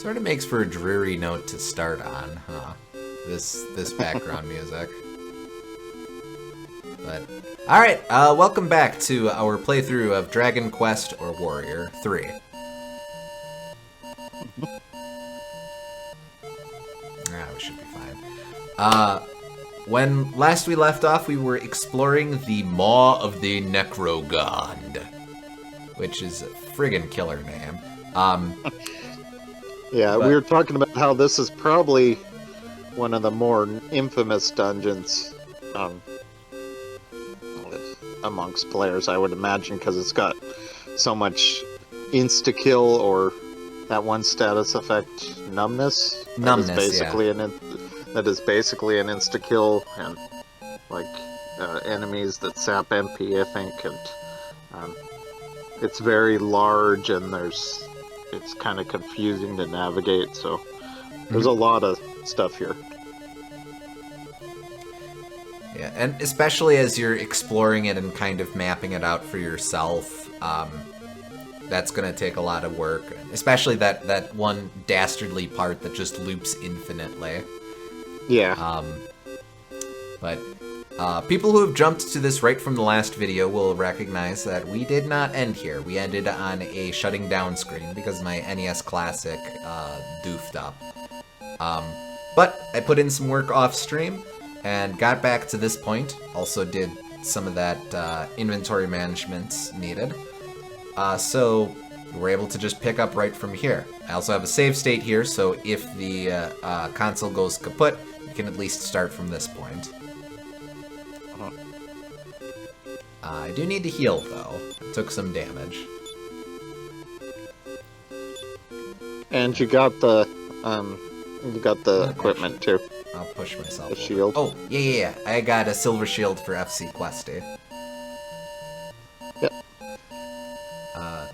Sort of makes for a dreary note to start on, huh? This background music. But alright, welcome back to our playthrough of Dragon Quest or Warrior 3. We should be fine. When last we left off, we were exploring the Maw of the Necrogond, which is a friggin' killer name. Yeah, we were talking about how this is probably one of the more infamous dungeons amongst players, I would imagine, because it's got so much insta-kill, or that one status effect, numbness. Numbness, that is basically an insta-kill, and like enemies that sap MP, I think, and it's very large, and it's kind of confusing to navigate, so there's a lot of stuff here. Yeah, and especially as you're exploring it and kind of mapping it out for yourself, that's going to take a lot of work, especially that one dastardly part that just loops infinitely. Yeah. But people who have jumped to this right from the last video will recognize that we did not end here. We ended on a shutting down screen because my NES Classic doofed up. But I put in some work off stream and got back to this point. Also did some of that inventory management needed. So we're able to just pick up right from here. I also have a save state here, so if the console goes kaput, you can at least start from this point. I do need to heal, though. I took some damage. And you got the equipment too. I'll push myself. The shield. Oh, yeah. I got a silver shield for FC Questy. Yep.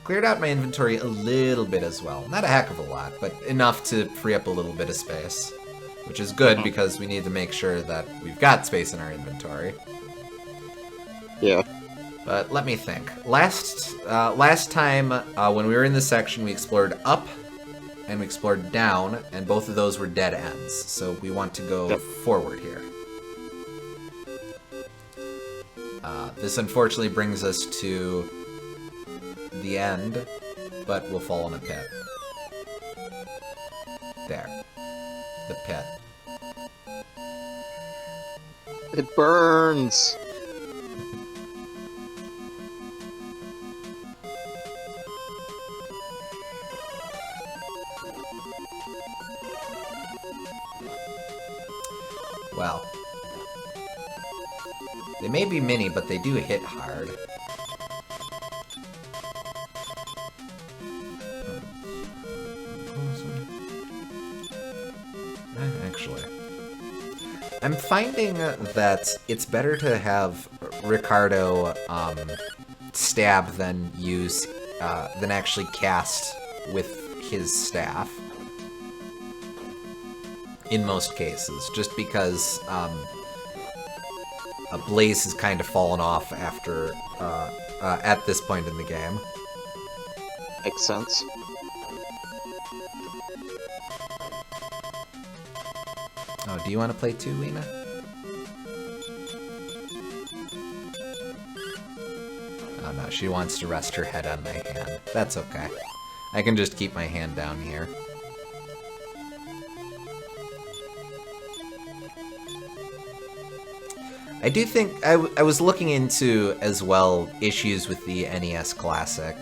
Cleared out my inventory a little bit as well. Not a heck of a lot, but enough to free up a little bit of space. Which is good, because we need to make sure that we've got space in our inventory. Yeah. But let me think. Last time, when we were in this section, we explored up and we explored down, and both of those were dead ends. So we want to go forward here. This unfortunately brings us to the end, but we'll fall in a pit. There. The pit. It burns! Well, they may be mini, but they do hit hard. Actually, I'm finding that it's better to have Ricardo stab than actually cast with his staff. In most cases, just because a Blaze has kind of fallen off after at this point in the game. Makes sense. Oh, do you want to play too, Lena? Oh no, she wants to rest her head on my hand. That's okay. I can just keep my hand down here. I do think I was looking into as well issues with the NES Classic.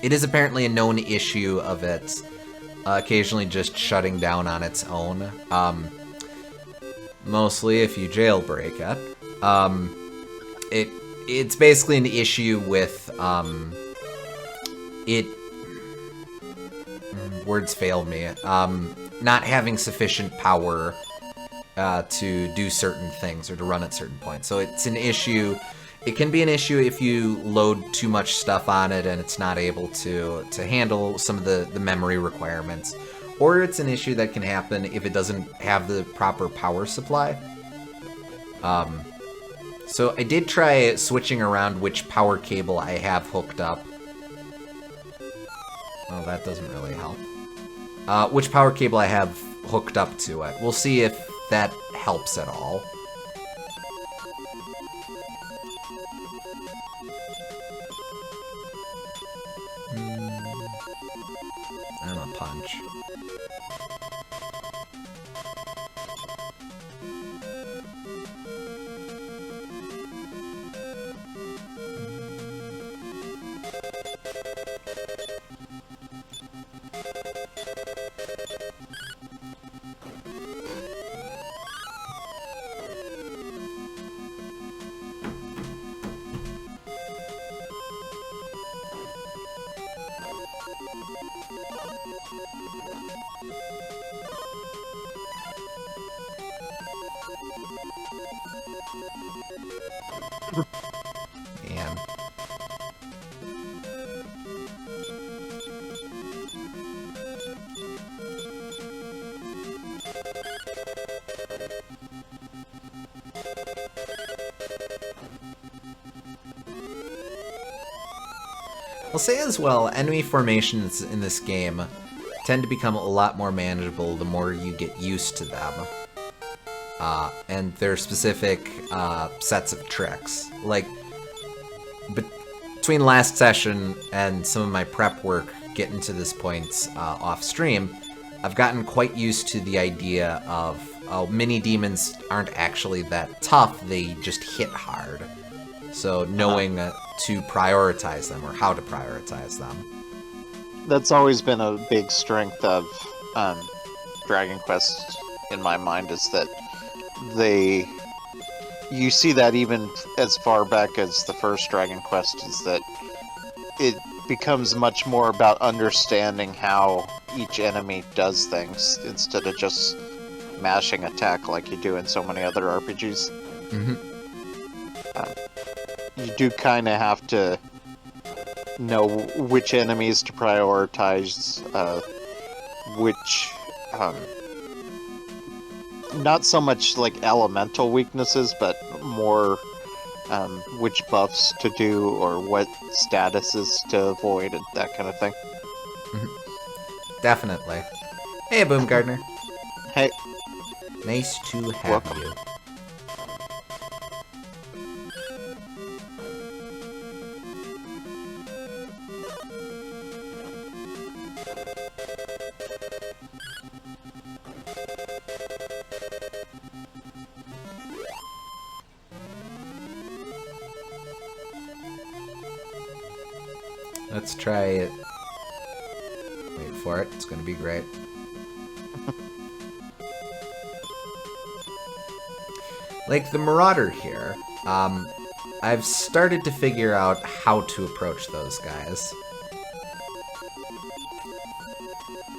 It is apparently a known issue of it occasionally just shutting down on its own. Mostly if you jailbreak it. It's basically an issue with words fail me. Not having sufficient power to do certain things or to run at certain points. So it's an issue. It can be an issue if you load too much stuff on it and it's not able to handle some of the memory requirements. Or it's an issue that can happen if it doesn't have the proper power supply. So I did try switching around which power cable I have hooked up. Well, that doesn't really help. which power cable I have hooked up to it. We'll see if that helps at all. I'm a punch. Man. I'll say as well, enemy formations in this game tend to become a lot more manageable the more you get used to them. And their specific sets of tricks. Like, between last session and some of my prep work getting to this point off stream, I've gotten quite used to the idea of mini demons aren't actually that tough, they just hit hard. So knowing to prioritize them or how to prioritize them. That's always been a big strength of Dragon Quest in my mind, is that you see that even as far back as the first Dragon Quest, is that it becomes much more about understanding how each enemy does things instead of just mashing attack like you do in so many other RPGs. Mm-hmm. You do kind of have to know which enemies to prioritize, which not so much like elemental weaknesses, but more which buffs to do or what statuses to avoid and that kind of thing. Mm-hmm. Definitely. Hey, Boom Gardener. Hey. Nice to have Welcome. you. Let's try it. Wait for it. It's going to be great. Like the Marauder here, I've started to figure out how to approach those guys.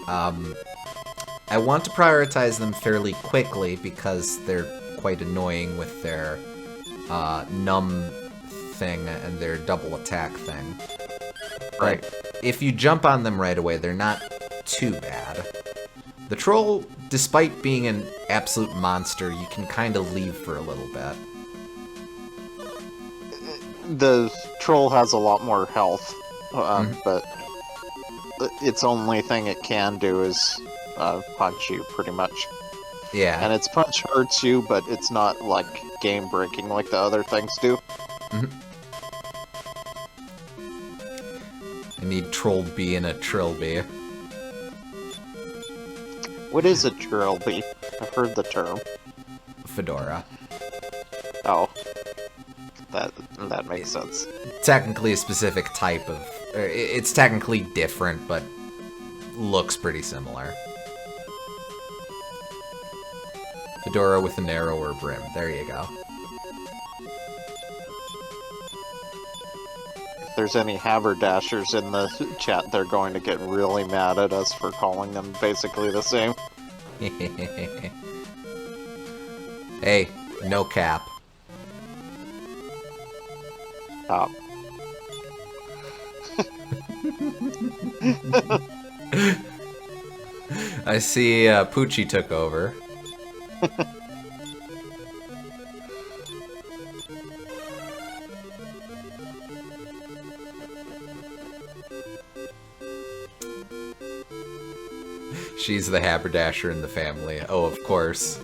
I want to prioritize them fairly quickly because they're quite annoying with their numb thing and their double attack thing. Right. But if you jump on them right away, they're not too bad. The troll, despite being an absolute monster, you can kind of leave for a little bit. The troll has a lot more health, but its only thing it can do is punch you, pretty much. Yeah. And its punch hurts you, but it's not, like, game-breaking like the other things do. Mm-hmm. I need Troll B and a Trilby. What is a trilby? I've heard the term. Fedora. Oh. That makes sense. Technically a specific type of... It's technically different, but looks pretty similar. Fedora with a narrower brim. There you go. If there's any haberdashers in the chat, they're going to get really mad at us for calling them basically the same. Hey, no cap. Stop. I see Poochie took over. She's the haberdasher in the family. Oh, of course.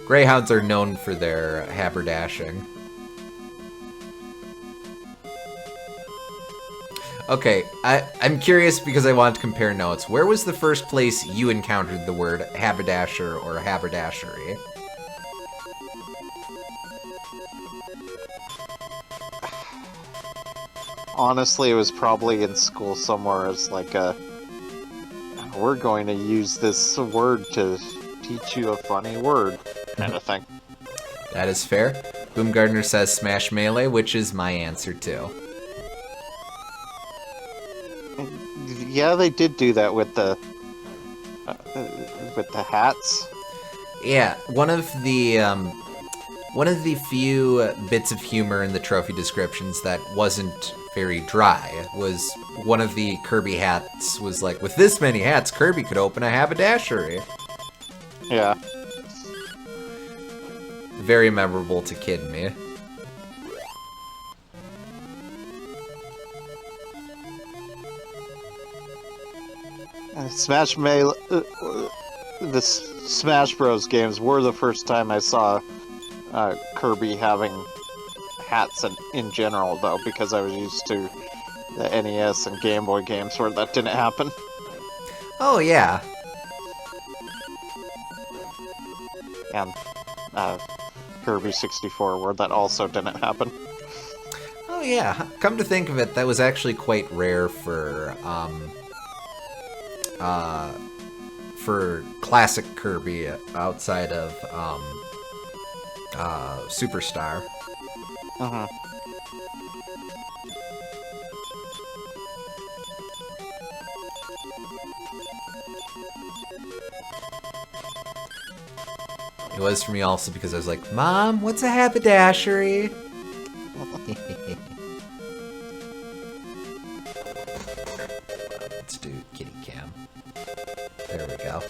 Greyhounds are known for their haberdashing. Okay, I'm curious because I want to compare notes. Where was the first place you encountered the word haberdasher or haberdashery? Honestly, it was probably in school somewhere as like we're going to use this word to teach you a funny word kind of thing. That is fair. Boomgardner says Smash Melee, which is my answer too. Yeah, they did do that with the hats. Yeah, one of the few bits of humor in the trophy descriptions that wasn't very dry was one of the Kirby hats was like, with this many hats, Kirby could open a haberdashery. Yeah. Very memorable to kid me. Smash Melee, the Smash Bros. Games were the first time I saw Kirby having hats in general, though, because I was used to the NES and Game Boy games where that didn't happen. Oh, yeah. And Kirby 64, where that also didn't happen. Oh, yeah. Come to think of it, that was actually quite rare for classic Kirby outside of Superstar. Uh-huh. It was for me also because I was like, Mom, what's a haberdashery? Let's do kitty cam. There we go.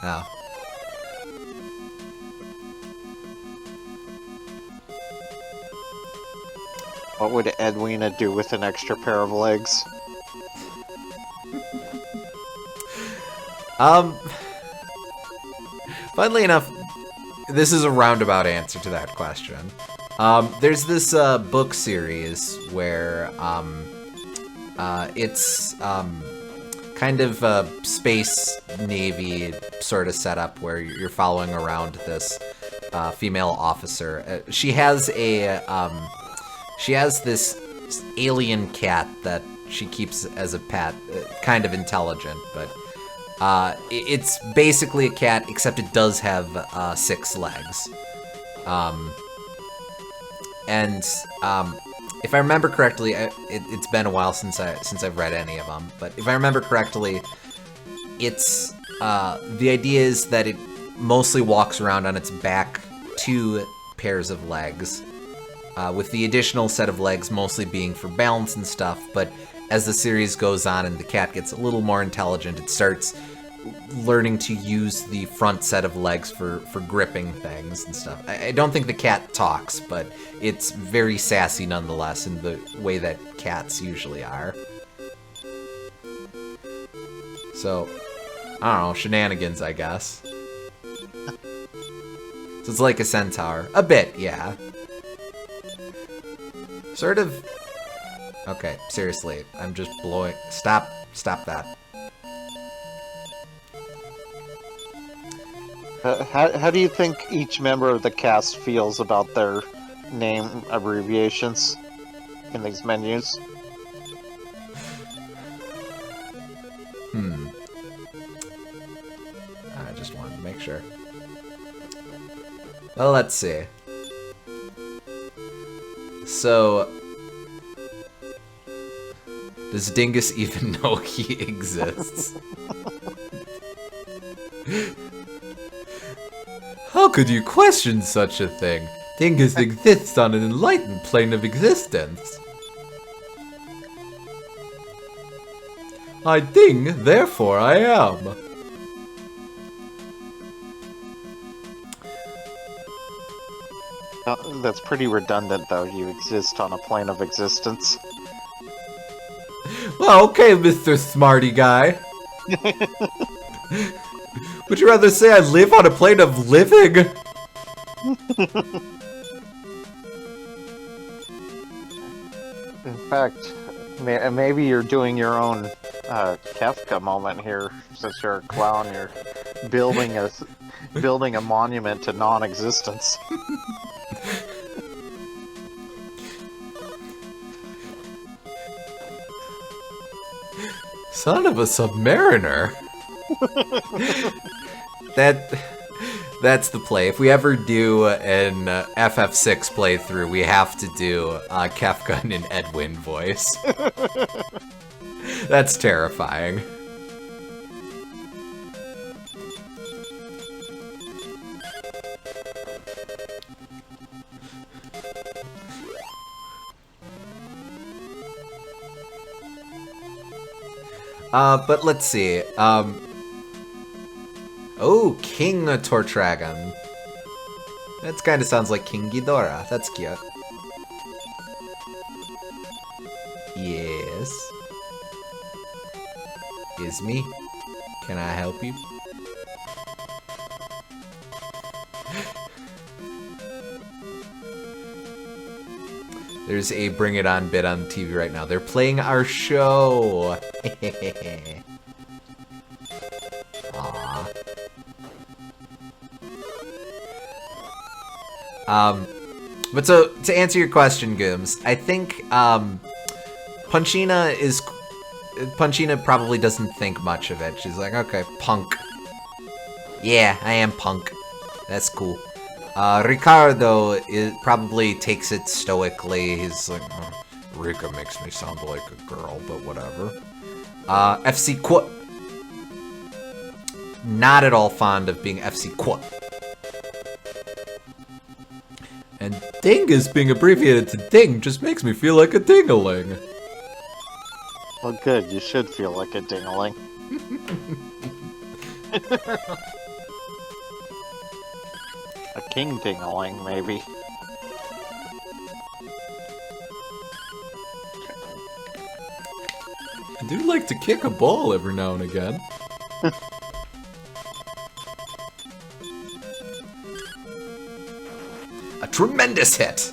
Oh. What would Edwina do with an extra pair of legs? Funnily enough, this is a roundabout answer to that question. There's this book series where it's kind of a space navy sort of setup where you're following around this female officer. She has this alien cat that she keeps as a pet, kind of intelligent, but it's basically a cat, except it does have 6 legs. If I remember correctly, it's been a while since I've read any of them, but if I remember correctly, it's the idea is that it mostly walks around on its back 2 pairs of legs, with the additional set of legs mostly being for balance and stuff, but as the series goes on and the cat gets a little more intelligent, it starts learning to use the front set of legs for gripping things and stuff. I don't think the cat talks, but it's very sassy nonetheless in the way that cats usually are. So, I don't know, shenanigans, I guess. So it's like a centaur. A bit, yeah. Sort of... Okay, seriously, I'm just blowing... Stop that. How do you think each member of the cast feels about their name abbreviations in these menus? I just wanted to make sure. Well, let's see. So... Does Dingus even know he exists? How could you question such a thing? Dingus exists on an enlightened plane of existence. I ding, therefore I am. That's pretty redundant, though. You exist on a plane of existence. Well, okay, Mr. Smarty Guy. Would you rather say I live on a plane of living? In fact, maybe you're doing your own Kafka moment here, since you're a clown. You're building a monument to non-existence. Son of a submariner. That's the play. If we ever do an FF6 playthrough, we have to do Kefka in an Edwin voice. That's terrifying. But let's see. Oh, King Tortragon. That kind of sounds like King Ghidorah. That's cute. Yes. Is me? Can I help you? There's a Bring It On bit on TV right now. They're playing our show. Aww. But so, to answer your question, Gooms, I think, Punchina probably doesn't think much of it. She's like, okay, punk. Yeah, I am punk. That's cool. Ricardo probably takes it stoically. He's like, oh, Rika makes me sound like a girl, but whatever. FC Qu... Not at all fond of being FC Qu. And Dingus being abbreviated to Ding just makes me feel like a dingaling. Well, good. You should feel like a dingaling. A king dingaling, maybe. I do like to kick a ball every now and again. A tremendous hit!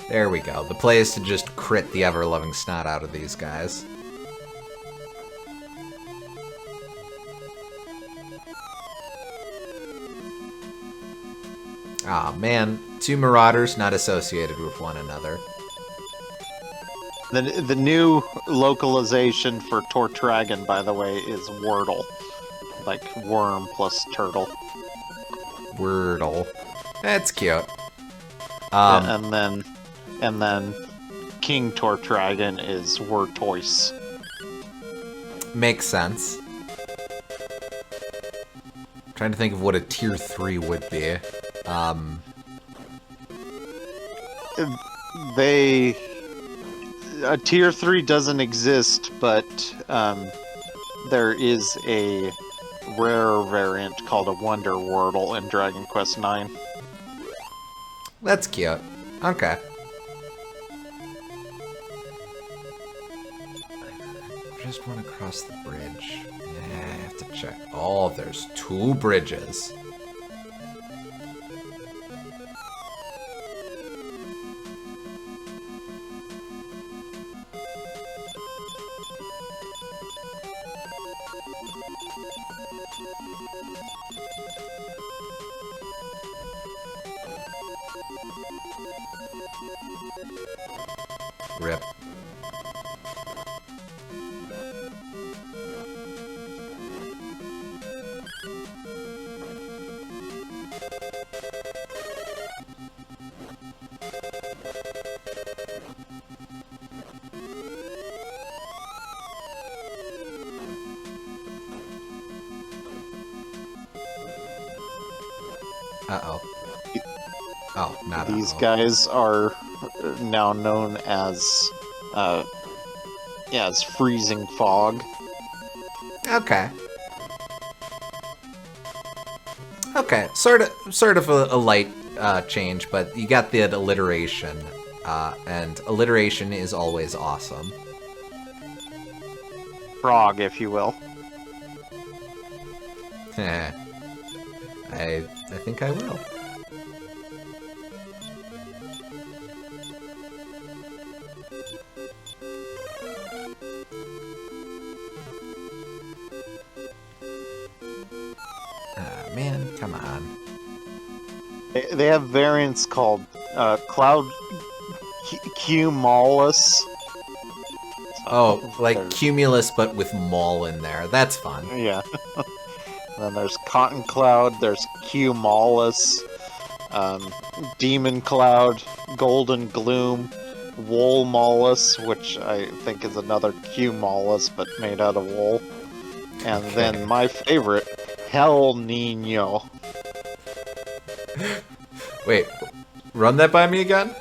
There we go. The play is to just crit the ever-loving snot out of these guys. Aw, oh, man. Two Marauders not associated with one another. The new localization for Tortragon, by the way, is Wordle. Like worm plus turtle. Wordle. That's cute. And then King Tortragon is Wordtoise. Makes sense. I'm trying to think of what a tier 3 would be. A tier 3 doesn't exist, but there is a rare variant called a Wonder Wordle in Dragon Quest IX. That's cute. Okay. Just want to cross the bridge. Yeah, I have to check. Oh, there's 2 bridges. Rip. Uh-oh. Oh, not These uh-oh. guys are now known as freezing fog. Okay. Okay, sort of a light change, but you got the alliteration, and alliteration is always awesome. Frog, if you will. I think I will. Man, come on. They have variants called Cloud Cumulus. Oh, like Cumulus, but with mall in there. That's fun. Yeah. Then there's Cotton Cloud, there's Cumulus, Demon Cloud, Golden Gloom, Wool Molus, which I think is another Cumulus, but made out of wool. And then my favorite, Hell Nino. Wait, run that by me again?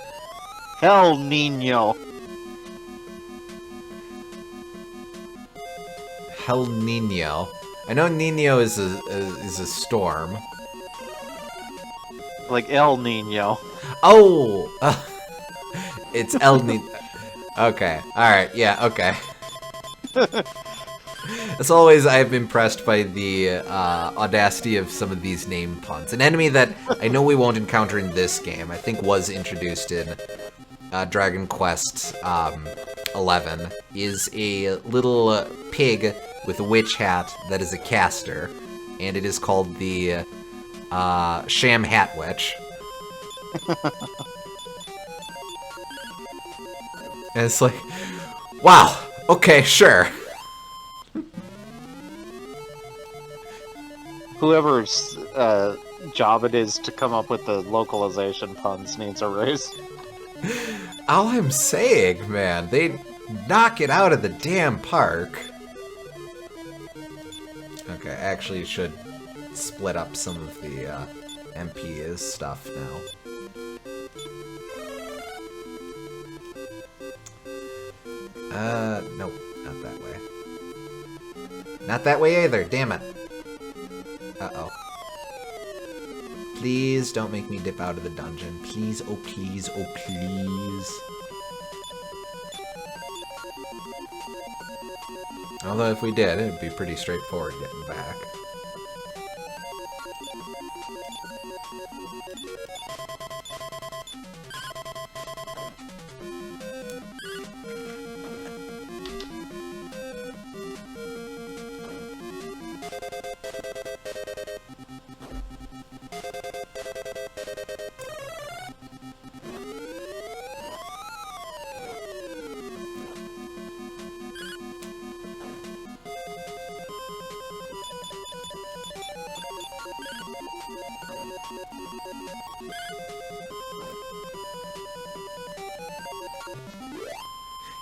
Hell Nino. Hell Nino. I know Nino is a storm. Like El Nino. Oh! It's El Nino. Okay, alright, yeah, okay. As always, I've impressed by the audacity of some of these name puns. An enemy that I know we won't encounter in this game, I think was introduced in Dragon Quest 11, is a little pig with a witch hat that is a caster, and it is called the Sham Hat Witch. And it's like, wow, okay, sure. Whoever's job it is to come up with the localization puns needs a raise. All I'm saying, man, they knock it out of the damn park. Okay, I actually should split up some of the MP's stuff now. Nope, not that way. Not that way either, damn it. Uh-oh. Please don't make me dip out of the dungeon. Please, oh please, oh please. Although if we did, it'd be pretty straightforward getting back.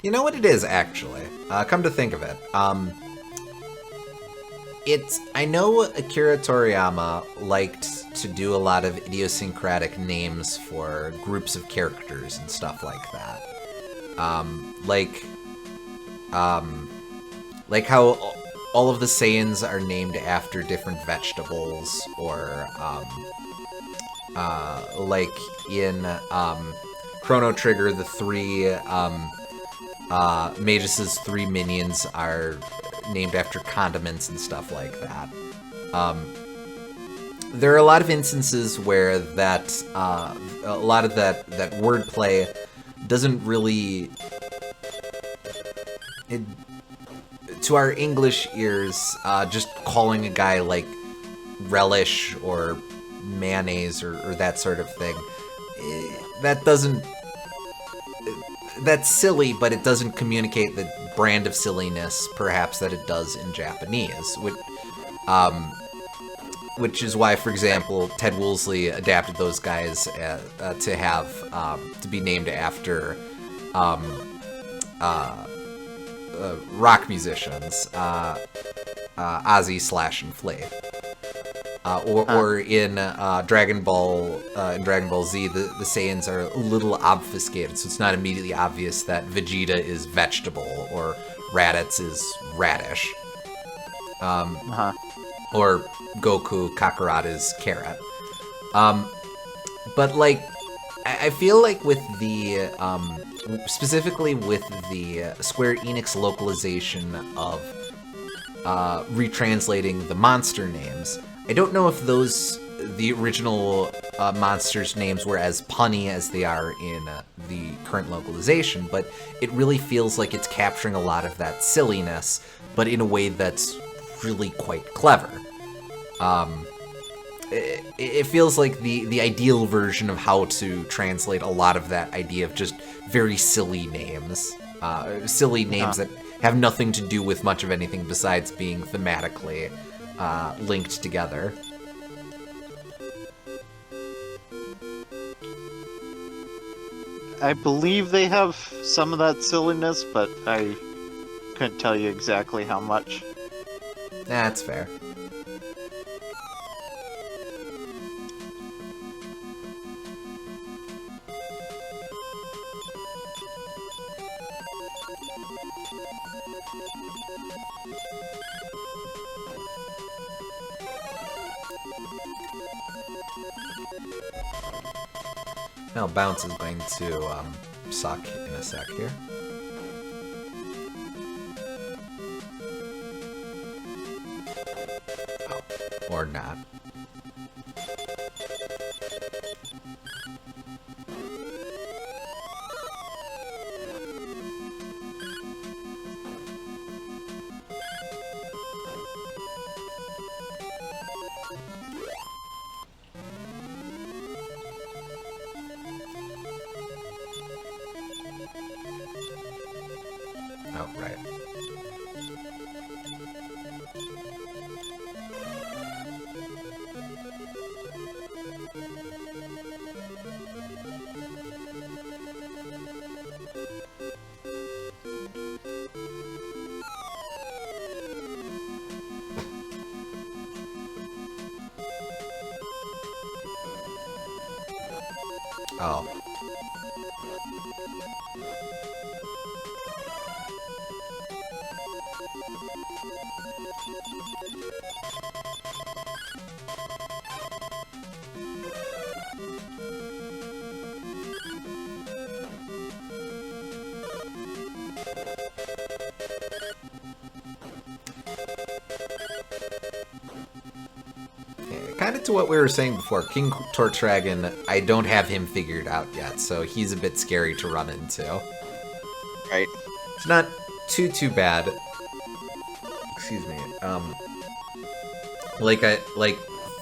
You know what it is, actually? Come to think of it. I know Akira Toriyama liked to do a lot of idiosyncratic names for groups of characters and stuff like that. Like how all of the Saiyans are named after different vegetables, or like in Chrono Trigger, the three Magus' three minions are named after condiments and stuff like that. There are a lot of instances where that a lot of that wordplay doesn't really, to our English ears, just calling a guy like relish or mayonnaise or that sort of thing, that doesn't. That's silly, but it doesn't communicate the brand of silliness, perhaps, that it does in Japanese. Which is why, for example, Ted Woolsey adapted those guys to have to be named after rock musicians, Ozzy, Slash, and Flea. Or in Dragon Ball Z, the Saiyans are a little obfuscated, so it's not immediately obvious that Vegeta is vegetable or Raditz is radish. Or Goku Kakarot is carrot. But like, I feel like with the specifically with the Square Enix localization of retranslating the monster names, I don't know if the original monsters' names were as punny as they are in the current localization, but it really feels like it's capturing a lot of that silliness, but in a way that's really quite clever. It feels like the ideal version of how to translate a lot of that idea of just very silly names. That have nothing to do with much of anything besides being thematically linked together. I believe they have some of that silliness, but I couldn't tell you exactly how much. That's fair. Now Bounce is going to suck in a sec here. Oh, or not. Oh, right. Oh. Kind of to what we were saying before, King Tortragon, I don't have him figured out yet, so he's a bit scary to run into. Right. It's not too bad. Excuse me. Like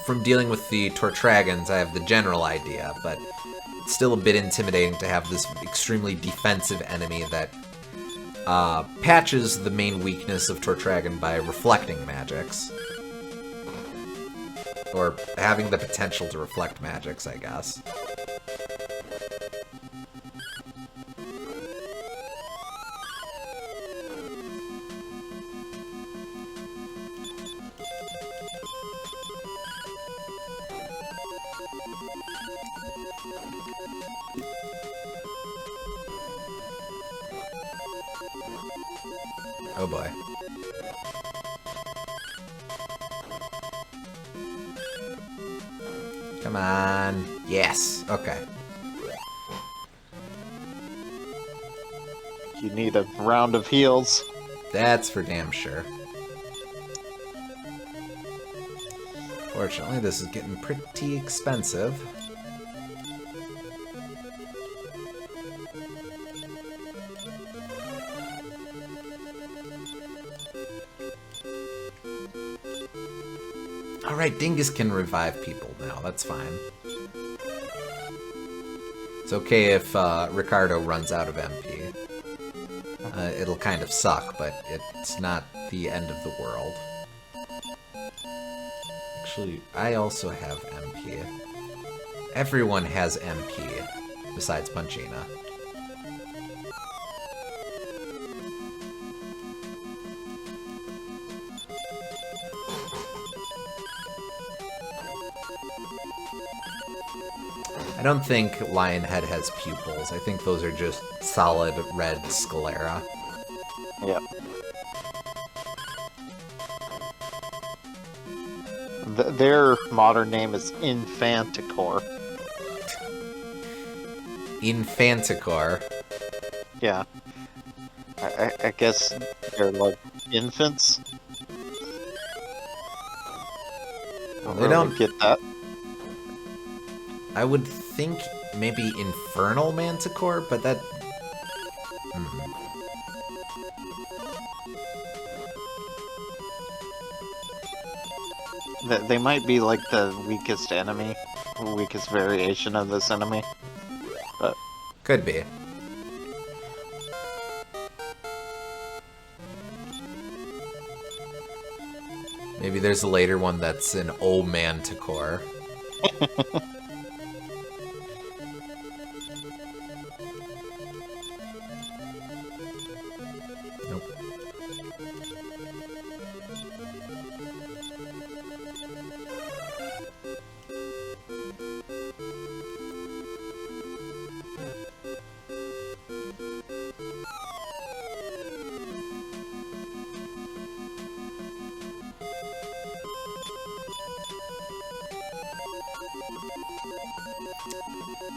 from dealing with the Tortragons, I have the general idea, but it's still a bit intimidating to have this extremely defensive enemy that patches the main weakness of Tortragon by reflecting magics. Or having the potential to reflect magics, I guess. Oh boy. Come on. Yes. Okay. You need a round of heals. That's for damn sure. Fortunately, this is getting pretty expensive. Alright, Dingus can revive people now, that's fine. It's okay if Ricardo runs out of MP. It'll kind of suck, but it's not the end of the world. Actually, I also have MP. Everyone has MP, besides Punchina. I don't think Lionhead has pupils. I think those are just solid red sclera. Yep. Their modern name is Infanticore. Infanticore. Yeah. I guess they're like infants. They don't get that. I would think maybe Infernal Manticore, but that... They might be like the weakest enemy, weakest variation of this enemy. But could be. Maybe there's a later one that's an O Manticore. Nope.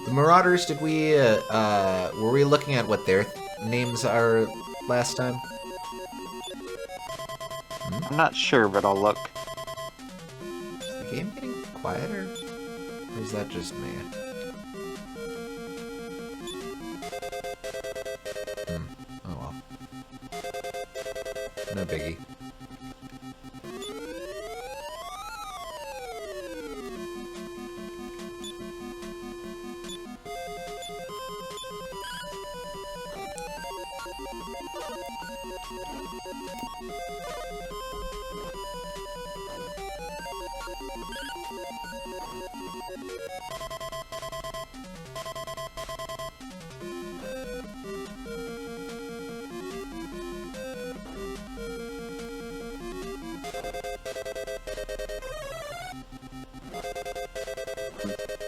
The Marauders, did we, were we looking at what their names are last time? I'm not sure, but I'll look. Is the game getting quieter? Or is that just me? Oh well. No biggie.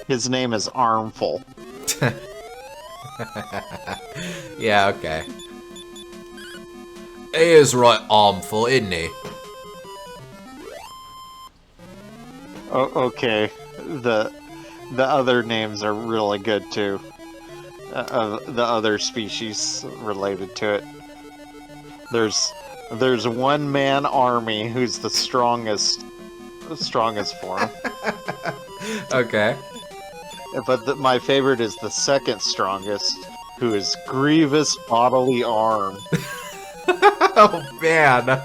His name is Armful. Yeah, okay. He is right armful, isn't he? Oh, okay. The other names are really good too. Of the other species related to it. There's one man army who's the strongest form. Okay. But my favorite is the second strongest, who is Grievous Bodily Arm. Oh man.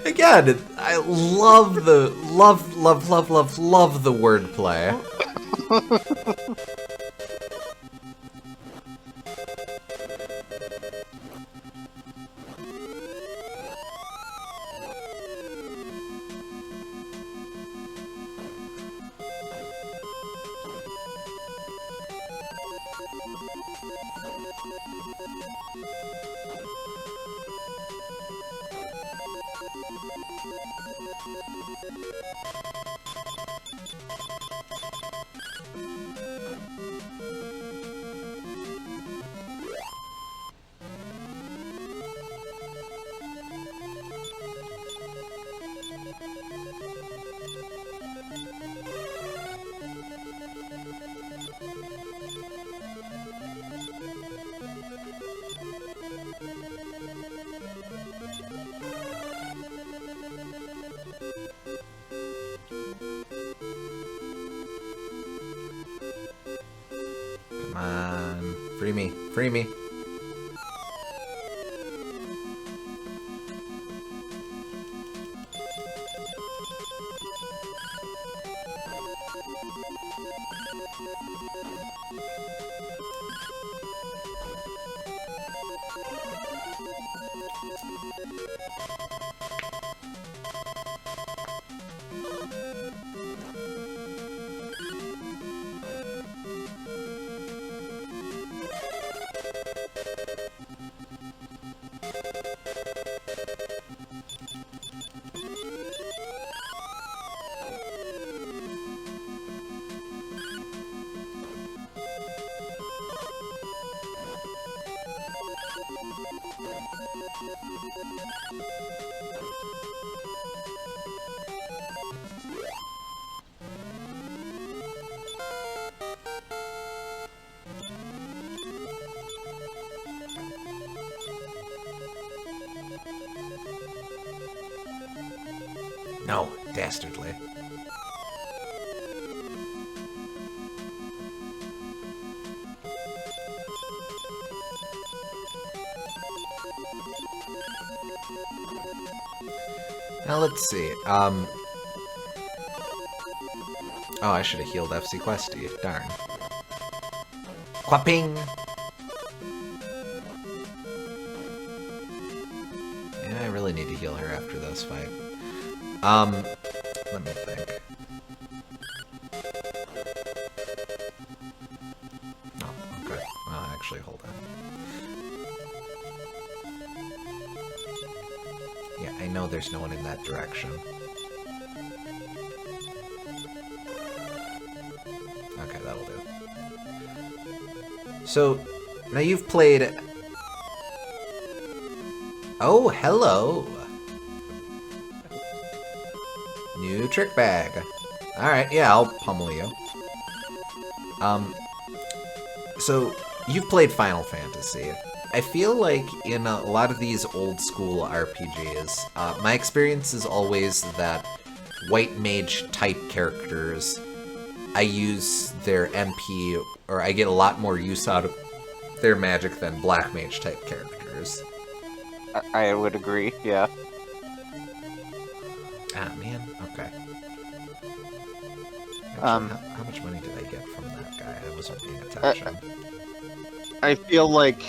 Again, I love the love the wordplay. Come on, free me, free me. No, dastardly. Now let's see. Oh, I should have healed FC Questy. Darn. Quapping! Yeah, I really need to heal her after this fight. Let me think. Oh, okay. Well, actually, hold on. Yeah, I know there's no one in that direction. Okay, that'll do. So, now you've played... Oh, hello! New trick bag. Alright, yeah, I'll pummel you. So, you've played Final Fantasy. I feel like in a lot of these old school RPGs, my experience is always that white mage type characters, I use their MP, or I get a lot more use out of their magic than black mage type characters. I would agree, yeah. Ah, man, okay. Actually, how much money did I get from that guy? I wasn't paying attention. I feel like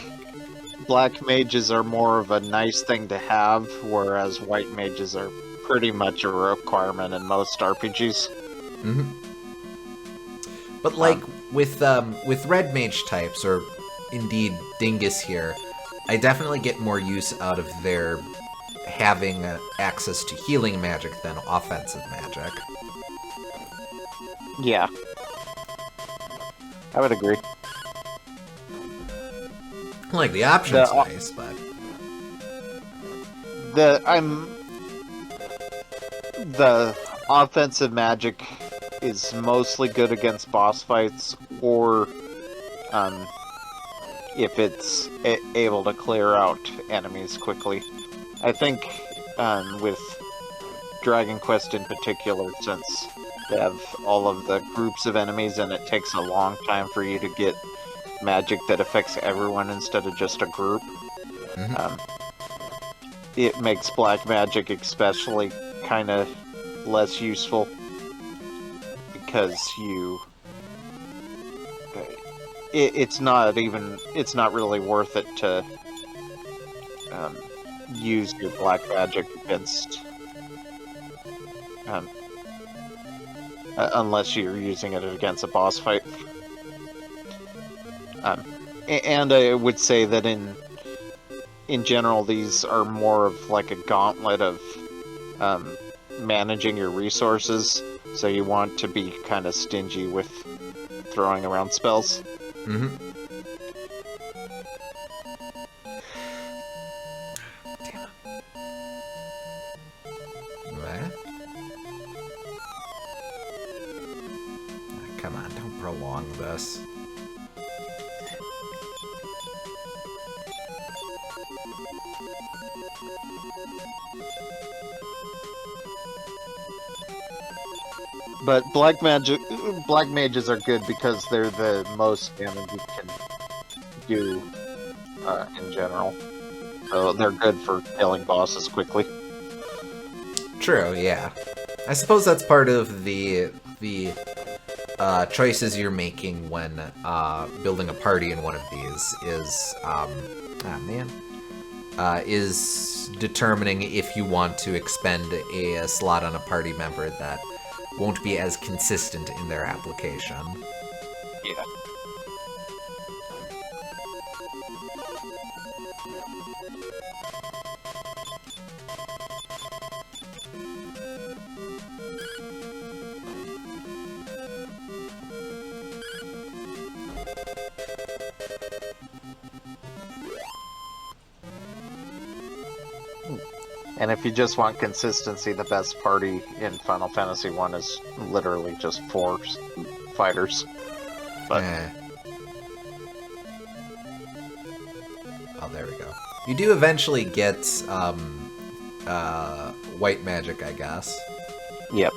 black mages are more of a nice thing to have, whereas white mages are pretty much a requirement in most RPGs. Mm-hmm. But like with red mage types, or indeed Dingus here, I definitely get more use out of their having access to healing magic than offensive magic. Yeah. I would agree. Like, the option's nice, but... The offensive magic is mostly good against boss fights, or if it's able to clear out enemies quickly. I think with Dragon Quest in particular, since they have all of the groups of enemies and it takes a long time for you to get magic that affects everyone instead of just a group, it makes black magic especially kind of less useful, because it's not really worth it to use your black magic against unless you're using it against a boss fight. And I would say that in general, these are more of like a gauntlet of managing your resources, so you want to be kind of stingy with throwing around spells. Mm-hmm. Damn it. What? Come on, don't prolong this. But black mages are good because they're the most damage you can do in general. So they're good for killing bosses quickly. True, yeah. I suppose that's part of the choices you're making when building a party in one of these is determining if you want to expend a slot on a party member that won't be as consistent in their application. Yeah. And if you just want consistency, the best party in Final Fantasy 1 is literally just 4 fighters. But oh, there we go. You do eventually get white magic, I guess. Yep.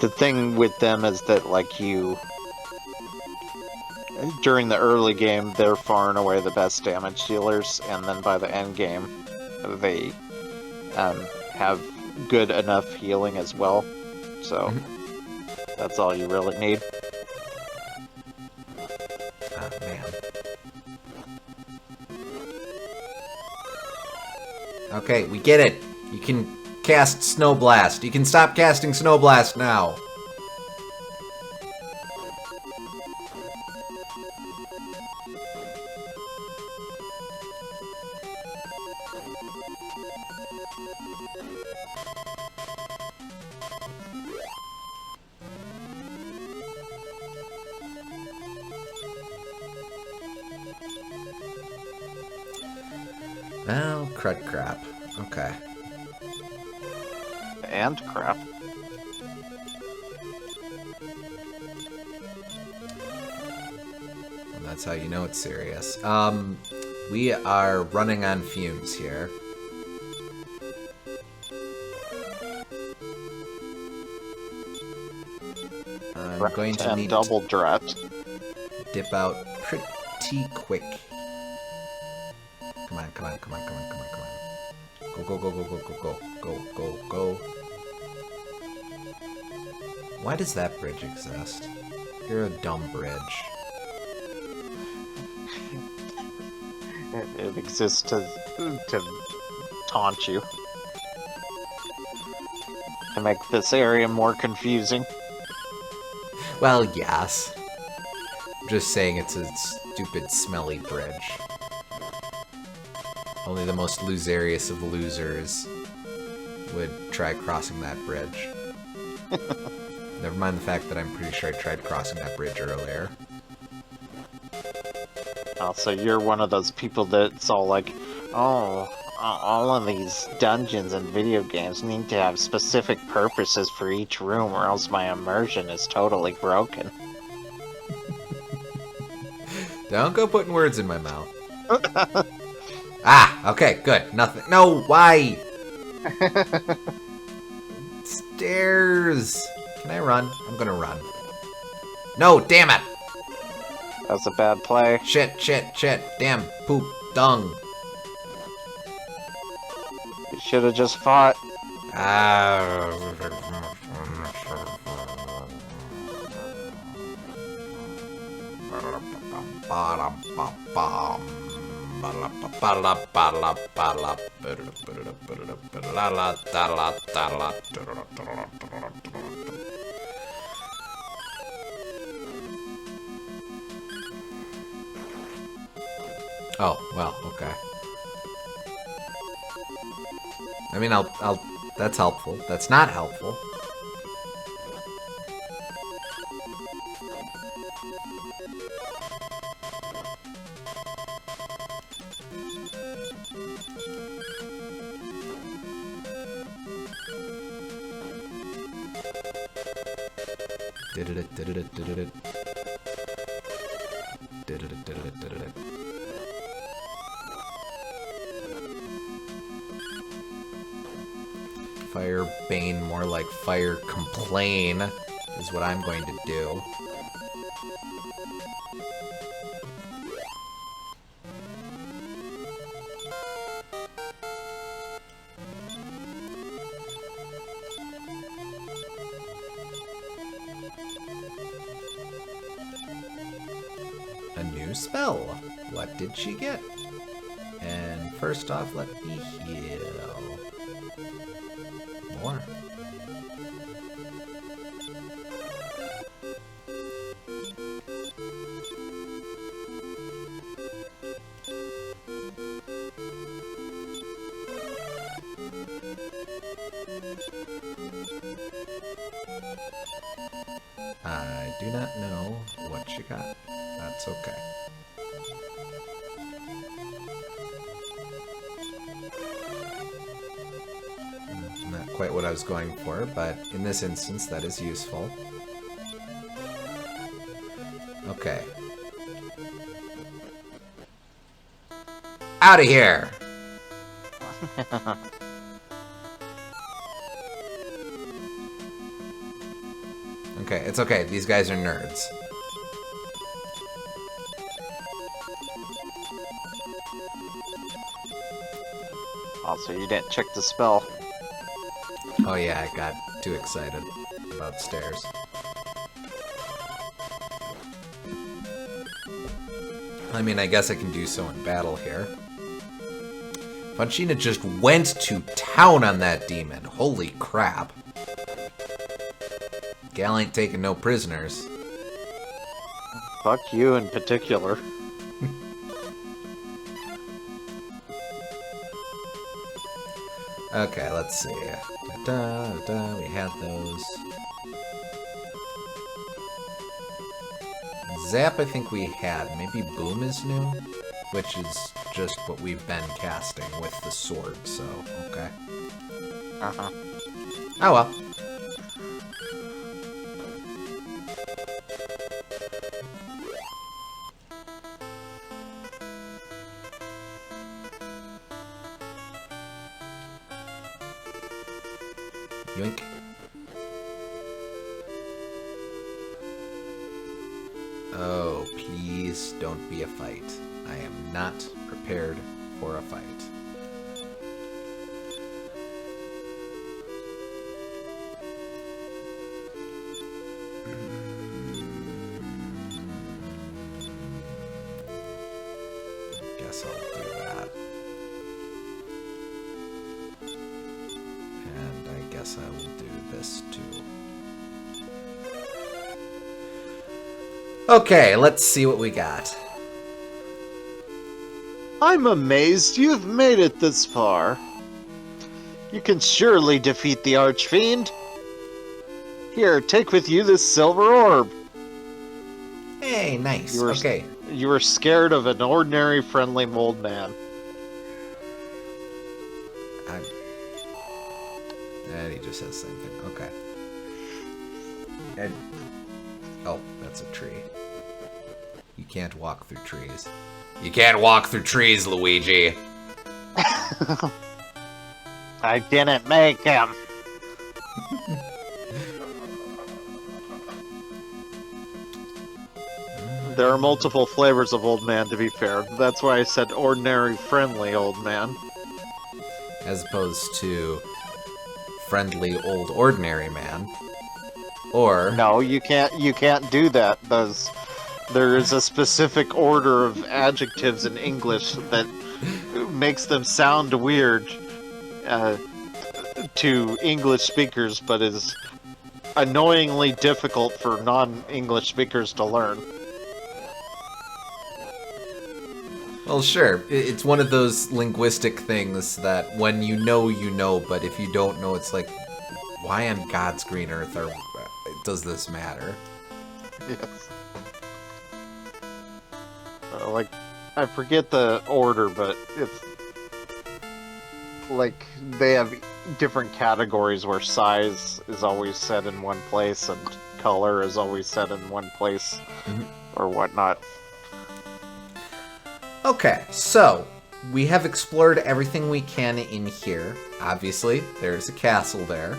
The thing with them is that, like, during the early game, they're far and away the best damage dealers, and then by the end game, they have good enough healing as well. So, that's all you really need. Oh, man. Okay, we get it. You can cast Snow Blast. You can stop casting Snow Blast now. Well, crud crap. Okay. And crap. And that's how you know it's serious. We are running on fumes here. I'm going to need double drat. Dip out pretty quick. Come on, come on, come on, come on, come on, come on. Go, go, go, go, go, go, go, go, go, go. Why does that bridge exist? You're a dumb bridge. It exists to taunt you. To make this area more confusing. Well, yes. I'm just saying it's a stupid, smelly bridge. Only the most loserious of losers would try crossing that bridge. Never mind the fact that I'm pretty sure I tried crossing that bridge earlier. Also, you're one of those people that's all like, oh, all of these dungeons and video games need to have specific purposes for each room or else my immersion is totally broken. Don't go putting words in my mouth. Ah, okay, good. Nothing. No, why? Stairs. Can I run? I'm gonna run. No, damn it. That's a bad play. Shit, shit, shit. Damn, poop, dung. You should have just fought. Oh, well, okay. I mean, I'll, that's helpful. That's not helpful. Fire Bane, more like Fire Complain, is what I'm going to do. A new spell. What did she get? And first off, let me heal. More. I do not know what she got. That's okay. Not quite what I was going for, but in this instance, that is useful. Okay. Out of here! Okay, it's okay. These guys are nerds. Also, you didn't check the spell. Oh yeah, I got too excited about stairs. I mean, I guess I can do so in battle here. Punchina just went to town on that demon. Holy crap. Gal ain't taking no prisoners. Fuck you in particular. Okay, let's see. We had those. Zap, I think we had. Maybe Boom is new, which is just what we've been casting with the sword, so, okay. Uh-huh. Oh well. Yoink. Oh, please don't be a fight. I am not prepared for a fight. Guess I'll do that. And I guess I will do this too. Okay, let's see what we got. I'm amazed you've made it this far. You can surely defeat the Archfiend. Here, take with you this silver orb. Hey, nice. You were, Okay. You were scared of an ordinary friendly mold man. And he just says the same thing. Okay. And oh, that's a tree. You can't walk through trees. You can't walk through trees, Luigi. I didn't make him. There are multiple flavors of old man, to be fair. That's why I said ordinary friendly old man. As opposed to friendly old ordinary man. Or No, you can't do that. There is a specific order of adjectives in English that makes them sound weird to English speakers, but is annoyingly difficult for non-English speakers to learn. well, sure. It's one of those linguistic things that when you know, but if you don't know, it's like, why on God's green earth does this matter? Yes. Like, I forget the order, but it's like they have different categories where size is always set in one place and color is always set in one place, or whatnot. Okay, so we have explored everything we can in here. Obviously, there's a castle there.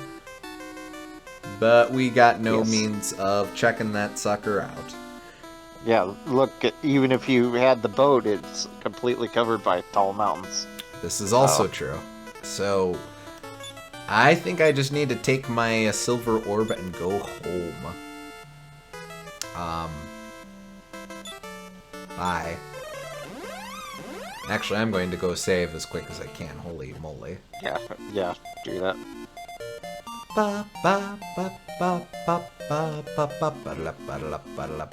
But we got no means of checking that sucker out. Yeah, look, even if you had the boat, it's completely covered by tall mountains. This is also true. So, I think I just need to take my silver orb and go home. Bye. Actually, I'm going to go save as quick as I can. Holy moly. Yeah, do that. Ba ba ba ba ba ba ba ba ba la ba la ba la.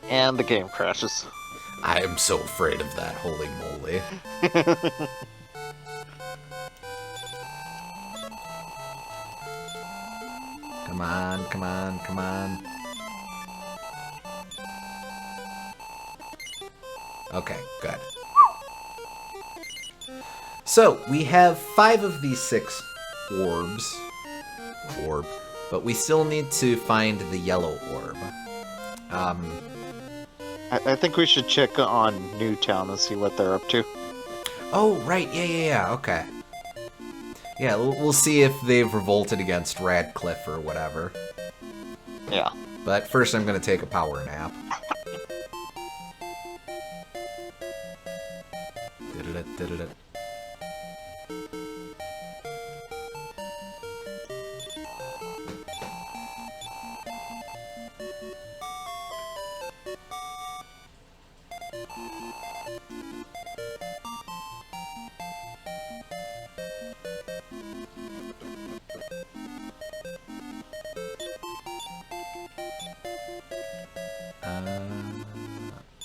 And the game crashes. I am so afraid of that. Holy moly. Come on, come on, come on. Okay, good. So, we have 5 of these 6 orbs. But we still need to find the yellow orb. I think we should check on Newtown and see what they're up to. Oh, right, yeah, okay. Yeah, we'll see if they've revolted against Radcliffe or whatever. Yeah. But first I'm gonna take a power nap.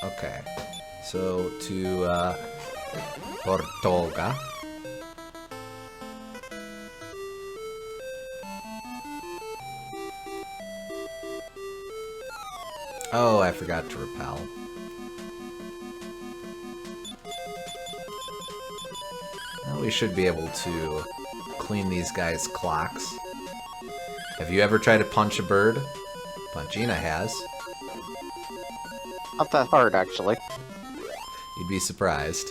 Okay, so to Tortoga. Oh, I forgot to repel. Well, we should be able to clean these guys' clocks. Have you ever tried to punch a bird? Punchina has. Not that hard, actually. You'd be surprised.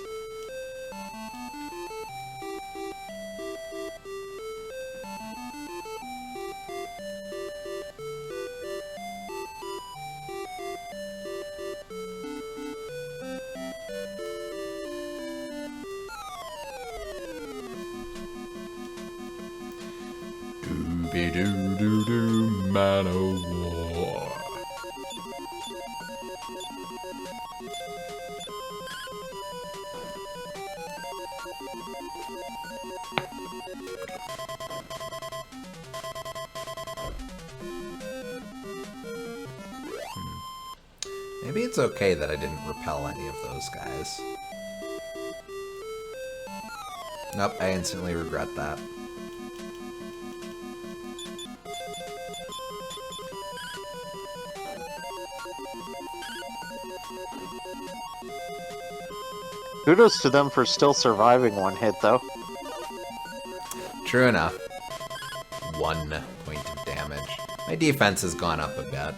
Doo-be-doo-doo-doo, man o' war. Maybe it's okay that I didn't repel any of those guys. Nope, I instantly regret that. Kudos to them for still surviving one hit, though. True enough. 1 point of damage. My defense has gone up a bit.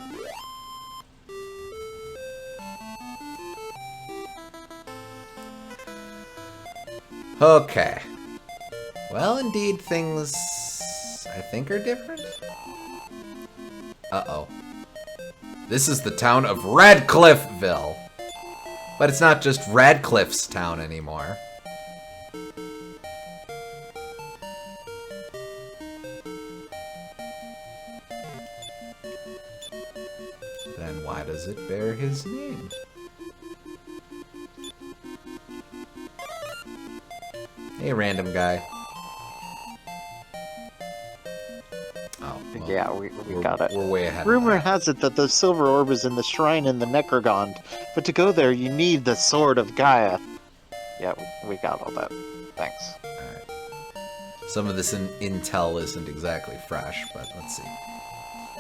Okay. Well, indeed, things I think are different. Uh-oh. This is the town of Radcliffeville. But it's not just Radcliffe's town anymore. Then why does it bear his name? Hey, random guy. Oh, well, Yeah, we got it. We're way ahead. Rumor has it that the silver orb is in the shrine in the Necrogond, but to go there you need the Sword of Gaia. Yeah, we got all that. Thanks. Alright. Some of this intel isn't exactly fresh, but let's see.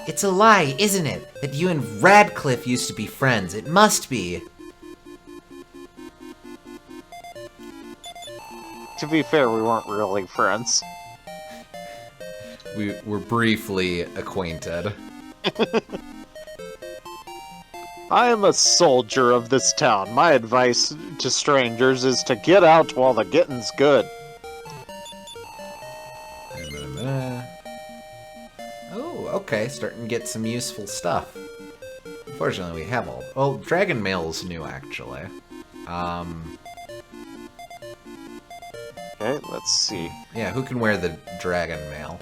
It's a lie, isn't it? That you and Radcliffe used to be friends. It must be. To be fair, we weren't really friends. We were briefly acquainted. I am a soldier of this town. My advice to strangers is to get out while the getting's good. Oh, okay, starting to get some useful stuff. Unfortunately, we have all... Well, Dragon Mail's new, actually. Okay, let's see. Yeah, who can wear the Dragon Mail?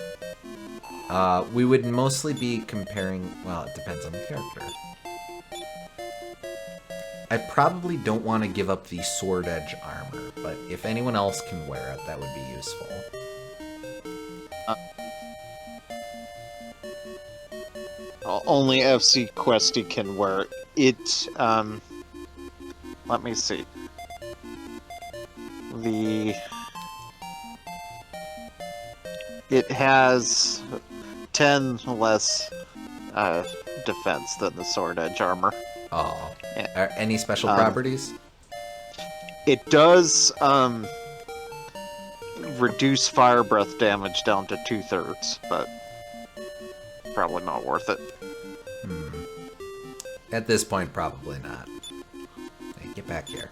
We would mostly be comparing... Well, it depends on the character. I probably don't want to give up the Sword Edge armor, but if anyone else can wear it, that would be useful. Only FC Questy can wear it. Let me see. It has 10 less defense than the Sword Edge armor. Oh. Yeah. Are any special properties? It does reduce fire breath damage down to 2/3, but probably not worth it. At this point, probably not. Hey, get back here.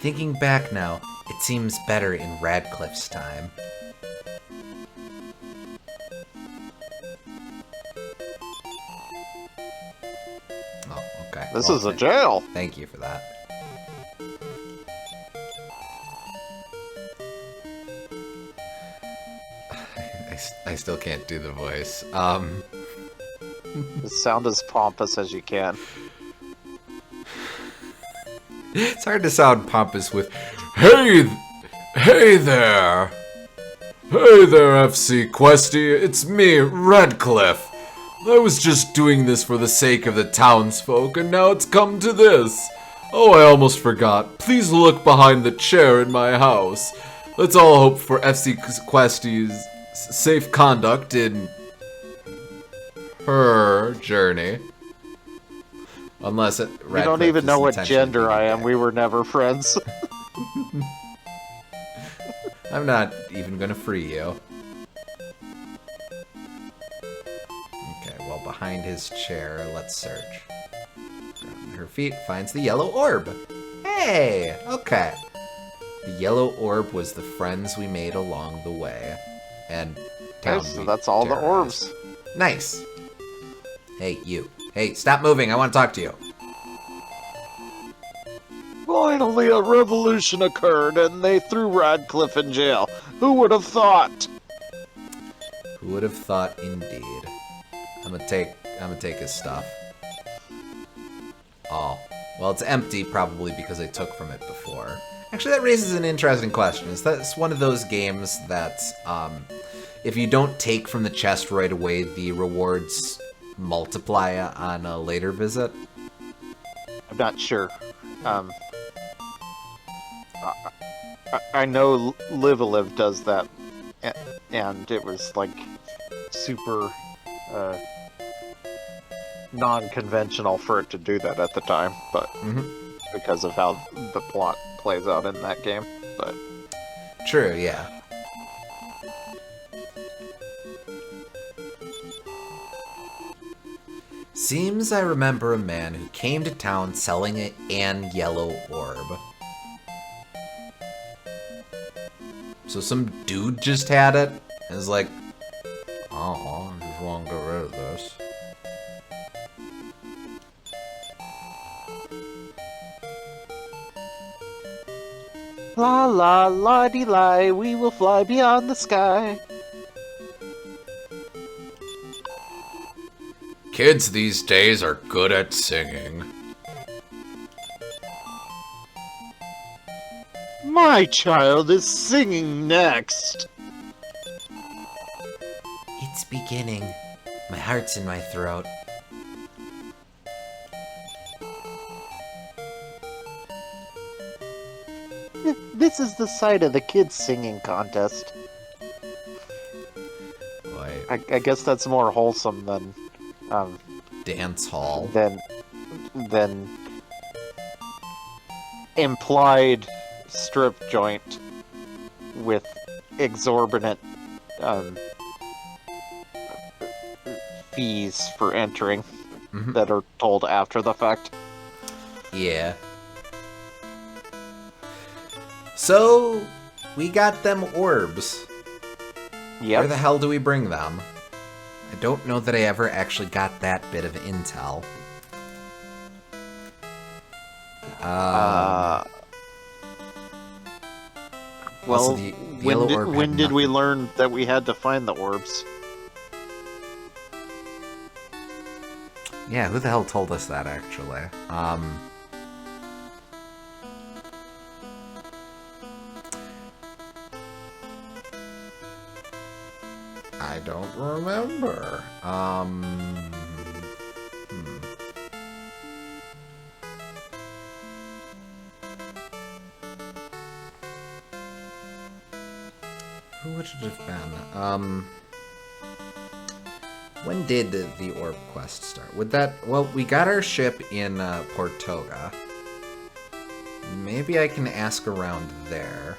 Thinking back now, it seems better in Radcliffe's time. Oh, okay. This Well, is a jail. Thank you for that. I still can't do the voice. Sound as pompous as you can. It's hard to sound pompous with, Hey there! Hey there, FC Questy, it's me, Radcliffe. I was just doing this for the sake of the townsfolk, and now it's come to this. Oh, I almost forgot. Please look behind the chair in my house. Let's all hope for FC Questy's safe conduct in her journey. Unless it. You don't even know what gender I am. We were never friends. I'm not even gonna free you. Okay, well, behind his chair, let's search. Grabbing her feet, finds the yellow orb. Hey! Okay. The yellow orb was the friends we made along the way. And town So that's all the orbs. Nice. Hey, you. Hey, stop moving. I want to talk to you. Finally, a revolution occurred, and they threw Radcliffe in jail. Who would have thought? Who would have thought, indeed. I'm gonna take his stuff. Oh, well, it's empty, probably because I took from it before. Actually, that raises an interesting question. Is that one of those games that, if you don't take from the chest right away, the rewards multiply on a later visit? I'm not sure. I know Live does that, and it was like super non-conventional for it to do that at the time, but because of how the plot plays out in that game. But true, yeah. Seems I remember a man who came to town selling an yellow orb. So some dude just had it and is like, oh, I just want to get rid of this. la la la dee lie, we will fly beyond the sky. Kids these days are good at singing. My child is singing next. It's beginning. My heart's in my throat. This is the site of the kids singing contest. Boy, I guess that's more wholesome than dance hall. than implied strip joint with exorbitant fees for entering that are told after the fact. Yeah. So, we got them orbs. Yep. Where the hell do we bring them? I don't know that I ever actually got that bit of intel. Well, the yellow orb had when did we nothing. learn that we had to find the orbs? Yeah, who the hell told us that, actually? I don't remember. Who would it have been? When did the orb quest start? Would that... Well, we got our ship in Portoga. Maybe I can ask around there.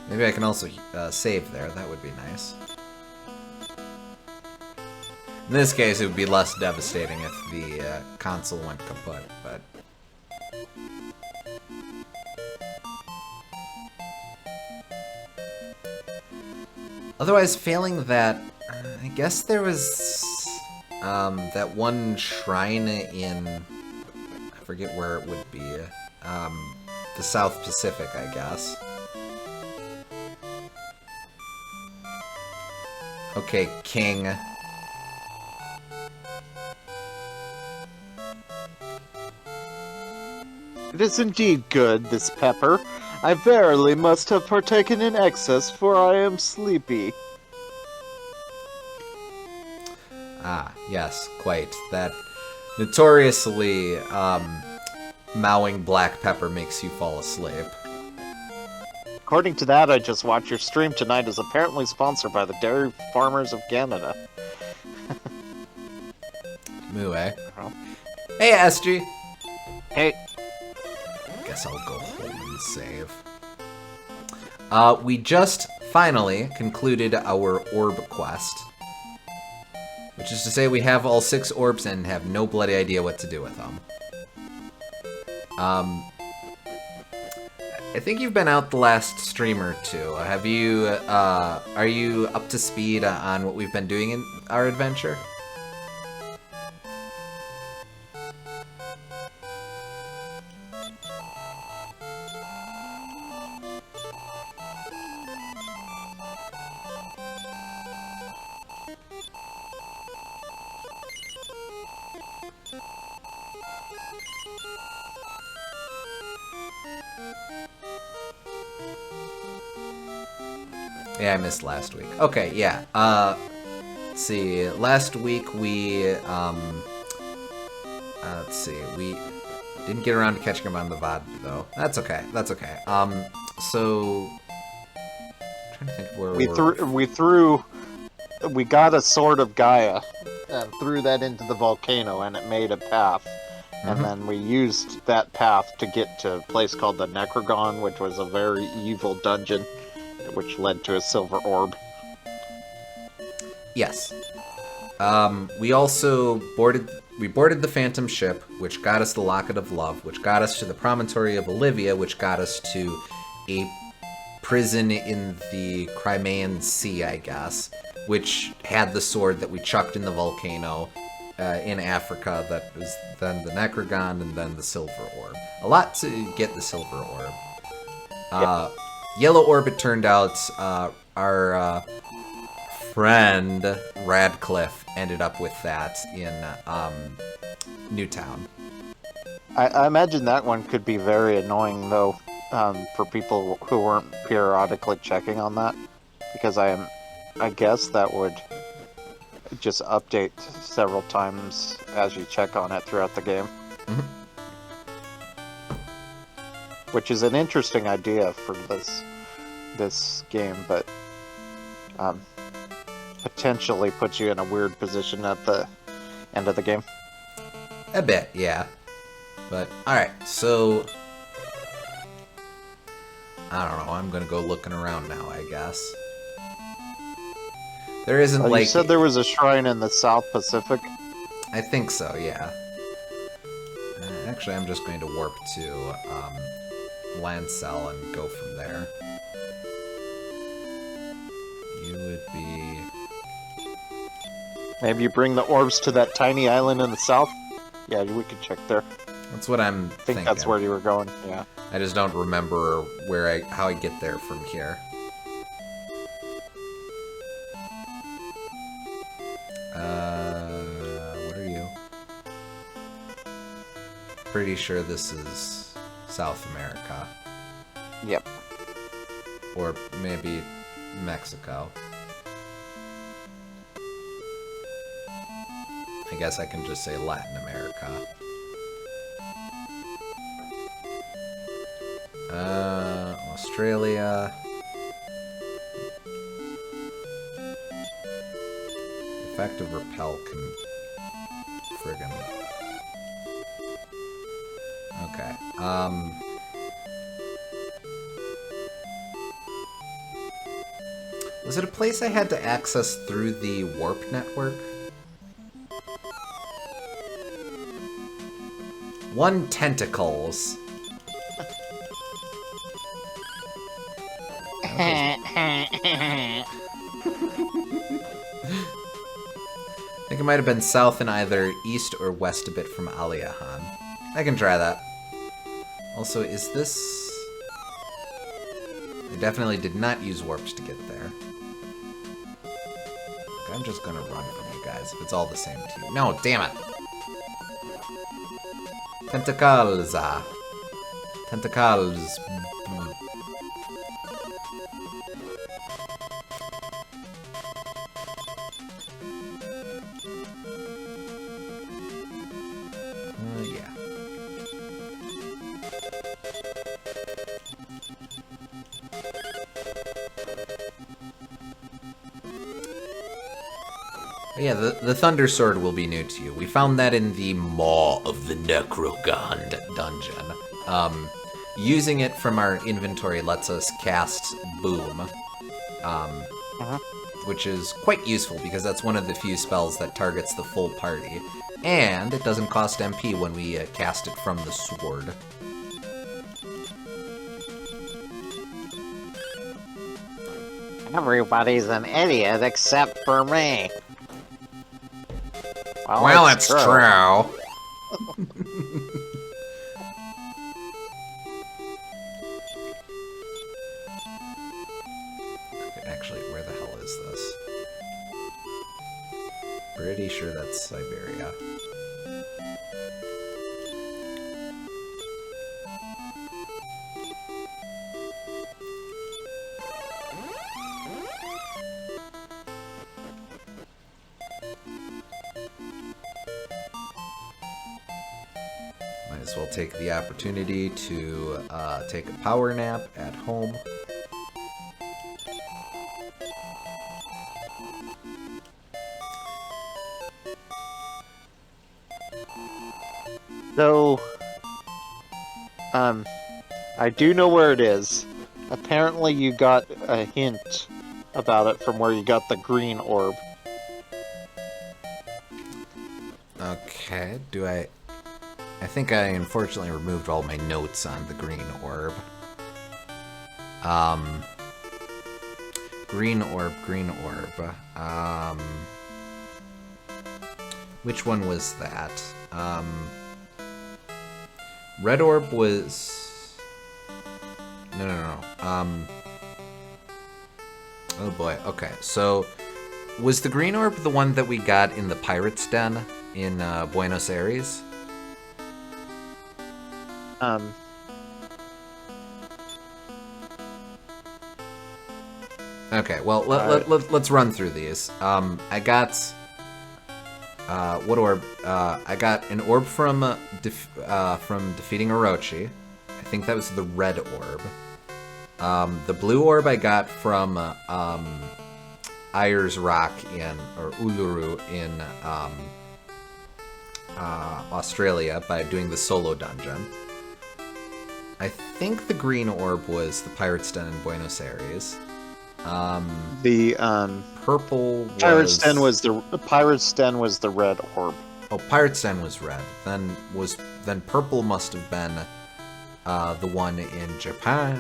Maybe I can also save there. That would be nice. In this case, it would be less devastating if the console went kaput, but... Otherwise, failing that, I guess there was that one shrine in, I forget where it would be, the South Pacific, I guess. Okay, King. It is indeed good, this pepper. I verily must have partaken in excess, for I am sleepy. Ah, yes, quite. That notoriously, mowing black pepper makes you fall asleep. According to that, I just watched your stream tonight is apparently sponsored by the Dairy Farmers of Canada. Moo, eh? Oh. Hey, SG! Hey. Guess I'll go home and save. We just finally concluded our orb quest. Which is to say we have all 6 orbs and have no bloody idea what to do with them. I think you've been out the last stream or two. Have you, are you up to speed on what we've been doing in our adventure? Yeah, I missed last week. Okay, yeah. Let's see. Last week we, let's see. We didn't get around to catching him on the VOD, though. That's okay. That's okay. So... I'm trying to think where we got a sword of Gaia and threw that into the volcano, and it made a path. And then we used that path to get to a place called the Necrogond, which was a very evil dungeon, which led to a silver orb. Yes. We also boarded the Phantom ship, which got us the Locket of Love, which got us to the Promontory of Olivia, which got us to a prison in the Crimean Sea, I guess, which had the sword that we chucked in the volcano in Africa that was then the Necrogond and then the silver orb. A lot to get the silver orb. Yep. Yellow orb, it turned out, our friend Radcliffe ended up with that in Newtown. I imagine that one could be very annoying, though, for people who weren't periodically checking on that, because I guess that would just update several times as you check on it throughout the game. Which is an interesting idea for this game, but potentially puts you in a weird position at the end of the game. A bit, yeah. But, alright, so... I don't know, I'm gonna go looking around now, I guess. There isn't, like... You said there was a shrine in the South Pacific? I think so, yeah. Actually, I'm just going to warp to Lancel and go from there. You would be... Maybe you bring the orbs to that tiny island in the south? Yeah, we could check there. That's what I'm I think thinking. that's where you were going, yeah. I just don't remember how I get there from here. What are you? Pretty sure this is South America. Yep. Or maybe Mexico. I guess I can just say Latin America. Australia. Effective repel can friggin'. Okay. Was it a place I had to access through the warp network? 1 tentacles. I think it might have been south and either east or west a bit from Aliahan. I can try that. Also, is this... I definitely did not use warps to get there. Okay, I'm just gonna run from you guys if it's all the same to you. No, damn it! Tentacles! Tentacles! Yeah. But yeah, the Thunder Sword will be new to you. We found that in the Maw of the Necrogond dungeon. Using it from our inventory lets us cast Boom, which is quite useful because that's one of the few spells that targets the full party. And it doesn't cost MP when we cast it from the sword. Everybody's an idiot except for me. Well, it's true. Okay, actually, where the hell is this? Pretty sure that's Siberia. Might as well take the opportunity to take a power nap at home. So, I do know where it is. Apparently you got a hint about it from where you got the green orb. Okay, I think I unfortunately removed all my notes on the green orb. Green orb. Which one was that? Red orb was... No. Oh boy, okay. So, was the green orb the one that we got in the Pirate's Den in Buenos Aires? Okay, well, let's run through these. I got... what orb? I got an orb from defeating Orochi. I think that was the red orb. The blue orb I got from Ayers Rock or Uluru in Australia by doing the solo dungeon. I think the green orb was the Pirate's Den in Buenos Aires. The purple was... Pirate's Den was the red orb. Oh, Pirate's Den was red. Then purple must have been the one in Japan.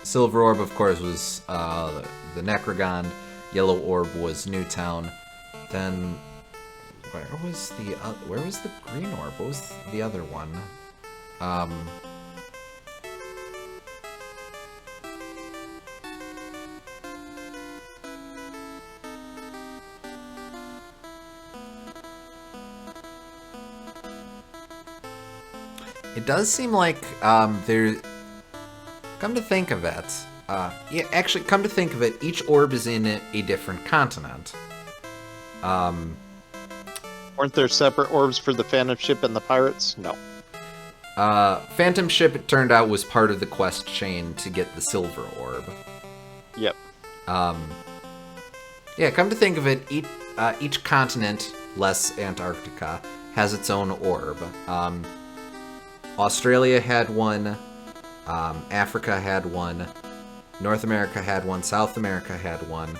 Silver orb, of course, was the Necrogond. Yellow orb was Newtown. Then where was the green orb? What was the other one? It does seem like there... Come to think of it... yeah, actually, come to think of it, each orb is in a different continent. Weren't there separate orbs for the Phantom Ship and the pirates? No. Phantom Ship, it turned out, was part of the quest chain to get the silver orb. Yep. Yeah, come to think of it, each continent, less Antarctica, has its own orb. Australia had one, Africa had one, North America had one, South America had one.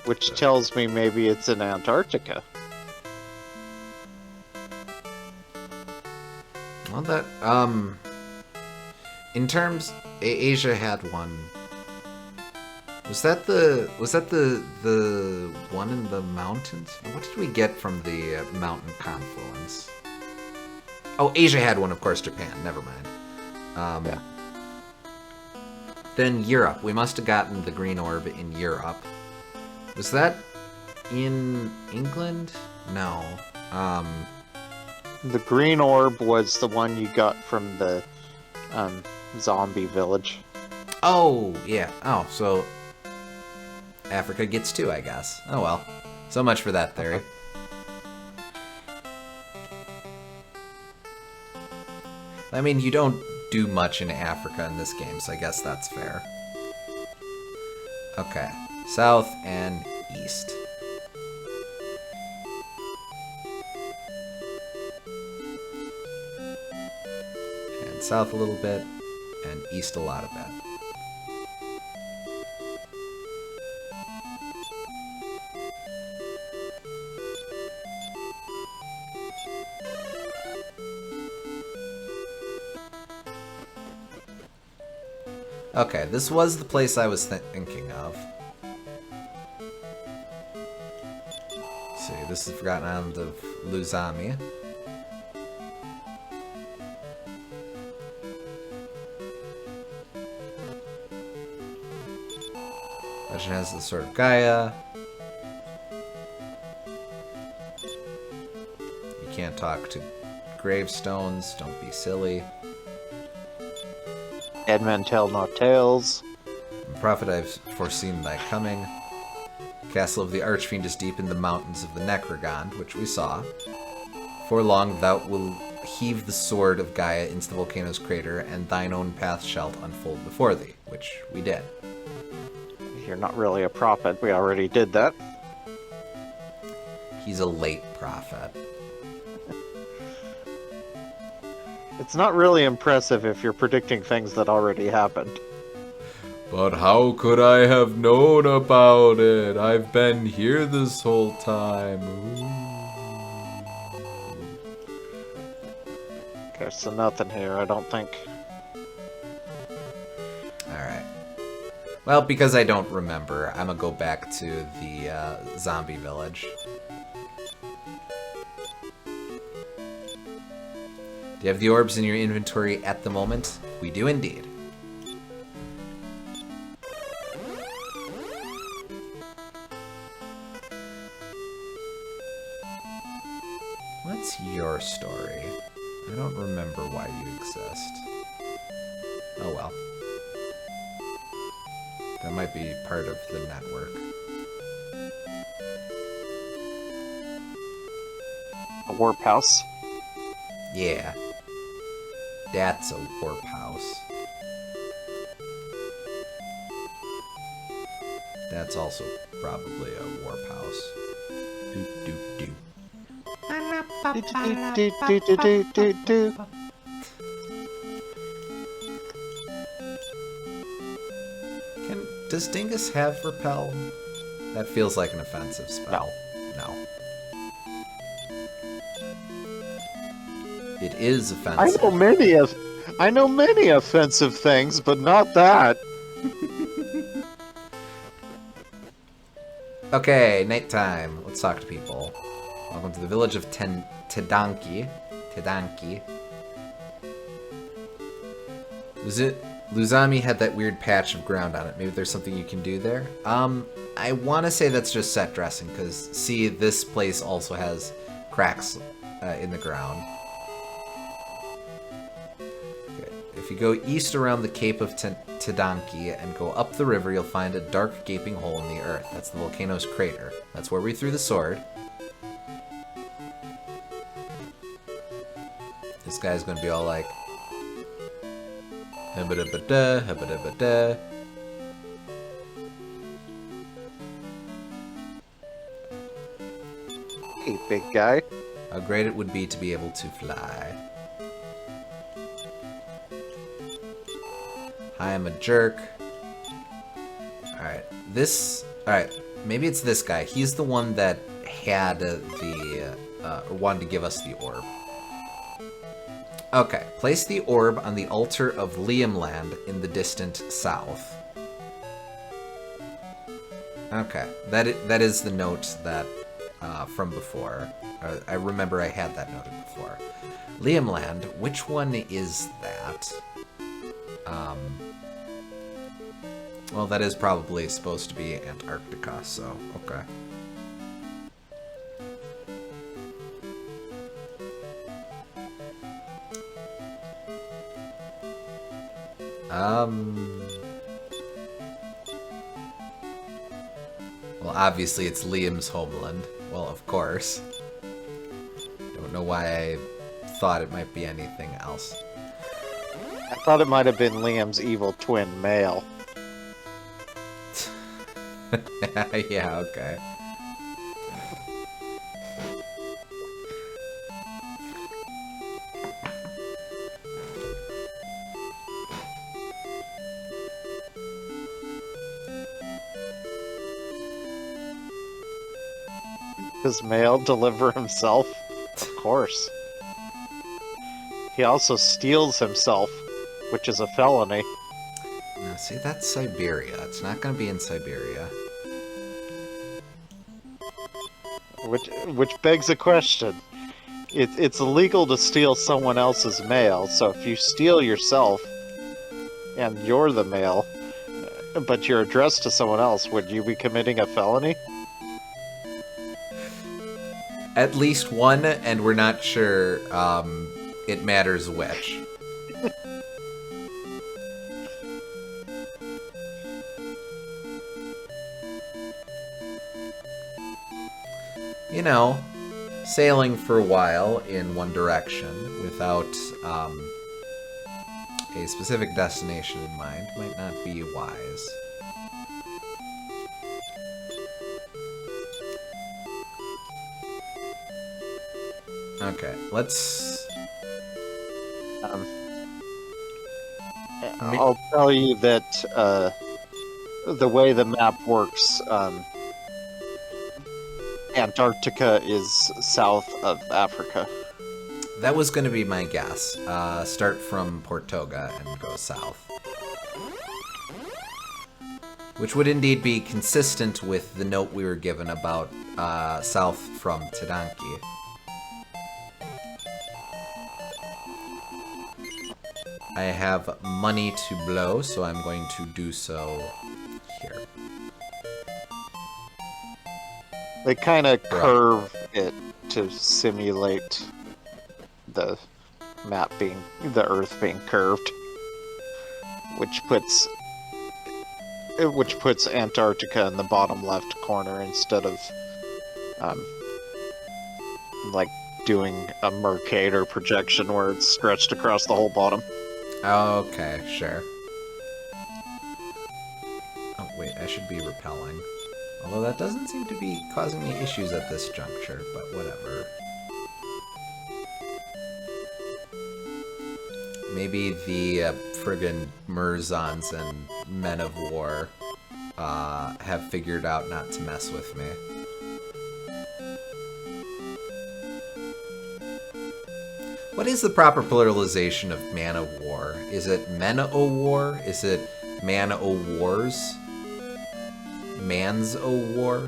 Which tells me maybe it's in Antarctica. Well, that, in terms, Asia had one. Was that the one in the mountains? What did we get from the mountain confluence? Oh, Asia had one, of course. Japan. Never mind. Yeah. Then Europe. We must have gotten the green orb in Europe. Was that in England? No. The green orb was the one you got from the zombie village. Oh, yeah. Oh, so Africa gets two, I guess. Oh well. So much for that theory. I mean, you don't do much in Africa in this game, so I guess that's fair. Okay. South and east. And south a little bit, and east a lot of bit. Okay, this was the place I was thinking of. Let's see, this is the Forgotten Island of Luzami. Legend has the Sword of Gaia. You can't talk to gravestones, don't be silly. Edmund tell no tales. Prophet, I've foreseen thy coming. Castle of the Archfiend is deep in the mountains of the Necrogond, which we saw. For long thou wilt heave the sword of Gaia into the volcano's crater, and thine own path shalt unfold before thee, which we did. You're not really a prophet. We already did that. He's a late prophet. It's not really impressive if you're predicting things that already happened. But how could I have known about it? I've been here this whole time. Okay, so nothing here, I don't think. Alright. Well, because I don't remember, I'm gonna go back to the zombie village. Do you have the orbs in your inventory at the moment? We do indeed. What's your story? I don't remember why you exist. Oh well. That might be part of the network. A warp house. Yeah. That's a warp house. That's also probably a warp house. Doot doot doot. Does Dingus have repel? That feels like an offensive spell. No. It is offensive. I know many offensive things, but not that. Okay, nighttime. Let's talk to people. Welcome to the village of Tedanki. Luzami had that weird patch of ground on it. Maybe there's something you can do there. I want to say that's just set dressing, because, see, this place also has cracks in the ground. Okay. If you go east around the Cape of Tedanki and go up the river, you'll find a dark gaping hole in the earth. That's the volcano's crater. That's where we threw the sword. This guy's gonna be all like, habba-dabba-da, habba-dabba-da. Hey, big guy. How great it would be to be able to fly. Hi, I'm a jerk. Alright, Maybe it's this guy. He's the one that had wanted to give us the orb. Okay, place the orb on the altar of Liamland in the distant south. Okay, that is the note that from before. I remember I had that noted before. Liamland, which one is that? Well, that is probably supposed to be Antarctica, so okay. Well, obviously it's Liam's homeland. Well, of course. Don't know why I thought it might be anything else. I thought it might have been Liam's evil twin male. Yeah, okay. Does male deliver himself? Of course. He also steals himself, which is a felony. Now, see, that's Siberia. It's not going to be in Siberia. Which begs a question. It's illegal to steal someone else's mail, so if you steal yourself, and you're the male, but you're addressed to someone else, would you be committing a felony? At least one, and we're not sure it matters which. You know, sailing for a while in one direction without a specific destination in mind might not be wise. Okay, let's... I'll tell you that the way the map works, Antarctica is south of Africa. That was going to be my guess. Start from Portoga and go south. Which would indeed be consistent with the note we were given about south from Tadanki. I have money to blow, so I'm going to do so here. They kind of curve it to simulate the map being, the Earth being curved, which puts Antarctica in the bottom left corner instead of like doing a Mercator projection where it's stretched across the whole bottom. Okay, sure. Oh wait, I should be repelling. Although that doesn't seem to be causing me issues at this juncture, but whatever. Maybe the friggin' Murzons and Men of War have figured out not to mess with me. What is the proper pluralization of Man of War? Is it Men o' War? Is it Man o' Wars? Man's o' War?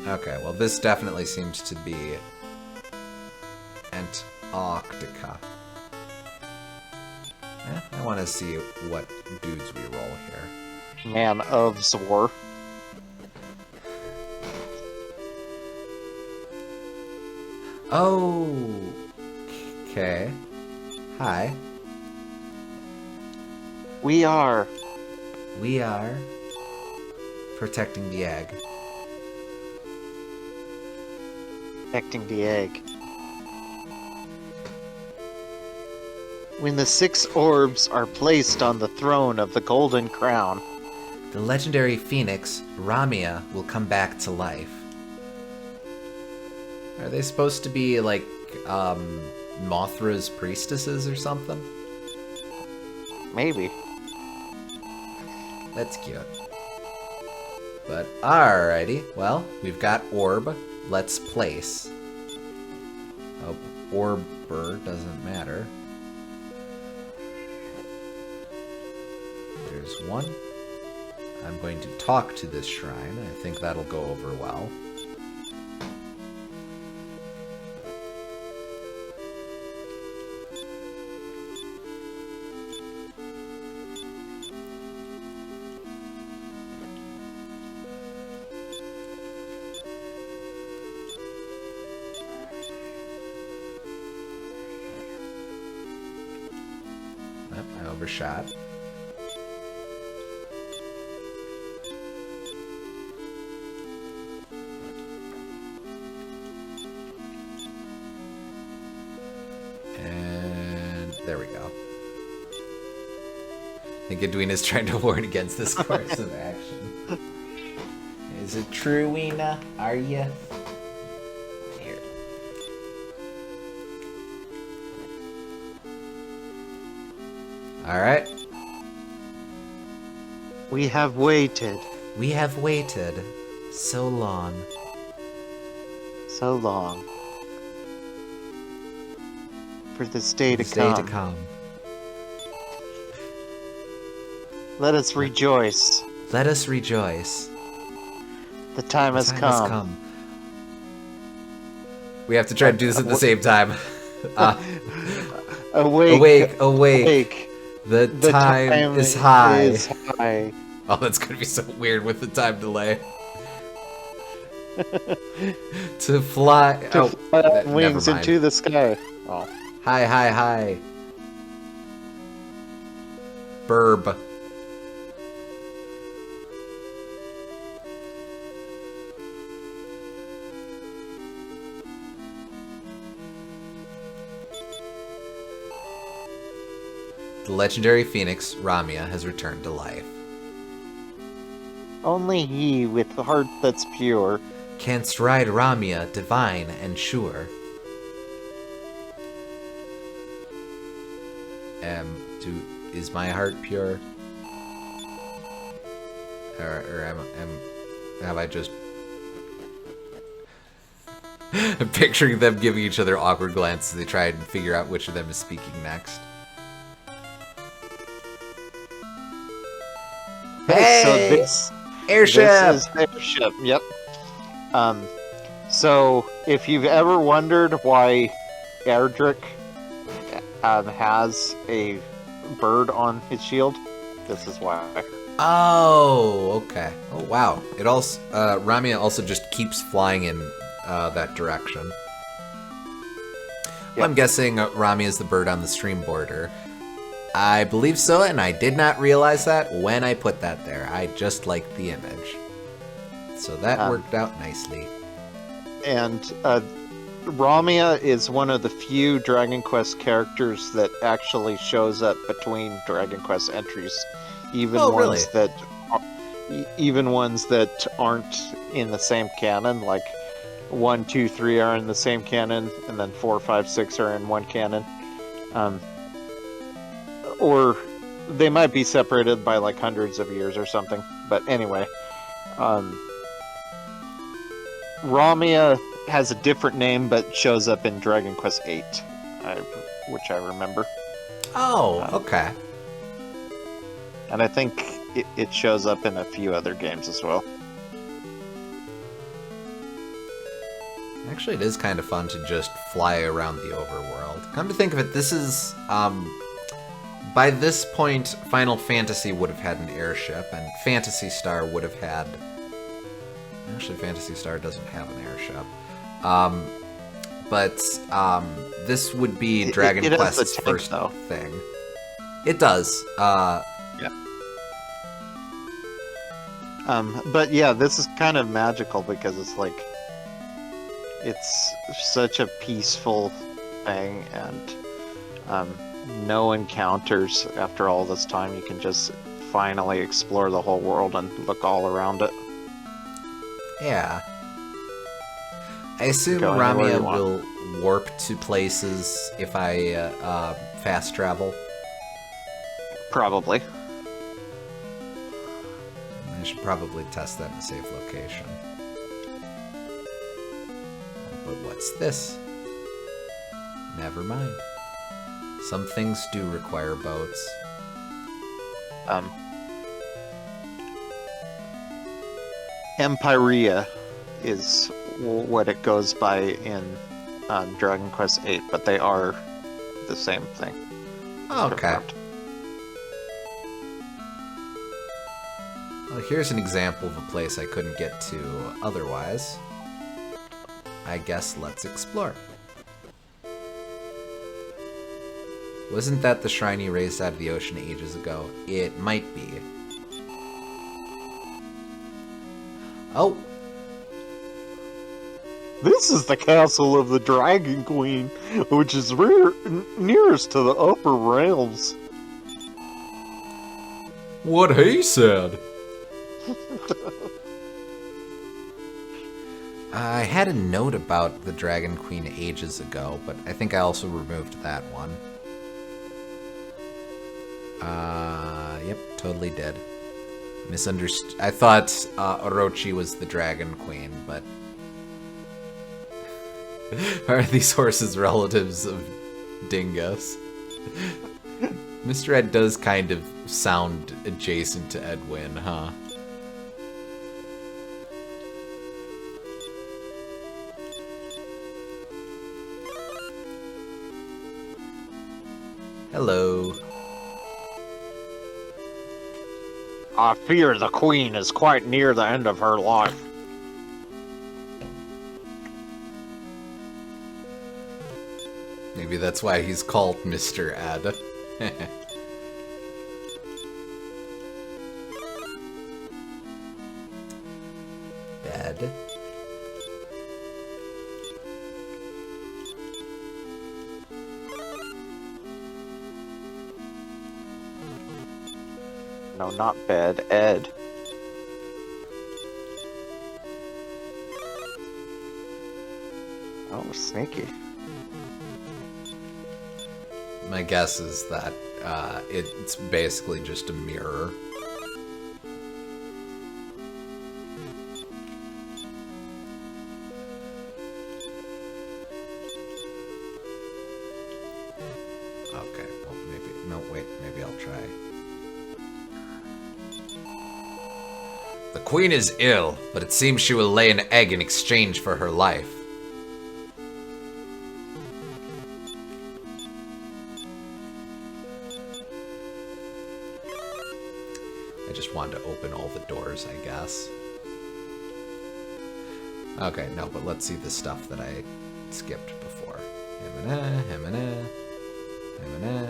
Okay, well this definitely seems to be Antarctica. I want to see what dudes we roll here. Man of's War. Oh, okay. Hi. We are protecting the egg. protecting the egg. When the 6 orbs are placed on the throne of the Golden Crown, The legendary phoenix, Ramia, will come back to life. Are they supposed to be, like, Mothra's priestesses or something? maybe. That's cute. But alrighty, well, we've got orb. Let's place. Oh, orber doesn't matter. There's one. I'm going to talk to this shrine. I think that'll go over well. Yep, I overshot. And there we go. I think Edwina's trying to warn against this course of action. Is it true, Weena? Are you? Here. Alright. We have waited We have waited so long. so long for this day to This day come. to come. Let us rejoice. Let us rejoice. The time has Time come. We have to try to do this at the same time. Awake, Awake, awake. awake. The The time is high. is high. Oh, that's gonna be so weird with the time delay. To fly. To fly on never wings mind. into the sky. Oh. Hi, hi, hi. Burb. The legendary phoenix, Ramia, has returned to life. Only he with the heart that's pure. Canst ride Ramia, divine and sure. Is my heart pure? Or have I just... I'm picturing them giving each other awkward glances as they try and figure out which of them is speaking next. Hey! So this Airship! This is the airship. Yep. So if you've ever wondered why Erdrick has a bird on his shield, this is why. Oh, okay. Oh, wow. It also Ramia also just keeps flying in that direction. Well, I'm guessing Ramia is the bird on the stream border. I believe so, and I did not realize that when I put that there. I just liked the image. So that worked out nicely. And Ramia is one of the few Dragon Quest characters that actually shows up between Dragon Quest entries, even ones that even ones that aren't in the same canon, like 1, 2, 3 are in the same canon, and then 4, 5, 6 are in one canon. Or they might be separated by like hundreds of years or something. But anyway, Ramia has a different name, but shows up in Dragon Quest VIII, which I remember. Oh, okay. And I think it shows up in a few other games as well. Actually, it is kind of fun to just fly around the overworld. Come to think of it, this is, by this point, Final Fantasy would have had an airship, and Phantasy Star would have had... Actually, Phantasy Star doesn't have an airship. But this would be Dragon Quest's first thing. It does. Yeah. But yeah, this is kind of magical because it's like... It's such a peaceful thing, and no encounters after all this time. You can just finally explore the whole world and look all around it. Yeah. I assume Ramia will warp to places if I fast travel. Probably. I should probably test that in a safe location. But what's this? Never mind. Some things do require boats. Empirea is what it goes by in Dragon Quest VIII, but they are the same thing. Okay. Confirmed. Well, here's an example of a place I couldn't get to otherwise. I guess let's explore. Wasn't that the shrine you raised out of the ocean ages ago? It might be. Oh! This is the castle of the Dragon Queen, which is nearest to the upper realms. What he said! I had a note about the Dragon Queen ages ago, but I think I also removed that one. Yep, totally did. Misunderstood. I thought Orochi was the Dragon Queen, but... Are these horses relatives of Dingus? Mr. Ed does kind of sound adjacent to Edwin, huh? Hello. I fear the Queen is quite near the end of her life. Maybe that's why he's called Mr. Ed. Bed. No, not bed, Ed. Oh, sneaky. My guess is that it's basically just a mirror. Okay, well maybe, no wait, maybe I'll try. The Queen is ill, but it seems she will lay an egg in exchange for her life. I just wanted to open all the doors, I guess. Okay, no, but let's see the stuff that I skipped before. Himana, himana, himana,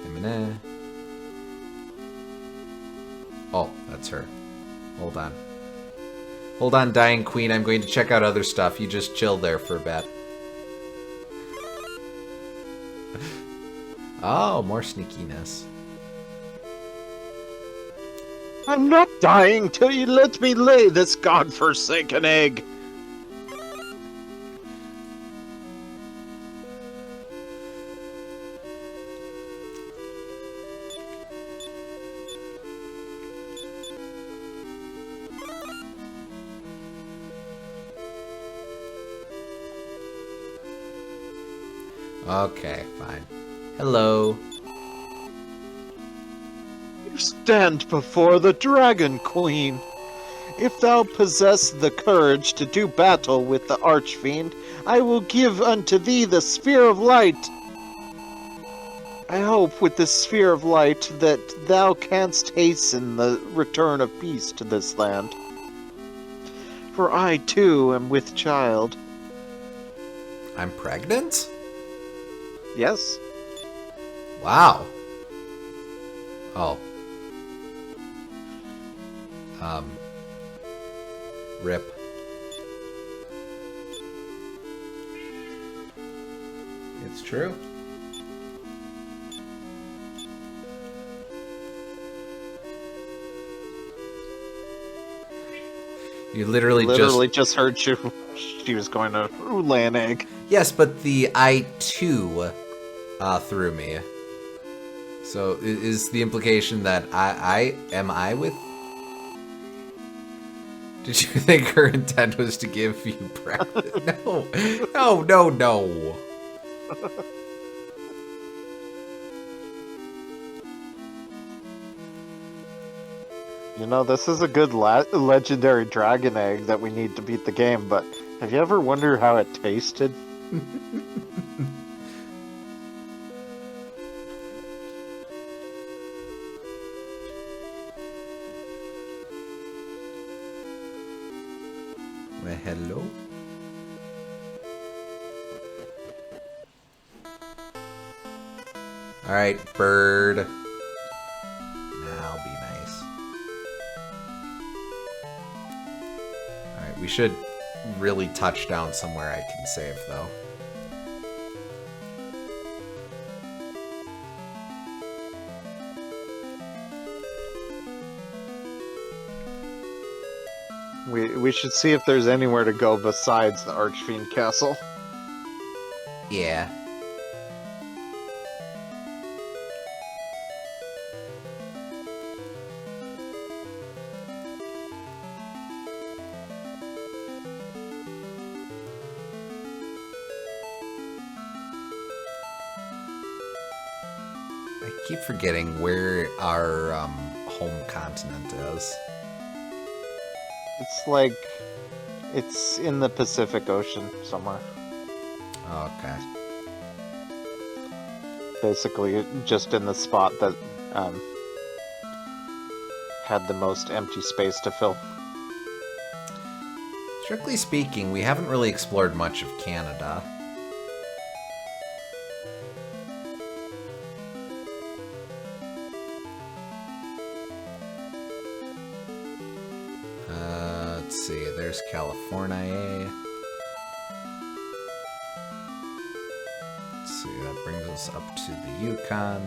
himana. Oh, that's her. Hold on. Hold on, Dying Queen. I'm going to check out other stuff. You just chill there for a bit. Oh, more sneakiness. I'm not dying till you let me lay this godforsaken egg. Okay, fine. Hello. You stand before the Dragon Queen. If thou possess the courage to do battle with the Archfiend, I will give unto thee the Sphere of Light. I hope with the Sphere of Light that thou canst hasten the return of peace to this land. For I too am with child. I'm pregnant? Yes? Wow. Oh. Rip. It's true. You literally just heard she was going to lay an egg. Yes, but the I-2 threw me. So is the implication that I with Did you think her intent was to give you breakfast? No. No, no, no. You know, this is a good legendary dragon egg that we need to beat the game, but have you ever wondered how it tasted? Well, hello? Alright, bird. Now be nice. Alright, we should really touch down somewhere I can save, though. We should see if there's anywhere to go besides the Archfiend Castle. Yeah. I keep forgetting where our home continent is. It's like... it's in the Pacific Ocean somewhere. Oh, okay. Basically, just in the spot that had the most empty space to fill. Strictly speaking, we haven't really explored much of Canada. Let's see, there's California. Let's see, that brings us up to the Yukon.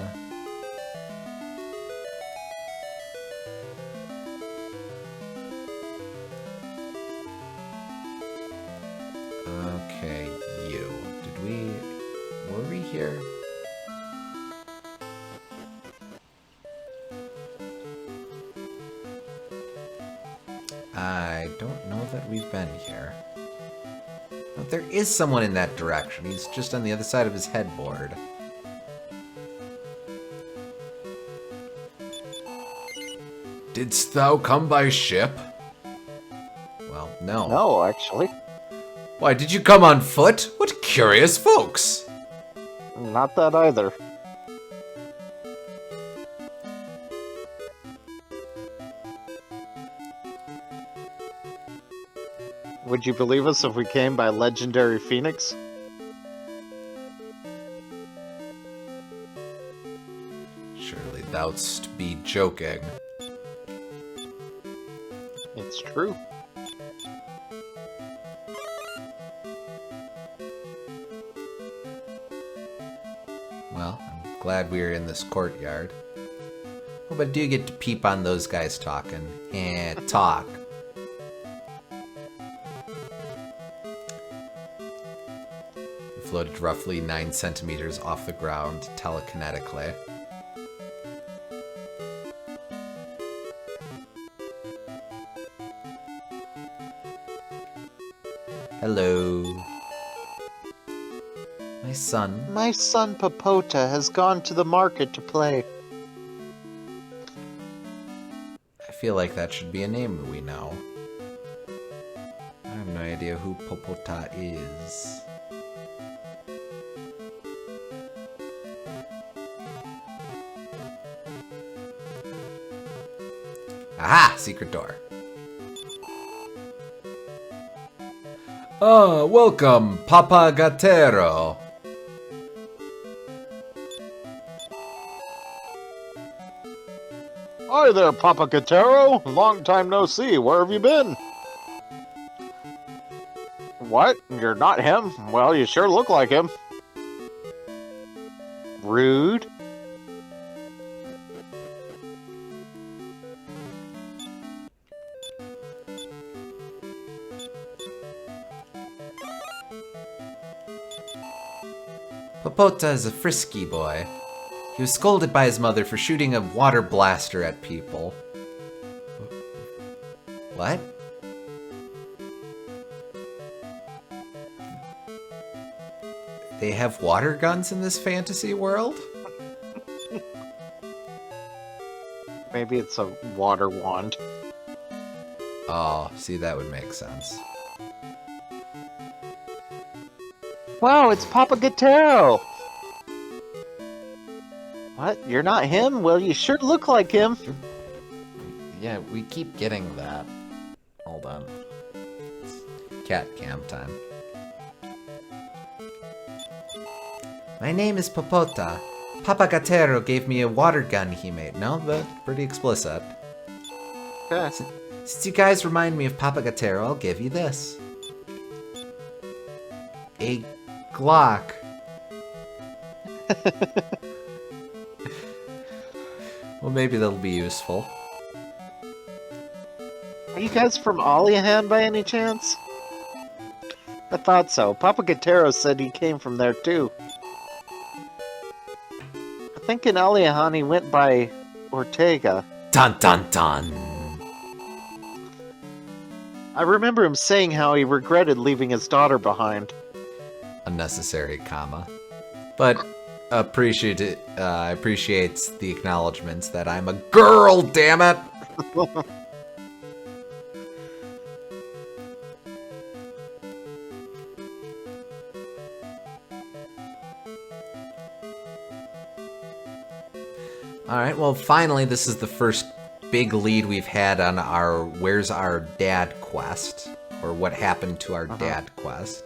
Okay, you. Were we here? I don't know that we've been here. But there is someone in that direction. He's just on the other side of his headboard. Didst thou come by ship? Well, no. No, actually. Why, did you come on foot? What curious folks! Not that either. Would you believe us if we came by Legendary Phoenix? Surely thou'dst be joking. It's true. Well, I'm glad we're in this courtyard. Oh, but I do get to peep on those guys talking. Talk. We floated roughly 9 centimeters off the ground telekinetically. Hello. My son. My son Popota has gone to the market to play. I feel like that should be a name that we know. I have no idea who Popota is. Aha! Secret door. Ah, welcome, Papa Gatero. Hi there, Papa Gatero. Long time no see. Where have you been? What? You're not him? Well, you sure look like him. Rude. Popota is a frisky boy. He was scolded by his mother for shooting a water blaster at people. What? They have water guns in this fantasy world? Maybe it's a water wand. Oh, see, that would make sense. Wow, it's Papa Guitarro! What? You're not him? Well, you sure look like him. Yeah, we keep getting that. Hold on. It's cat cam time. My name is Popota. Papa Gatero gave me a water gun he made. No, that's pretty explicit. Okay. Since you guys remind me of Papa Gatero, I'll give you this. A Glock. Well, maybe that'll be useful. Are you guys from Liamland by any chance? I thought so. Papa Guitarro said he came from there too. I think in Liamland he went by Ortega. Dun dun dun. I remember him saying how he regretted leaving his daughter behind. Unnecessary comma. But appreciates the acknowledgments that I'm a girl, damn it! Alright, well finally this is the first big lead we've had on our Where's Our Dad quest. Or what happened to our dad quest.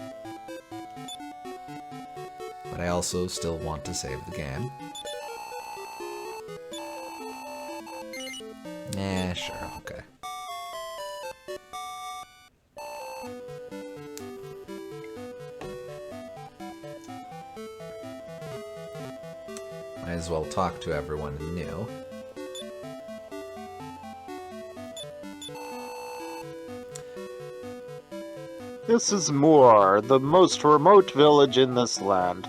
But I also still want to save the game. Nah, sure, okay. Might as well talk to everyone new. This is Moor, the most remote village in this land.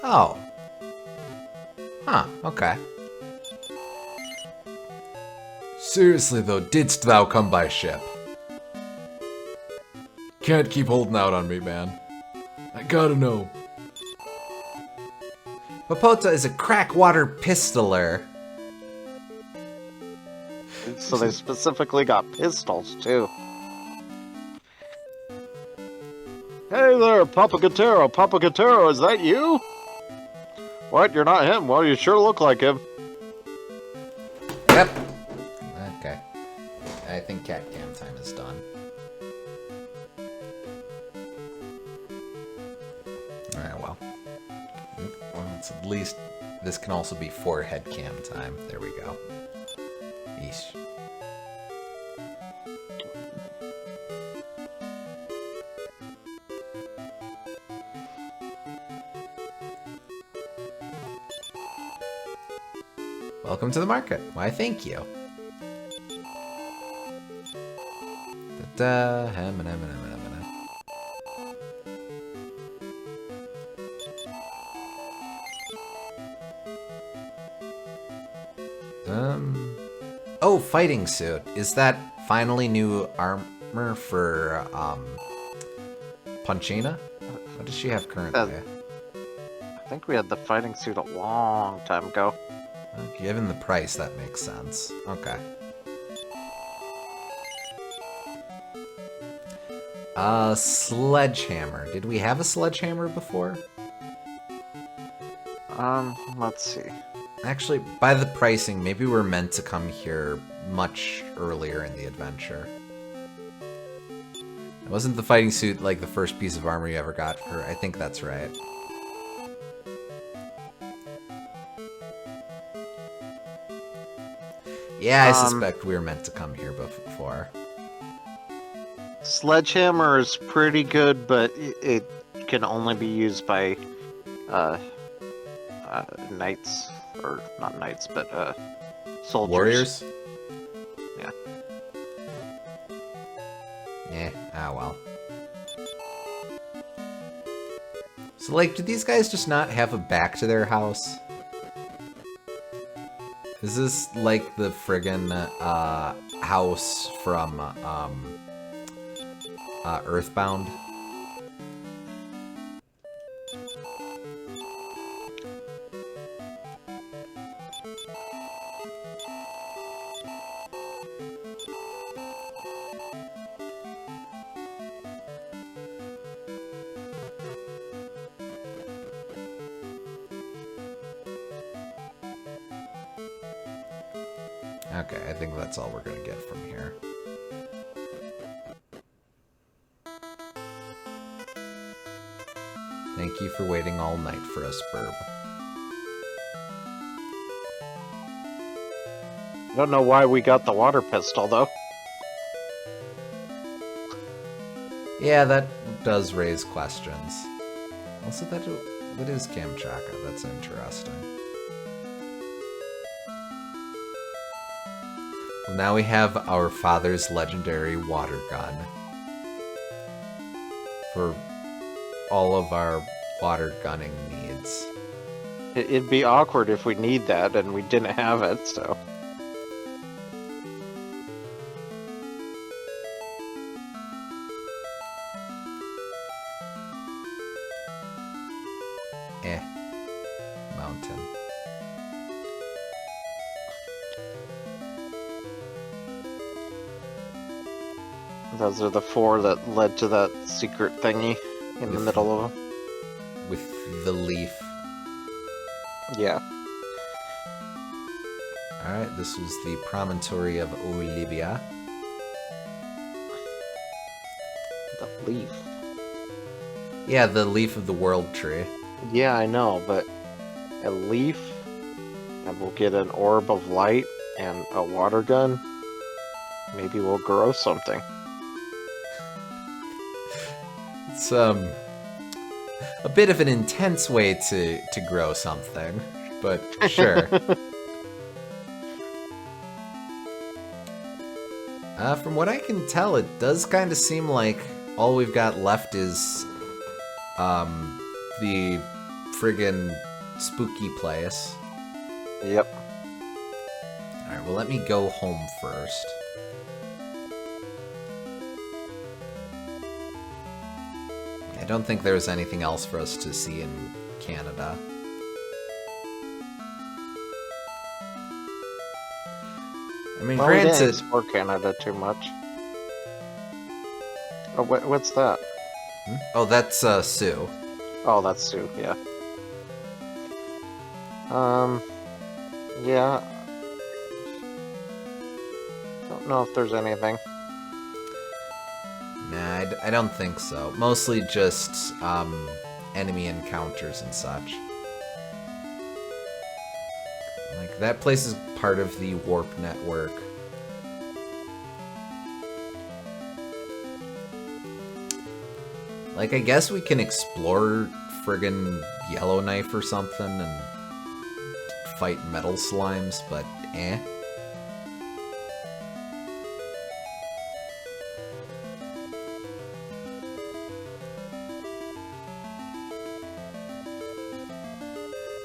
Oh. Huh, okay. Seriously though, didst thou come by ship? Can't keep holding out on me, man. I gotta know. Popota is a crackwater pistoler. So they specifically got pistols, too. Hey there, Papa Guitarro. Papa Guitarro, is that you? What, you're not him? Well, you sure look like him. Yep. Okay. I think cat cam time is done. Alright, well. Well, it's at least this can also be forehead cam time. There we go. Yeesh. Welcome to the market. Why, thank you. Oh, fighting suit. Is that finally new armor for, Punchina? What does she have currently? I think we had the fighting suit a long time ago. Given the price, that makes sense. Okay. Sledgehammer. Did we have a sledgehammer before? Let's see. Actually, by the pricing, maybe we're meant to come here much earlier in the adventure. Wasn't the fighting suit like the first piece of armor you ever got for her? I think that's right. Yeah, I suspect we were meant to come here before. Sledgehammer is pretty good, but it can only be used by knights, or not knights, but soldiers. Warriors? Yeah. Yeah, ah well. So, like, do these guys just not have a back to their house? Is this like the friggin' house from Earthbound? Okay, I think that's all we're gonna get from here. Thank you for waiting all night for us, Burb. I don't know why we got the water pistol, though. Yeah, that does raise questions. Also, that is Kamchatka. That's interesting. Well, now we have our father's legendary water gun for all of our water gunning needs. It'd be awkward if we need that and we didn't have it, so... Mountain. Those are the 4 that led to that secret thingy in the middle of them. With the leaf. Yeah. Alright, this was the promontory of Olivia. The leaf. Yeah, the leaf of the world tree. Yeah, I know, but a leaf, and we'll get an orb of light and a water gun. Maybe we'll grow something. It's a bit of an intense way to grow something, but sure. From what I can tell, it does kind of seem like all we've got left is the friggin' spooky place. Yep. Alright, well let me go home first. I don't think there's anything else for us to see in Canada. I mean, Well, we didn't granted... explore Canada too much. Oh, what's that? Oh, that's Sue. Oh, that's Sue, yeah. Yeah. Don't know if there's anything. Nah, I don't think so. Mostly just, enemy encounters and such. Like, that place is part of the warp network. Like, I guess we can explore friggin' Yellowknife or something and fight metal slimes, but eh.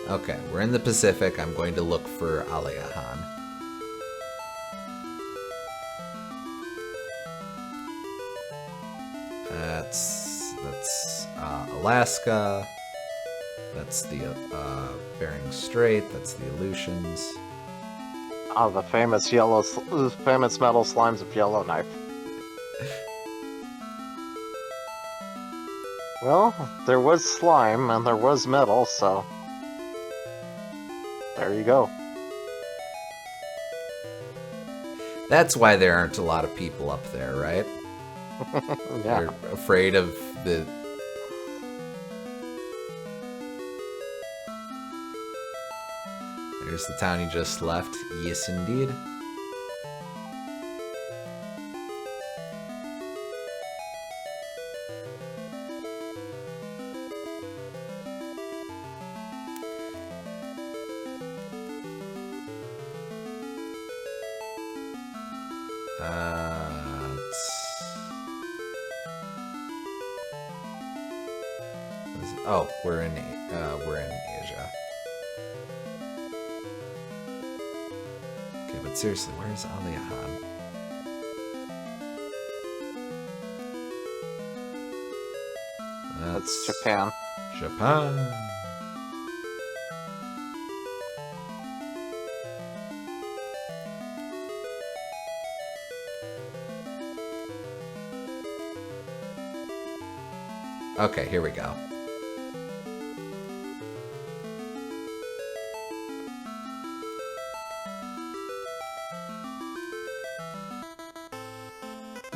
Okay, we're in the Pacific. I'm going to look for Aliahan. That's Alaska. That's the Bering Strait. That's the Aleutians. Oh, the famous famous metal slimes of Yellowknife. Well, there was slime and there was metal, so there you go. That's why there aren't a lot of people up there, right? Yeah. They're afraid of the... There's the town you just left. Yes, indeed. Oh, we're in Asia. Okay, but seriously, where's Aliahan? That's Japan. Japan. Okay, here we go.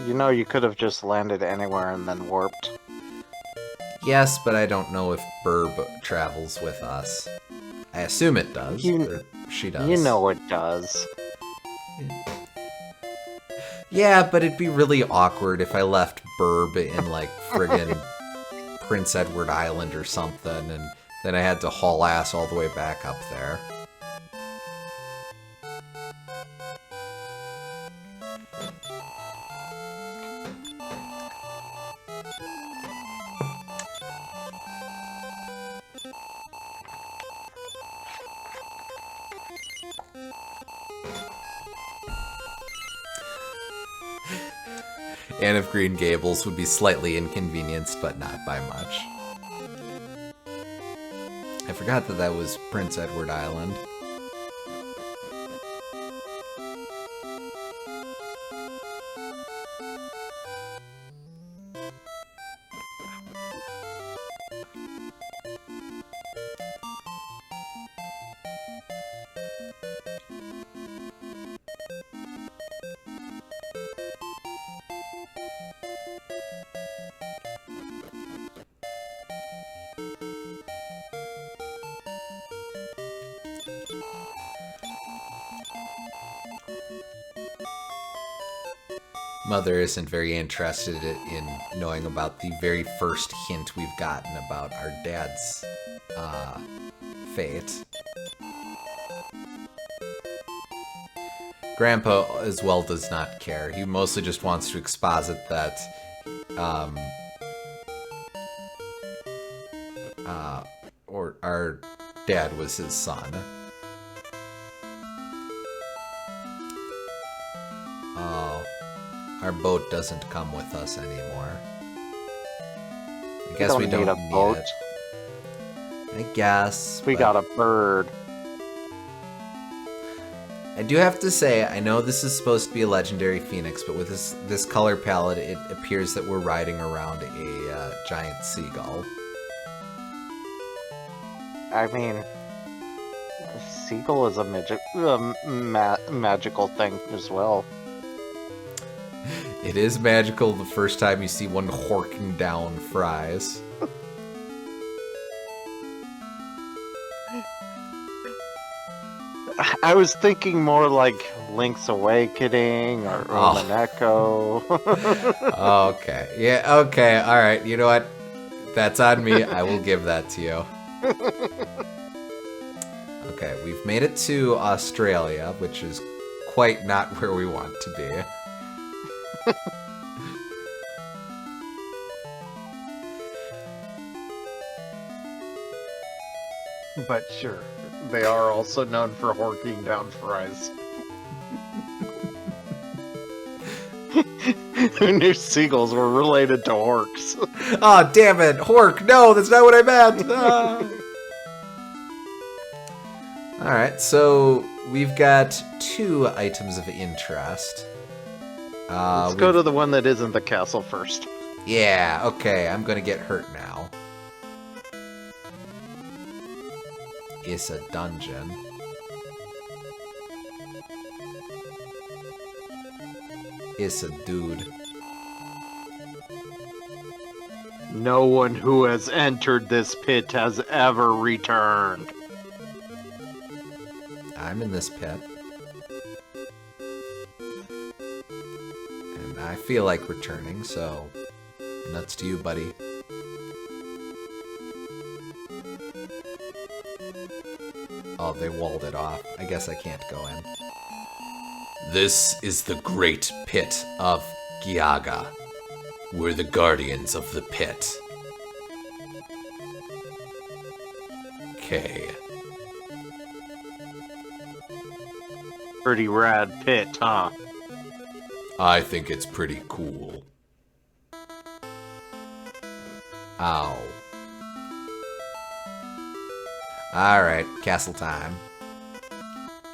You know, you could have just landed anywhere and then warped. Yes, but I don't know if Burb travels with us. I assume it does, or she does. You know it does. Yeah, but it'd be really awkward if I left Burb in, like, friggin' Prince Edward Island or something, and then I had to haul ass all the way back up there. Anne of Green Gables would be slightly inconvenienced, but not by much. I forgot that that was Prince Edward Island. Mother isn't very interested in knowing about the very first hint we've gotten about our dad's fate. Grandpa as well does not care. He mostly just wants to exposit that or our dad was his son. Oh, our boat doesn't come with us anymore. I guess we don't need a boat. I guess. We got a bird. I do have to say, I know this is supposed to be a legendary phoenix, but with this color palette, it appears that we're riding around a giant seagull. I mean, a seagull is a magical thing as well. It is magical the first time you see one horking down fries. I was thinking more like Link's Awakening or Roman Echo. Okay. Yeah, okay. All right. You know what? That's on me. I will give that to you. Okay, we've made it to Australia, which is quite not where we want to be. But sure, they are also known for horking down fries. Who knew seagulls were related to orcs? Oh, damn it! Hork! No, that's not what I meant! Ah. Alright, so we've got 2 items of interest. Let's go to the one that isn't the castle first. Yeah, okay, I'm gonna get hurt now. It's a dungeon. It's a dude. No one who has entered this pit has ever returned. I'm in this pit. And I feel like returning, so nuts to you, buddy. Oh, they walled it off. I guess I can't go in. This is the great pit of Giaga. We're the guardians of the pit. Okay. Pretty rad pit, huh? I think it's pretty cool. Ow. Alright, castle time.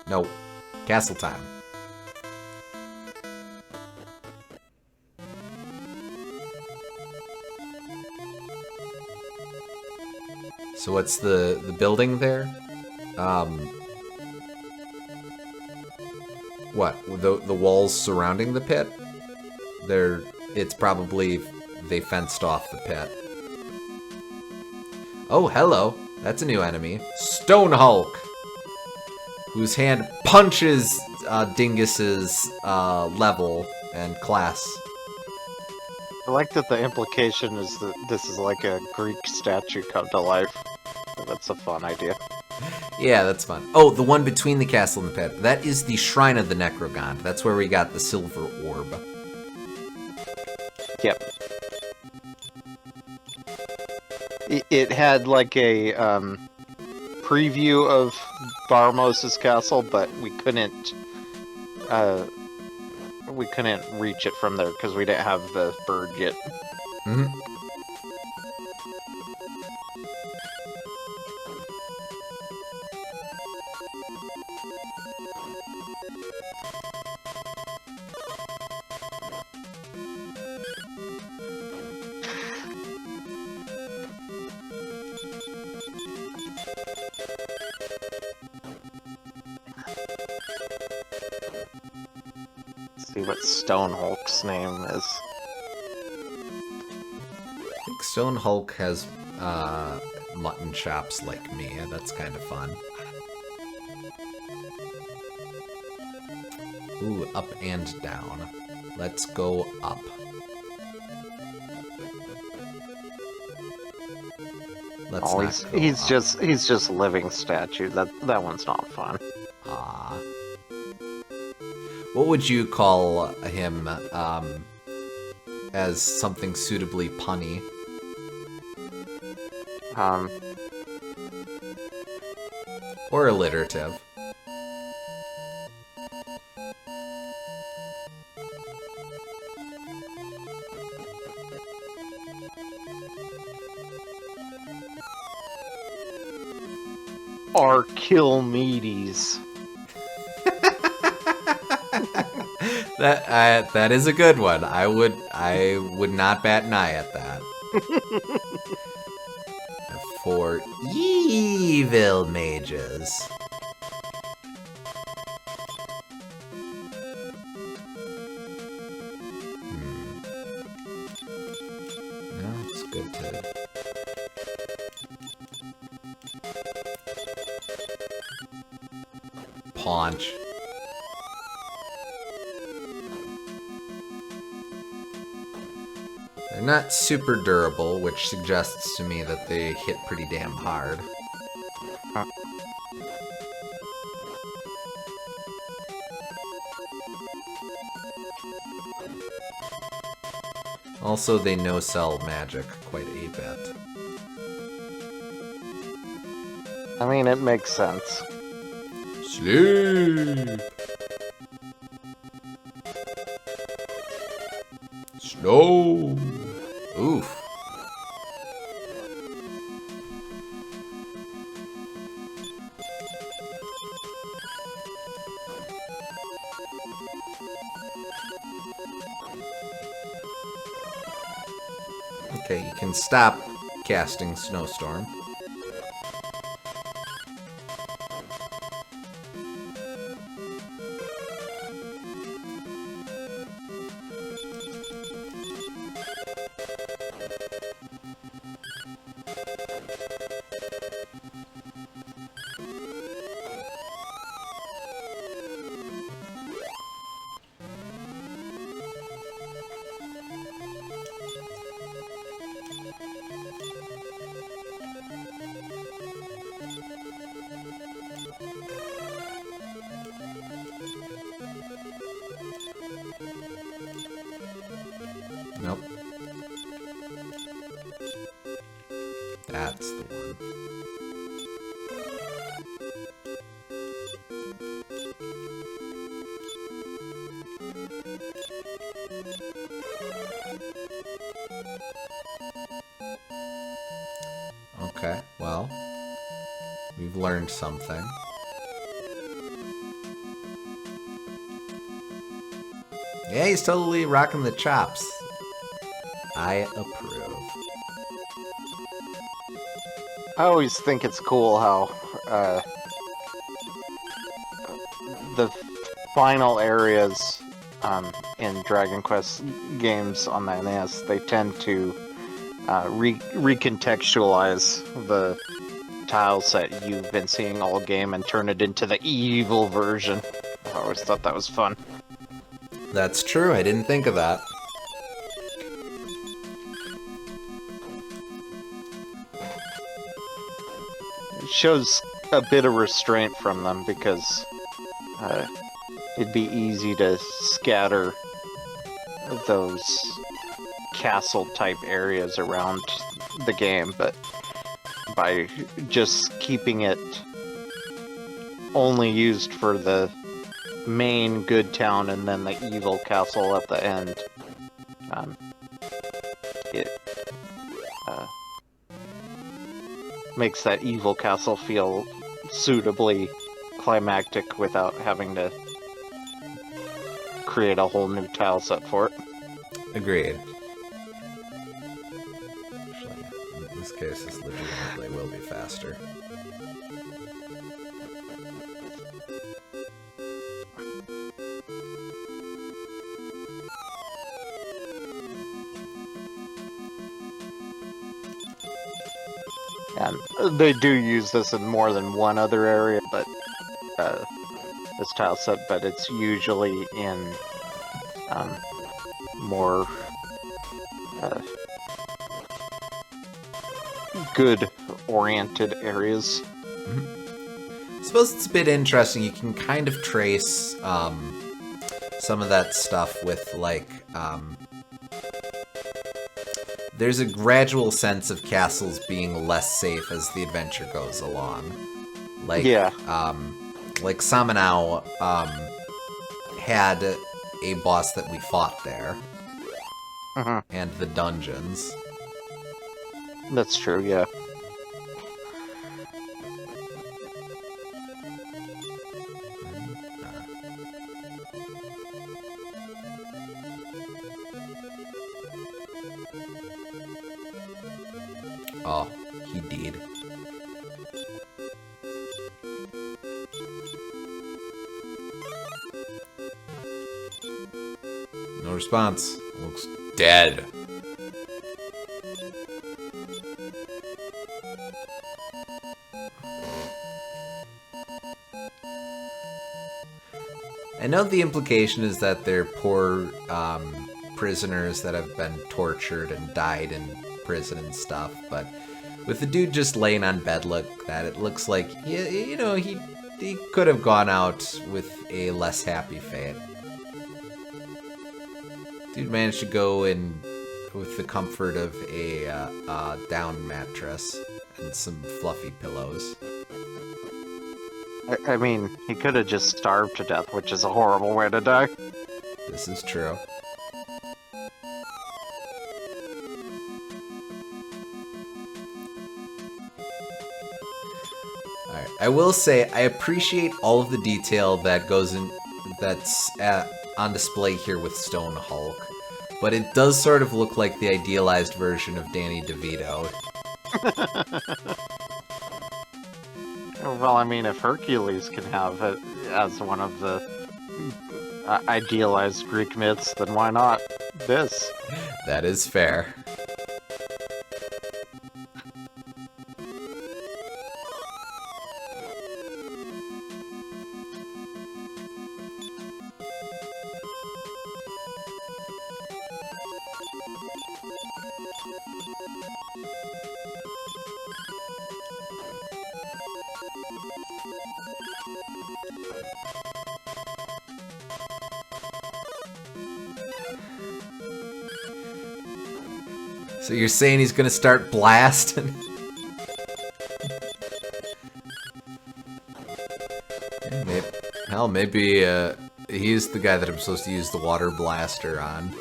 No, castle time. So what's the building there? What? The walls surrounding the pit? It's probably they fenced off the pit. Oh, hello. That's a new enemy. Stone Hulk, whose hand punches Dingus's level and class. I like that the implication is that this is like a Greek statue come to life. That's a fun idea. Yeah, that's fun. Oh, the one between the castle and the pit. That is the Shrine of the Necrogond. That's where we got the silver orb. Yep. It had like a preview of Baramos' castle, but we couldn't reach it from there because we didn't have the bird yet. Mm-hmm. See what Stone Hulk's name is. I think Stone Hulk has mutton chops like me. That's kind of fun. Ooh, up and down. Let's go up. Let's Oh, not go he's up. just living statue. That one's not fun. Ah. What would you call him as something suitably punny? Or alliterative? Archimedes. That is a good one. I would not bat an eye at that. For evil mages. No, it's good to. Paunch. They're not super durable, which suggests to me that they hit pretty damn hard. Also, they no-sell magic quite a bit. I mean, it makes sense. Sleep! Snow! Oof. Okay, you can stop casting Snowstorm. Nope. That's the one. Okay, well, we've learned something. Yeah, he's totally rocking the chops. I approve. I always think it's cool how the final areas in Dragon Quest games on the NES, they tend to recontextualize the tile set you've been seeing all game and turn it into the evil version. I always thought that was fun. That's true, I didn't think of that. It shows a bit of restraint from them because it'd be easy to scatter those castle-type areas around the game, but by just keeping it only used for the main good town and then the evil castle at the end, it makes that evil castle feel suitably climactic without having to create a whole new tile set for it. Agreed. Actually, in this case, this legitimately will be faster. And they do use this in more than one other area, but this tile set, but it's usually in more good-oriented areas. I suppose it's a bit interesting. You can kind of trace some of that stuff with, like, there's a gradual sense of castles being less safe as the adventure goes along. Like, yeah. Like Samanao had a boss that we fought there, and the dungeons. That's true, yeah. Oh, he did. No response. Looks dead. I know the implication is that they're poor prisoners that have been tortured and died in prison and stuff, but with the dude just laying on bed like that, it looks like, you know, he could have gone out with a less happy fate. Dude managed to go in with the comfort of a down mattress and some fluffy pillows. I mean, he could have just starved to death, which is a horrible way to die. This is true. Alright, I will say I appreciate all of the detail that goes in, that's on display here with Stone Hulk, but it does sort of look like the idealized version of Danny DeVito. Well, I mean, if Hercules can have it as one of the idealized Greek myths, then why not this? That is fair. So you're saying he's gonna start blasting? Maybe he's the guy that I'm supposed to use the water blaster on.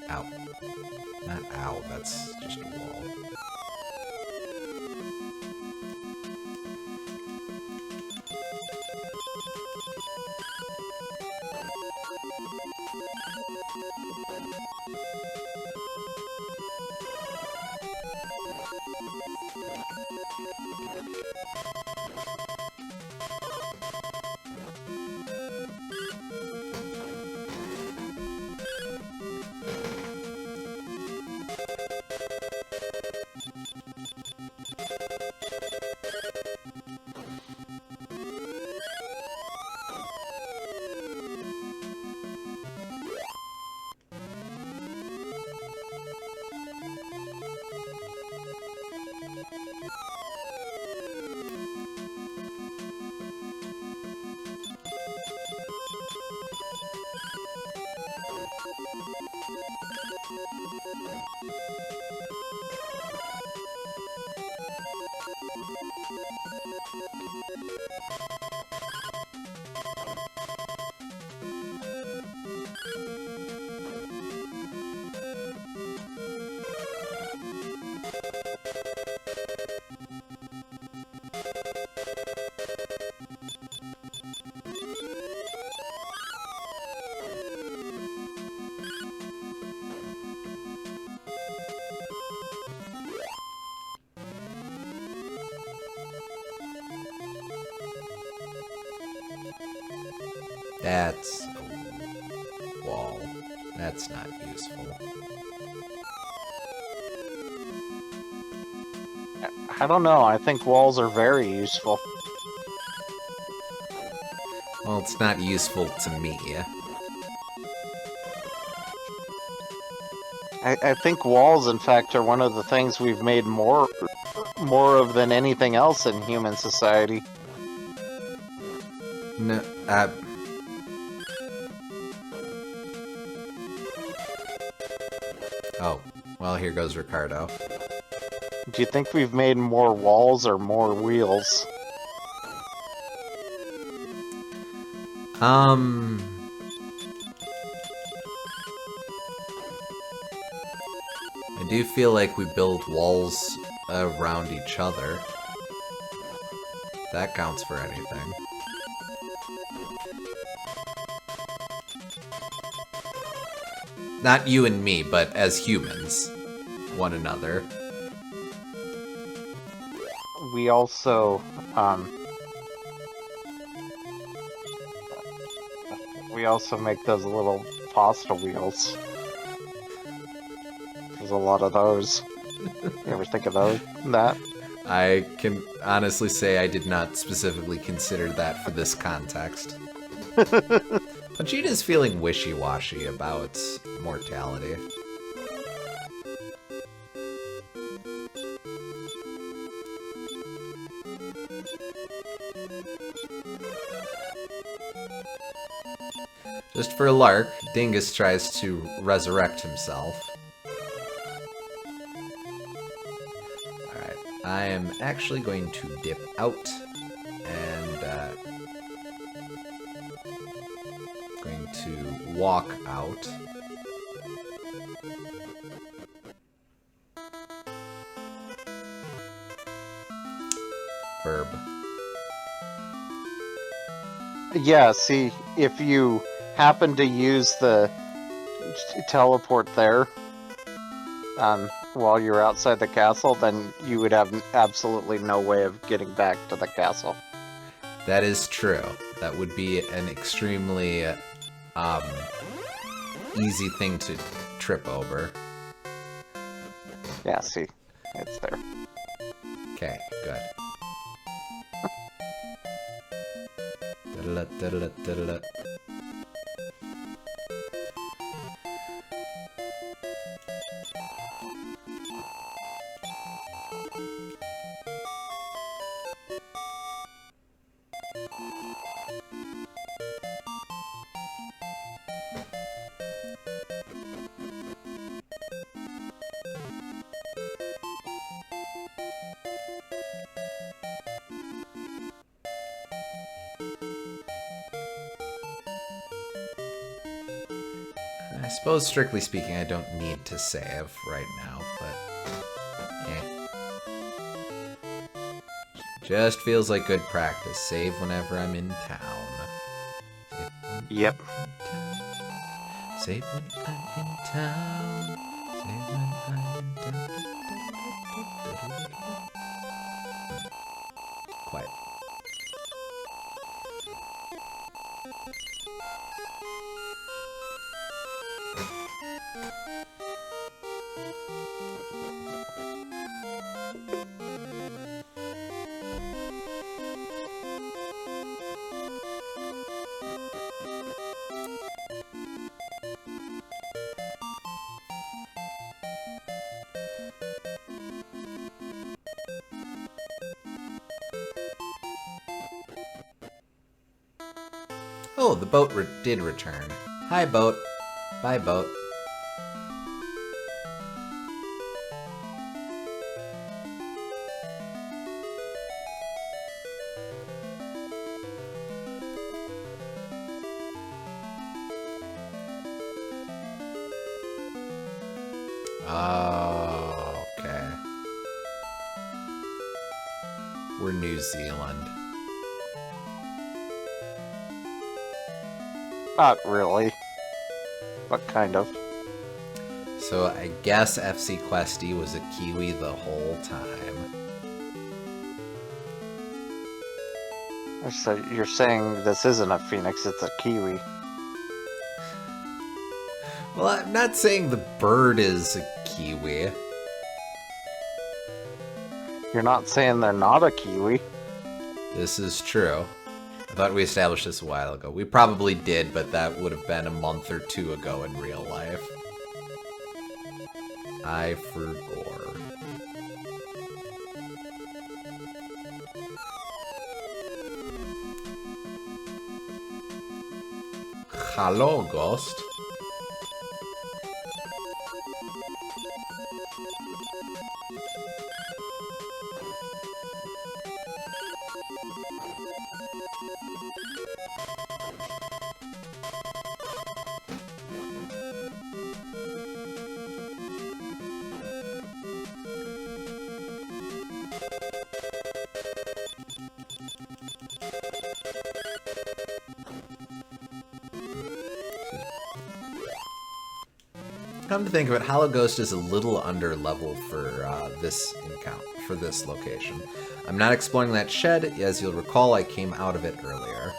Ow. Not ow, that's just a wall. That's a wall. That's not useful. I don't know. I think walls are very useful. Well, it's not useful to me. I think walls, in fact, are one of the things we've made more of than anything else in human society. No, oh, well, here goes Ricardo. Do you think we've made more walls or more wheels? I do feel like we build walls around each other. That counts for anything. Not you and me, but as humans. One another. We also, make those little pasta wheels. There's a lot of those. You ever think of those? That? I can honestly say I did not specifically consider that for this context. Vegeta's feeling wishy-washy about mortality. Just for a lark, Dingus tries to resurrect himself. Alright, I am actually going to dip out and going to walk out. Verb. Yeah, see, if you happen to use the teleport there while you're outside the castle, then you would have absolutely no way of getting back to the castle. That is true. That would be an extremely easy thing to trip over. Yeah, see, it's there. Okay, good. Da-da-da, da-da-da, da-da-da. I suppose, strictly speaking, I don't need to save right now, but just feels like good practice. Save whenever I'm in town. Yep. Save when I'm in town. Save when I'm in town. Quiet. Oh, the boat did return. Hi, boat. Bye, boat. Oh, okay. We're New Zealand. Not really. But kind of. So I guess FC Questy was a Kiwi the whole time. So you're saying this isn't a phoenix, it's a kiwi. Well, I'm not saying the bird is a Kiwi. You're not saying they're not a kiwi. This is true. I thought we established this a while ago. We probably did, but that would have been a month or two ago in real life. I forgot. Hello, Ghost. Come to think of it, Hollow Ghost is a little under level for this for this location. I'm not exploring that shed. As you'll recall, I came out of it earlier.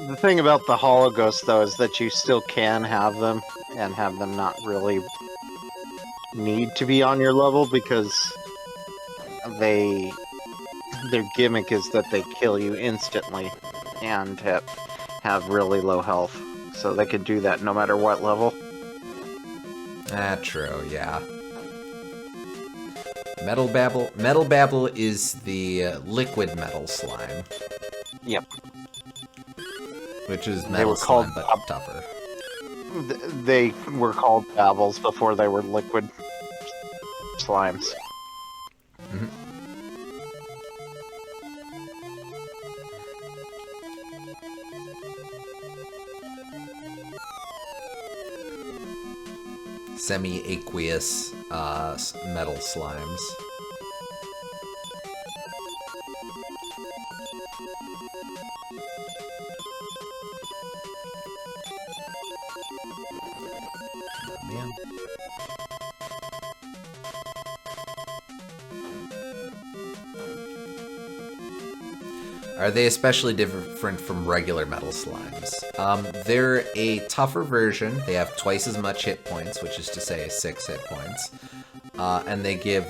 The thing about the Hollow Ghost, though, is that you still can have them, and have them not really need to be on your level, because their gimmick is that they kill you instantly, and have really low health. So they can do that no matter what level. True, yeah. Metal Babble is the liquid metal slime. Yep. Which is metal slime, but tougher. They were called Babbles before they were liquid slimes. Mm-hmm. Semi-aqueous metal slimes. Oh, man. Are they especially different from regular metal slimes? They're a tougher version. They have twice as much hit points, which is to say 6 hit points. And they give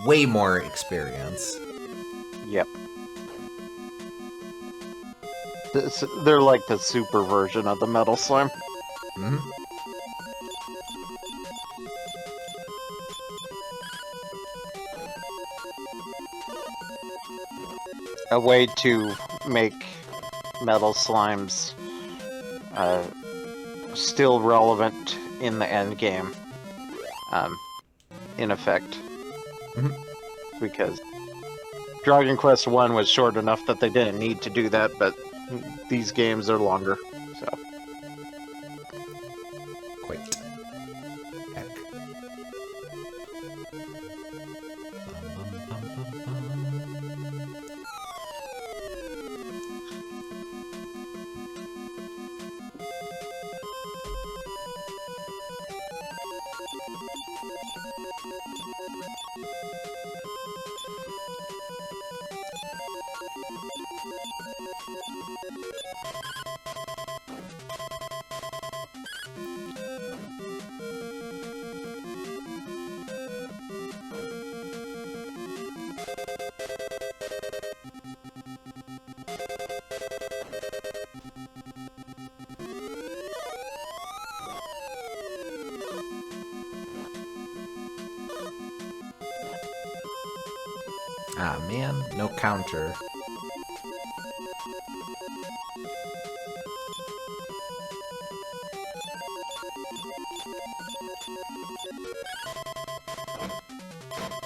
way more experience. Yep. They're like the super version of the metal slime. Mm-hmm. A way to make metal slimes still relevant in the end game, in effect. Mm-hmm. Because Dragon Quest 1 was short enough that they didn't need to do that, but these games are longer, so. Quite. Heck. Ah, man, no counter.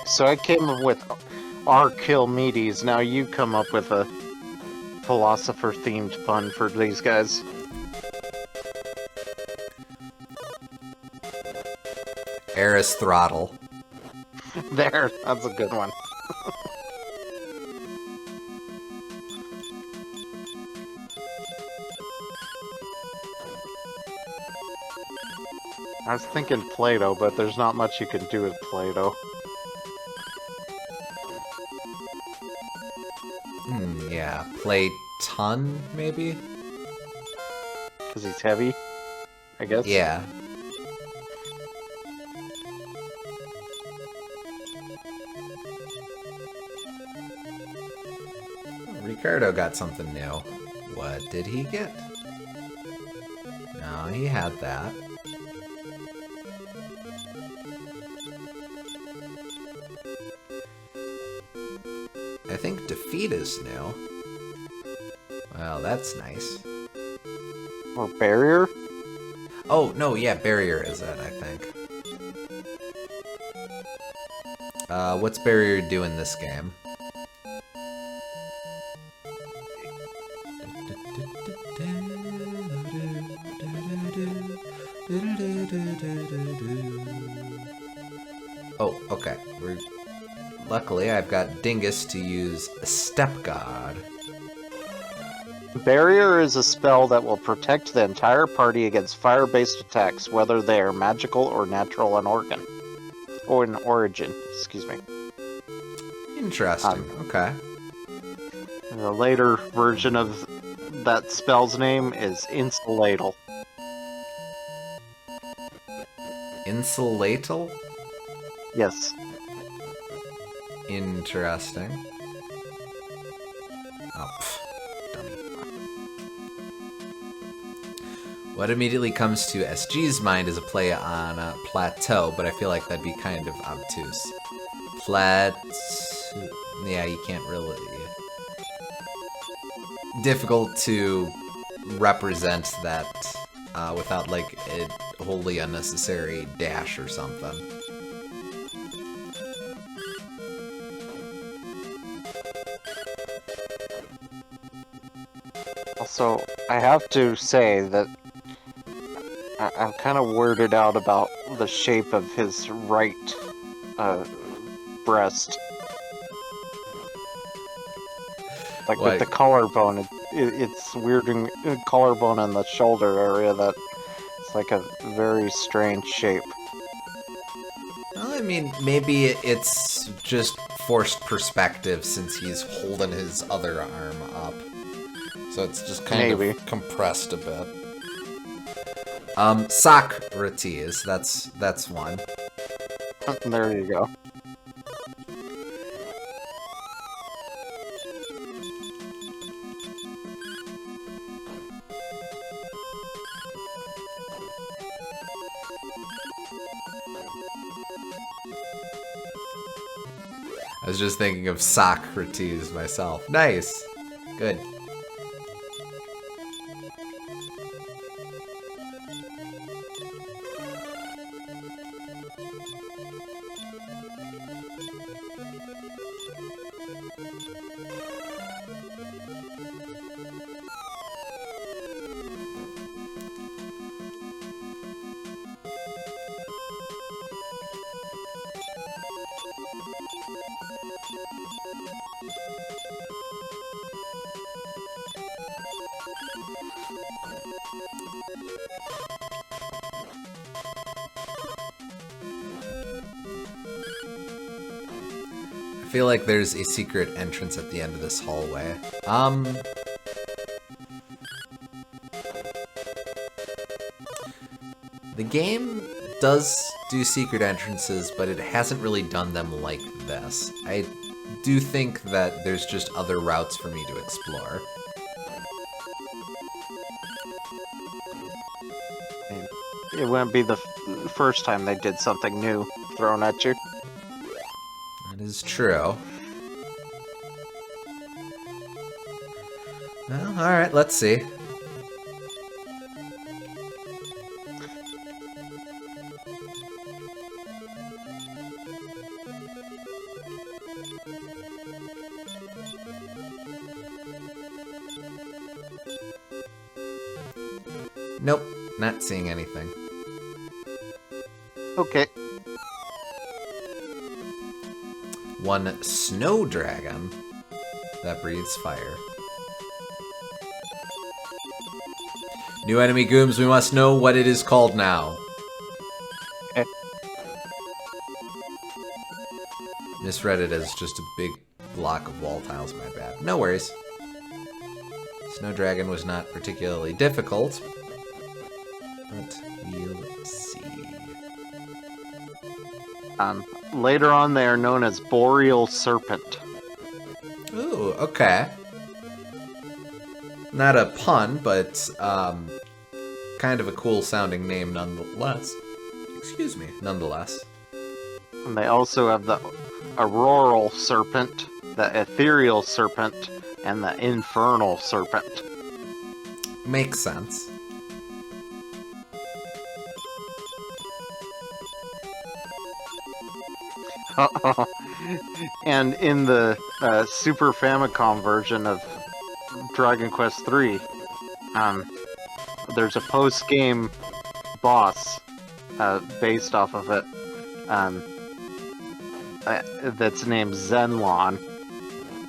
So I came up with Archimedes. Now you come up with a philosopher-themed pun for these guys. Eris Throttle. There, that's a good one. I was thinking Play-Doh, but there's not much you can do with Play-Doh. Yeah. Play ton, maybe? Because he's heavy, I guess. Yeah. Ricardo got something new. What did he get? No, he had that. I think Defeat is new. Well, that's nice. Or Barrier? Oh, no, yeah, Barrier is it, I think. What's Barrier do in this game? Oh, okay. Luckily, I've got Dingus to use Step God. Barrier is a spell that will protect the entire party against fire-based attacks, whether they are magical or natural in origin. Or in origin, excuse me. Interesting, okay. The later version of that spell's name is Insulatal. Insulatal? Yes. Interesting. Oh, dummy. What immediately comes to SG's mind is a play on plateau, but I feel like that'd be kind of obtuse. Yeah, you can't really... Difficult to represent that without, like, a wholly unnecessary dash or something. Also, I have to say that I'm kind of weirded out about the shape of his right breast. Like Why? with the collarbone, it's weirding collarbone in the shoulder area that it's like a very strange shape. Well, I mean, maybe it's just forced perspective since he's holding his other arm up. So it's just kind of compressed a bit. Socrates, that's one. There you go. I was just thinking of Socrates myself. Nice. Good. I feel like there's a secret entrance at the end of this hallway. The game does do secret entrances, but it hasn't really done them like this. I do think that there's just other routes for me to explore. It wouldn't be the first time they did something new thrown at you. That is true. Well, alright, let's see. Nope, not seeing anything. Okay. One snow dragon that breathes fire. New enemy Gooms, we must know what it is called now. Okay. Misread it as just a big block of wall tiles, my bad. No worries. Snow Dragon was not particularly difficult, but we'll see. Later on, they are known as Boreal Serpent. Ooh, okay. Not a pun, but kind of a cool sounding name nonetheless. Excuse me, nonetheless. And they also have the Auroral Serpent, the Ethereal Serpent, and the Infernal Serpent. Makes sense. And in the Super Famicom version of Dragon Quest III, there's a post-game boss based off of it that's named Zenlon.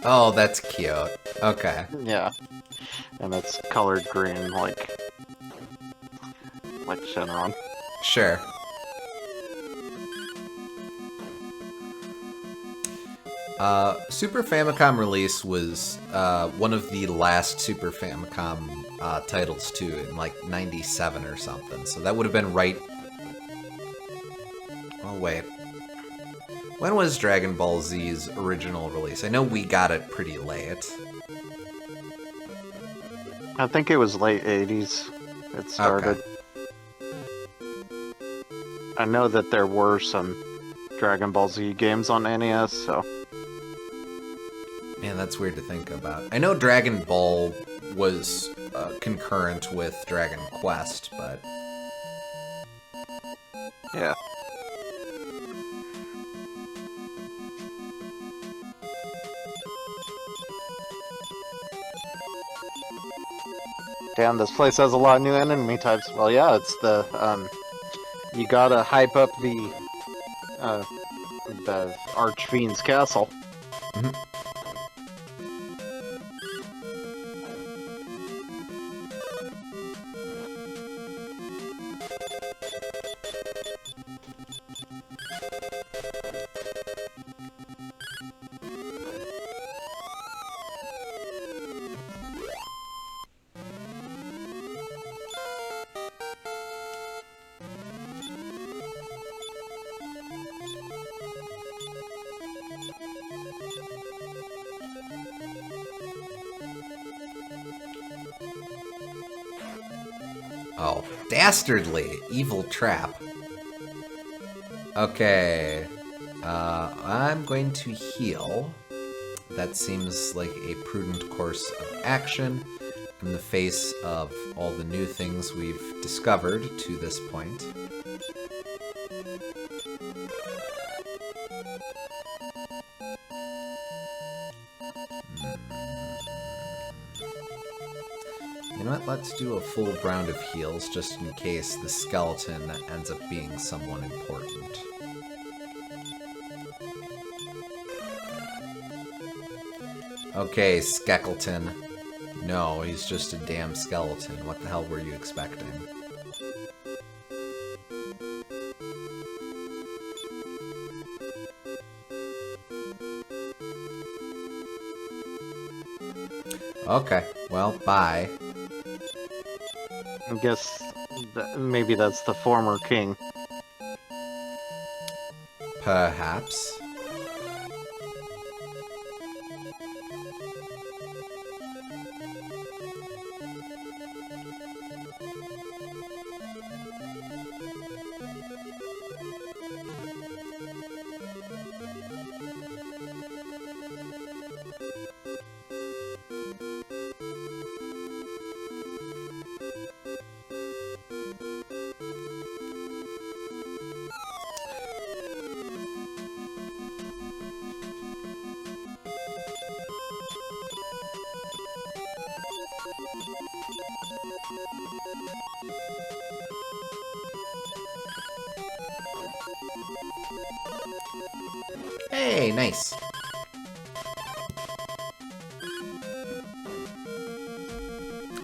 Oh, that's cute. Okay. Yeah. And it's colored green, like Shenron. Sure. Super Famicom release was one of the last Super Famicom titles too, in like 97 or something. So that would have been right. Oh wait, when was Dragon Ball Z's original release? I know we got it pretty late. I think it was late 80s it started. Okay. I know that there were some Dragon Ball Z games on NES, so... Man, that's weird to think about. I know Dragon Ball was concurrent with Dragon Quest, but... Yeah. Damn, this place has a lot of new enemy types. Well, yeah, it's the, you gotta hype up the Archfiend's castle. Mhm. Oh, dastardly evil trap. Okay, I'm going to heal. That seems like a prudent course of action in the face of all the new things we've discovered to this point. You know what, let's do a full round of heals just in case the skeleton ends up being someone important. Okay, Skeckleton. No, he's just a damn skeleton. What the hell were you expecting? Okay, well, bye. I guess maybe that's the former king. Perhaps. Hey, nice.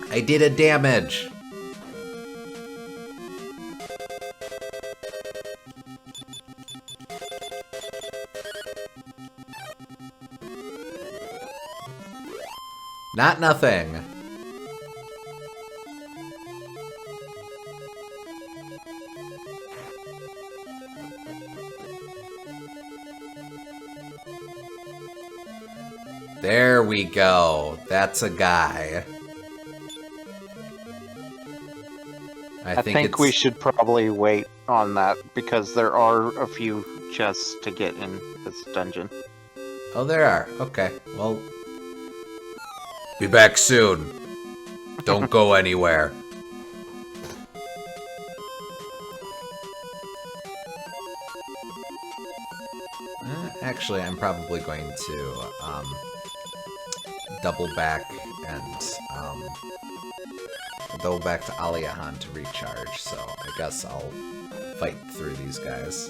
I did a damage. Not nothing. There we go. That's a guy. I think we should probably wait on that because there are a few chests to get in this dungeon. Oh, there are. Okay. Well, be back soon. Don't go anywhere. Actually, I'm probably going to double back and double back to Aliahan to recharge. So I guess I'll fight through these guys.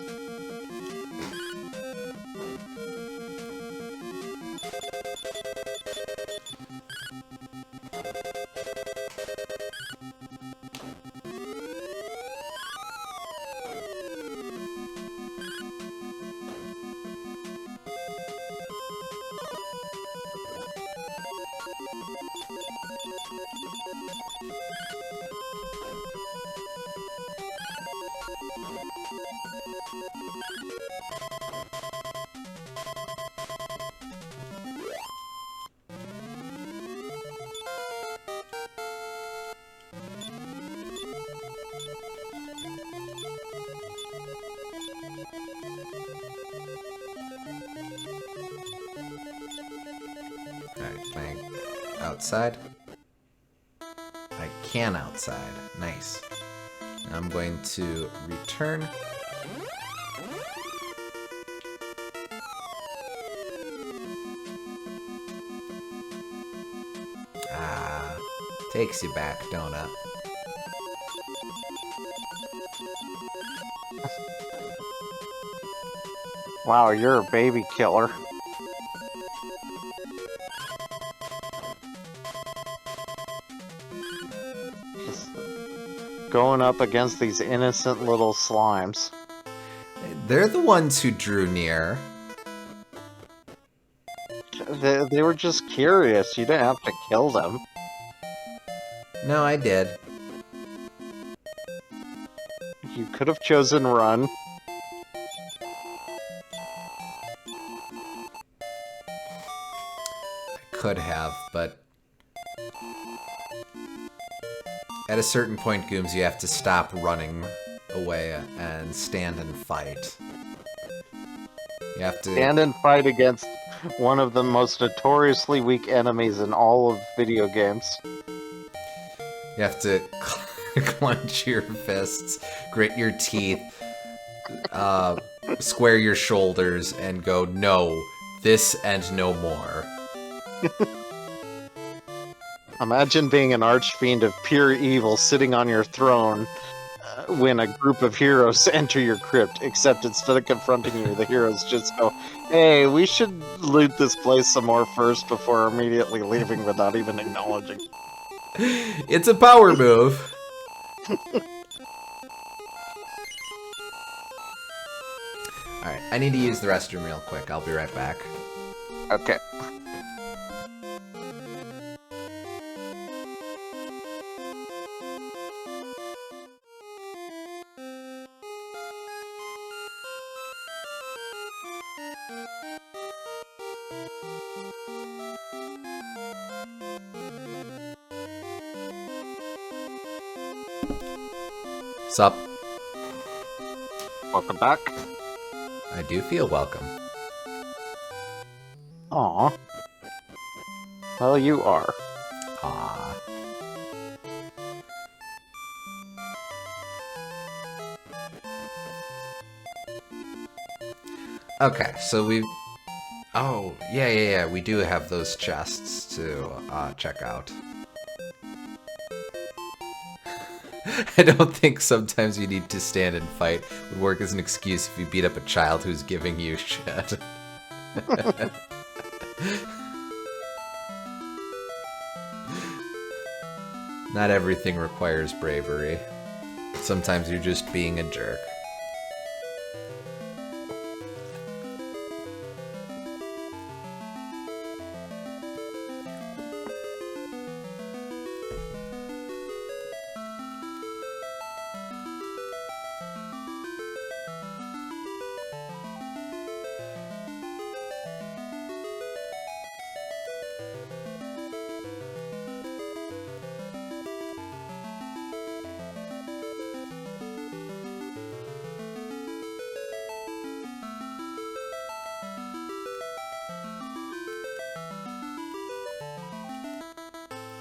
Alright, can I outside? I can outside. Nice. Now I'm going to return. Ah, takes you back, don't it? Wow, you're a baby killer. Just going up against these innocent little slimes. They're the ones who drew near. They were just curious. You didn't have to kill them. No, I did. You could have chosen run. Could have, but at a certain point, Gooms, you have to stop running away and stand and fight. You have to Stand and fight against one of the most notoriously weak enemies in all of video games. You have to clench your fists, grit your teeth, square your shoulders, and go, no, this and no more. Imagine being an archfiend of pure evil sitting on your throne when a group of heroes enter your crypt, except instead of confronting you, the heroes just go, hey, we should loot this place some more first before immediately leaving without even acknowledging. It's a power move. Alright, I need to use the restroom real quick. I'll be right back. Okay. Sup? Welcome back. I do feel welcome. Aw. Well, you are. Ah. Okay, so we... Oh, yeah, we do have those chests to check out. I don't think sometimes you need to stand and fight would work as an excuse if you beat up a child who's giving you shit. Not everything requires bravery. Sometimes you're just being a jerk.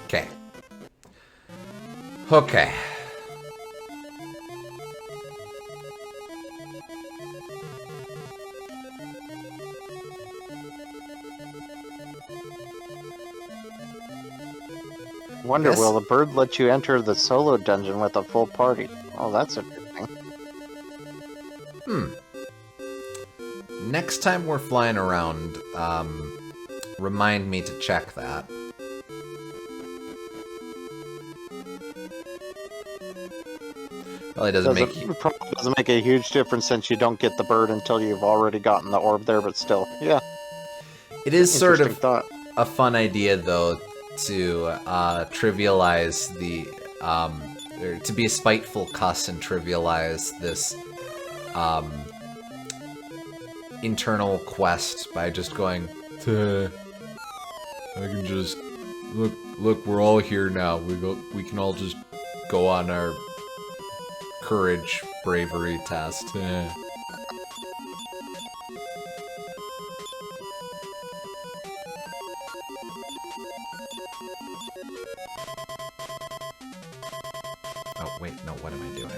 Okay. Okay. Wonder, Yes? will the bird let you enter the solo dungeon with a full party? Oh, that's interesting. Next time we're flying around, remind me to check that. Probably Probably doesn't make a huge difference since you don't get the bird until you've already gotten the orb there, but still, yeah. It is sort Interesting of thought. a fun idea, though, to trivialize the, or to be a spiteful cuss and trivialize this internal quest by just going, I can just look, we're all here now. We can all just go on our courage bravery test. Oh, wait, no, what am I doing?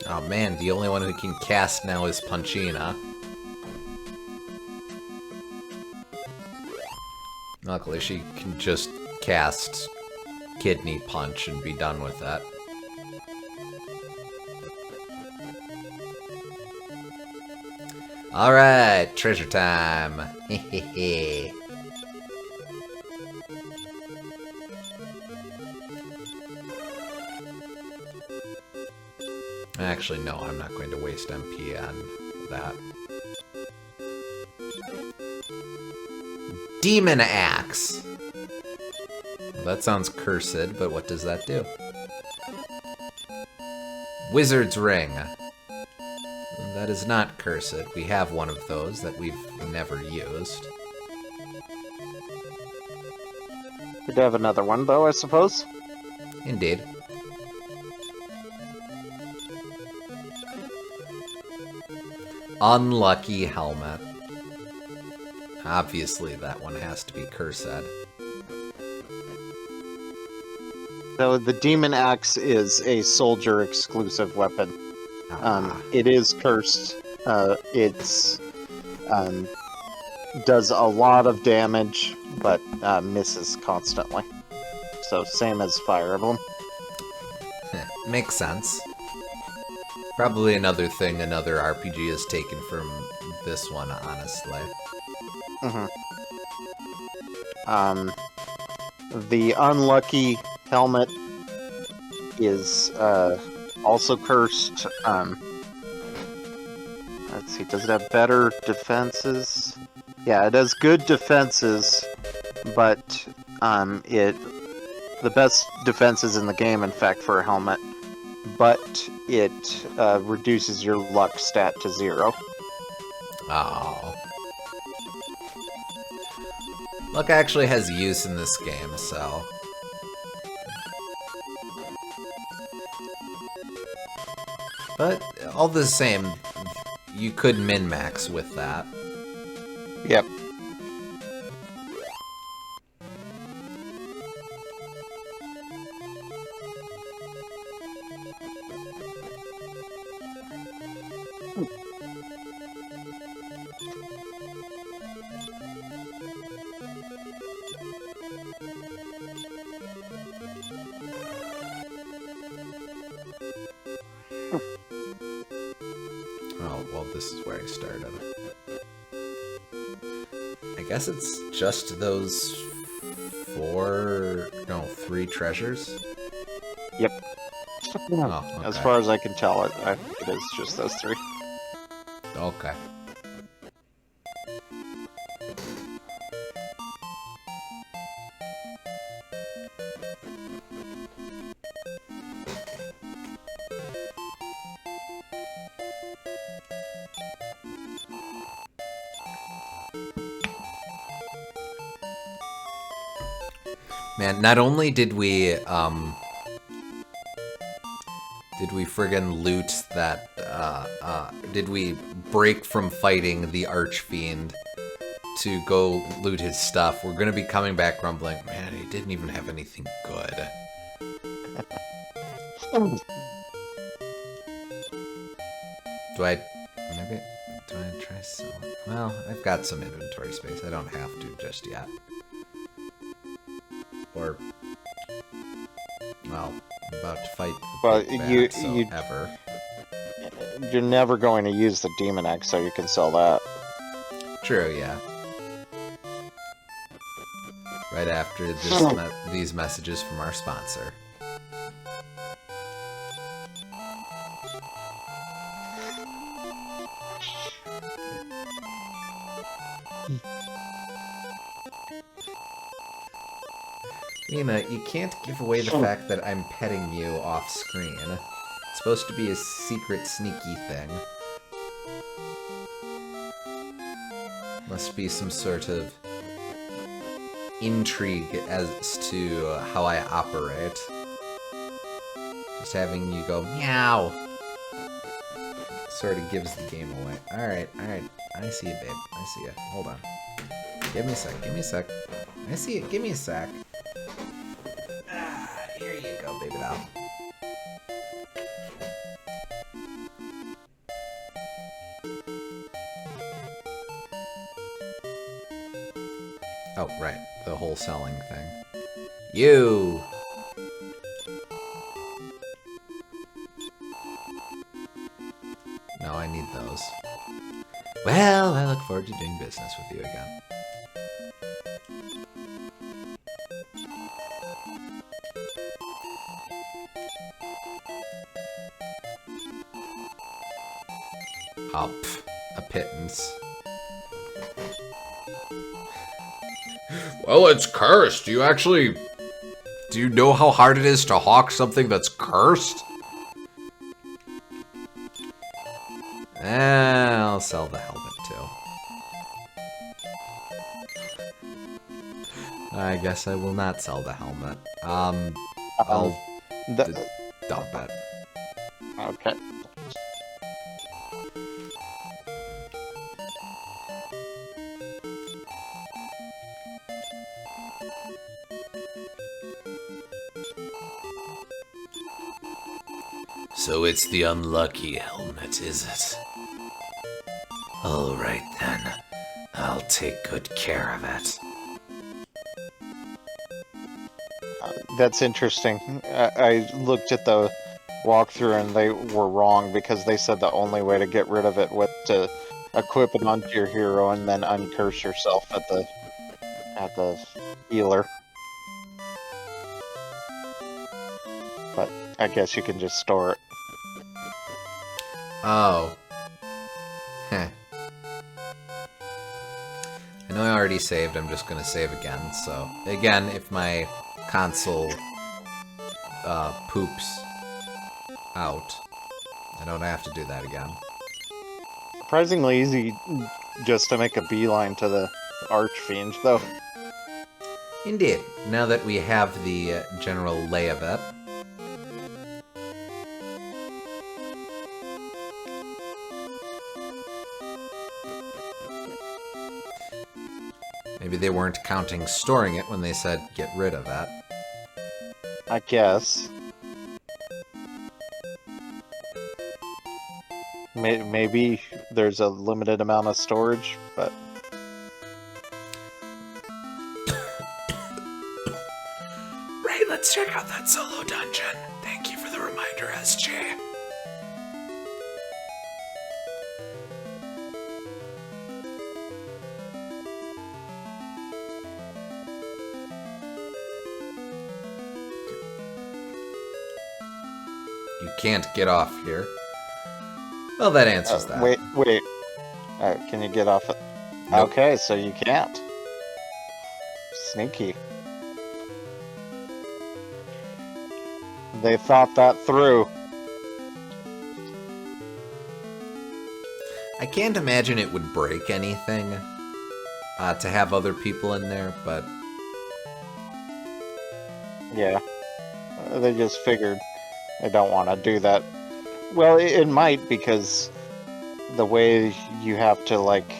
Oh man, the only one who can cast now is Punchina. Luckily, she can just cast Kidney Punch and be done with that. Alright, treasure time. Hehehe. Actually, no, I'm not going to waste MP on that. Demon Axe! Well, that sounds cursed, but what does that do? Wizard's Ring. That is not cursed. We have one of those that we've never used. Could have another one, though, I suppose. Indeed. Unlucky helmet. Obviously, that one has to be cursed. So the demon axe is a soldier exclusive weapon. It is cursed. It's does a lot of damage, but misses constantly. So same as Fire Emblem. Makes sense. Probably another thing another RPG has taken from this one, honestly. The unlucky helmet is also cursed. Let's see, does it have better defenses? Yeah, it has good defenses, but the best defenses in the game, in fact, for a helmet. But it reduces your luck stat to 0. Oh. Luck actually has use in this game, so... But, all the same, you could min-max with that. Yep. Oh, well, this is where I started. I guess it's just those 3 treasures? Yep. Oh, okay. As far as I can tell, it is just those 3. Okay. Man, not only did we friggin' loot that, did we break from fighting the Archfiend to go loot his stuff, we're gonna be coming back grumbling, man, he didn't even have anything good. Do I try some? Well, I've got some inventory space, I don't have to just yet. Or, well, I'm about to fight the big bad, ever. You're never going to use the demon axe, so you can sell that. True, yeah. Right after these messages from our sponsor. Lena, you can't give away the fact that I'm petting you off screen. It's supposed to be a secret, sneaky thing. Must be some sort of intrigue as to how I operate. Just having you go, meow, sort of gives the game away. Alright. I see you, babe. I see you. Hold on. Give me a sec. I see it. Give me a sec. Here you go, baby doll. Oh, right. The whole selling thing. You! No, I need those. Well, I look forward to doing business with you again. Oh, a pittance. Well, it's cursed. Do you know how hard it is to hawk something that's cursed? I'll sell the helmet too. I guess I will not sell the helmet. I'll dump it. Okay. So it's the unlucky helmet, is it? Alright then. I'll take good care of it. That's interesting. I looked at the walkthrough and they were wrong because they said the only way to get rid of it was to equip it onto your hero and then uncurse yourself at the healer. But I guess you can just store it. Oh. Heh. I know I already saved, I'm just gonna save again, so... Again, if my console poops out, I don't have to do that again. Surprisingly easy just to make a beeline to the Archfiend, though. Indeed. Now that we have the general lay of it. Maybe they weren't counting storing it when they said get rid of it. I guess. Maybe there's a limited amount of storage, but... Ray, let's check out that solo dungeon. Thank you for the reminder, SJ. You can't get off here. Well, that answers that. Wait. Can you get off it? Nope. Okay, so you can't. Sneaky. They thought that through. I can't imagine it would break anything to have other people in there, but... Yeah. They just figured they don't want to do that. Well, it might, because the way you have to, like,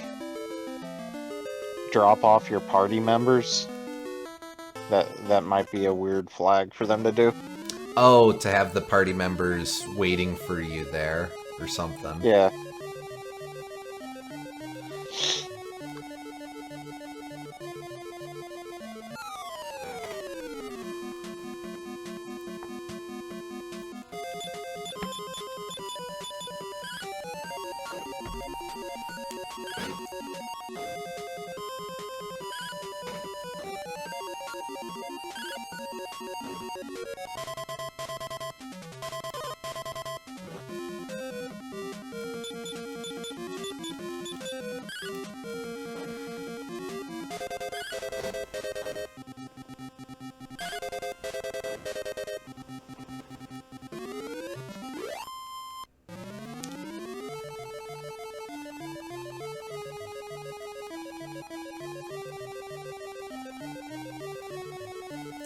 drop off your party members, that might be a weird flag for them to do. Oh, to have the party members waiting for you there, or something. Yeah.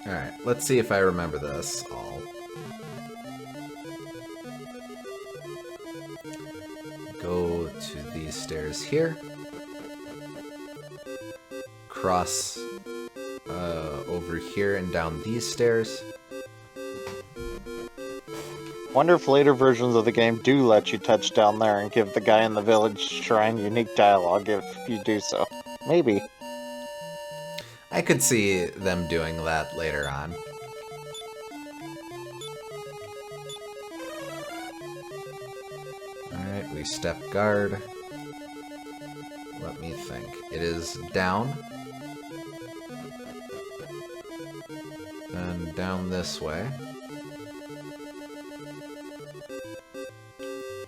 Alright, let's see if I remember this all. Go to these stairs here. Cross over here and down these stairs. Wonder if later versions of the game do let you touch down there and give the guy in the village shrine unique dialogue if you do so. Maybe. I could see them doing that later on. Alright, we step guard. Let me think. It is down. And down this way.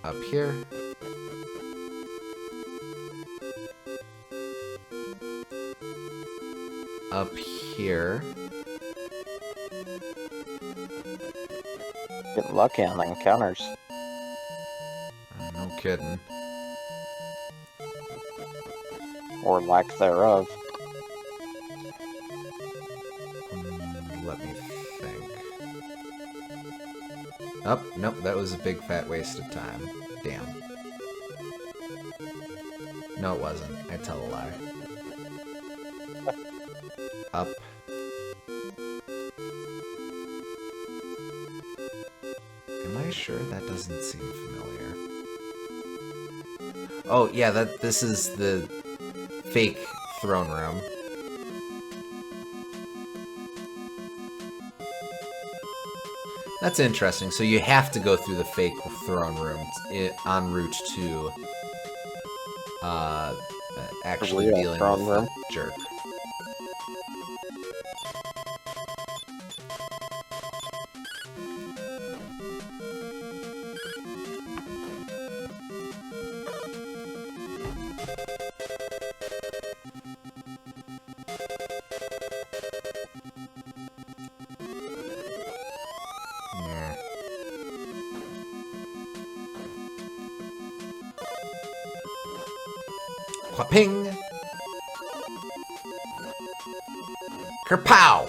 Up here. Up here. Get lucky on the encounters. No kidding. Or lack thereof. Let me think. Oh, nope, that was a big fat waste of time. Damn. No, it wasn't. I tell a lie. Up. Am I sure? That doesn't seem familiar. Oh, yeah, this is the fake throne room. That's interesting. So you have to go through the fake throne room en route to actually real dealing throne with room. the jerk. Yeah. Quaping! Kerpow!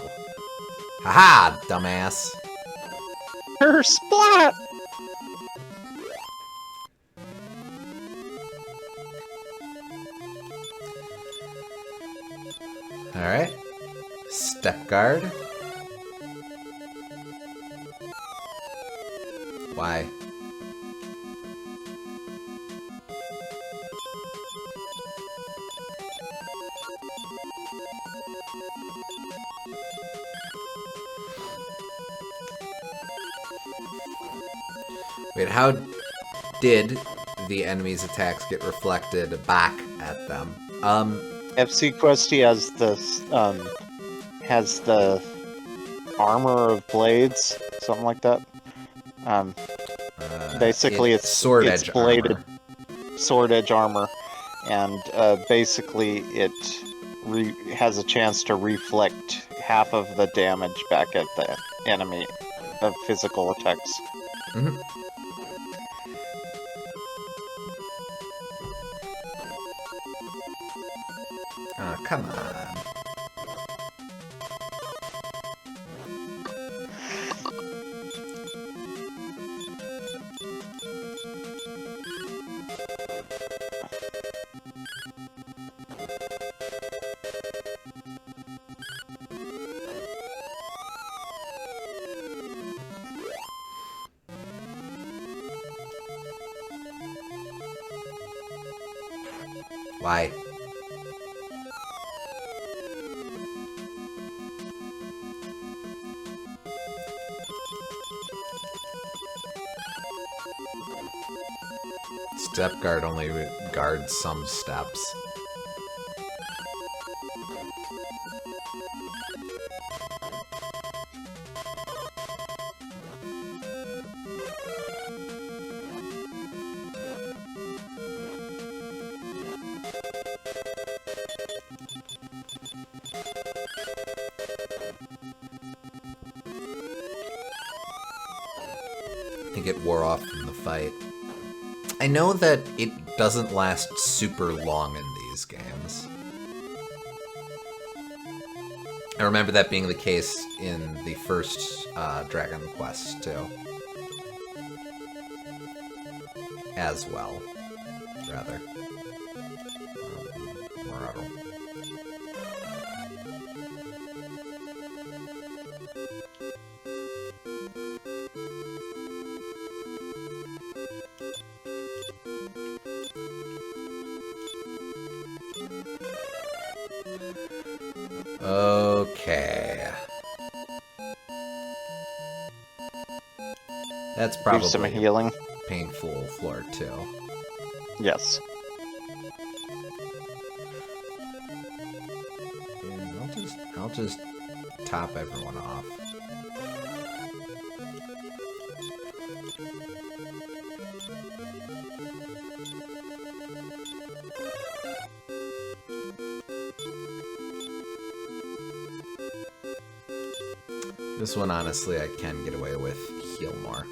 Haha, dumbass. Her splat! Alright. Step guard. Why? Wait, how did the enemy's attacks get reflected back at them? FC Questy has the armor of blades, something like that. Basically, it's sword it's edge bladed armor. sword edge armor, and basically it has a chance to reflect half of the damage back at the enemy of physical attacks. Mm-hmm. Oh, come on. Why? Step guard only guards some steps. I think it wore off from the fight. I know that it doesn't last super long in these games. I remember that being the case in the first Dragon Quest too. As well, rather. Morado. Okay. That's Do some probably healing. painful floor too. Yes. Yeah, I'll just top everyone off. This one, honestly, I can get away with heal more.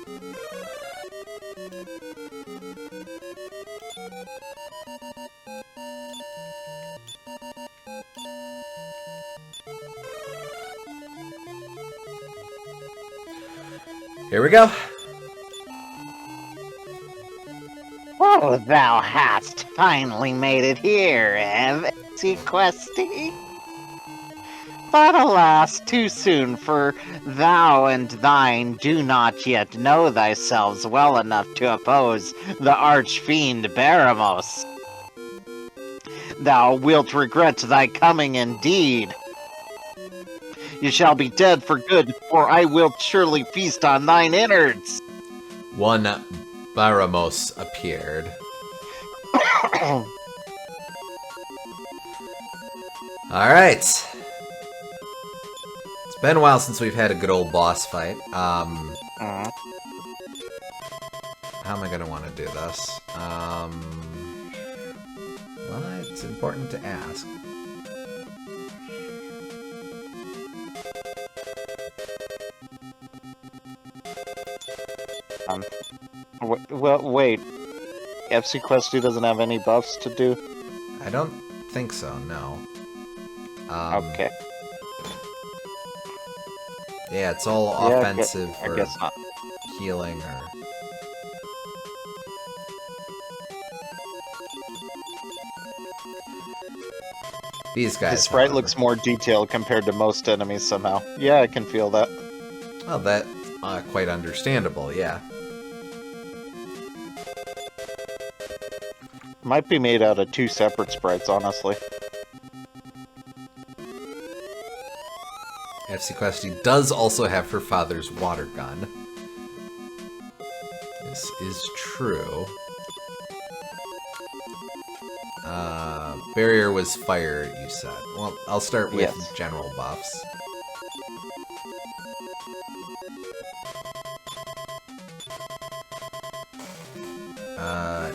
Here we go. Oh, thou hast finally made it here, have Questy? But alas, too soon, for thou and thine do not yet know thyself well enough to oppose the arch-fiend Baramos. Thou wilt regret thy coming indeed. You shall be dead for good, for I will surely feast on thine innards. One Baramos appeared. Alright. It's been a while since we've had a good old boss fight. How am I going to want to do this? Well, it's important to ask. Well, wait. FC Quest 2 doesn't have any buffs to do? I don't think so, no. Okay. Yeah, it's all Yeah, offensive I or guess not. healing or... These guys. His sprite however. looks more detailed compared to most enemies somehow. Yeah, I can feel that. Well, that's quite understandable, yeah. Might be made out of two separate sprites, honestly. FC Questy does also have her father's water gun. This is true. Barrier was fire, you said. Well, I'll start with Yes. general buffs. I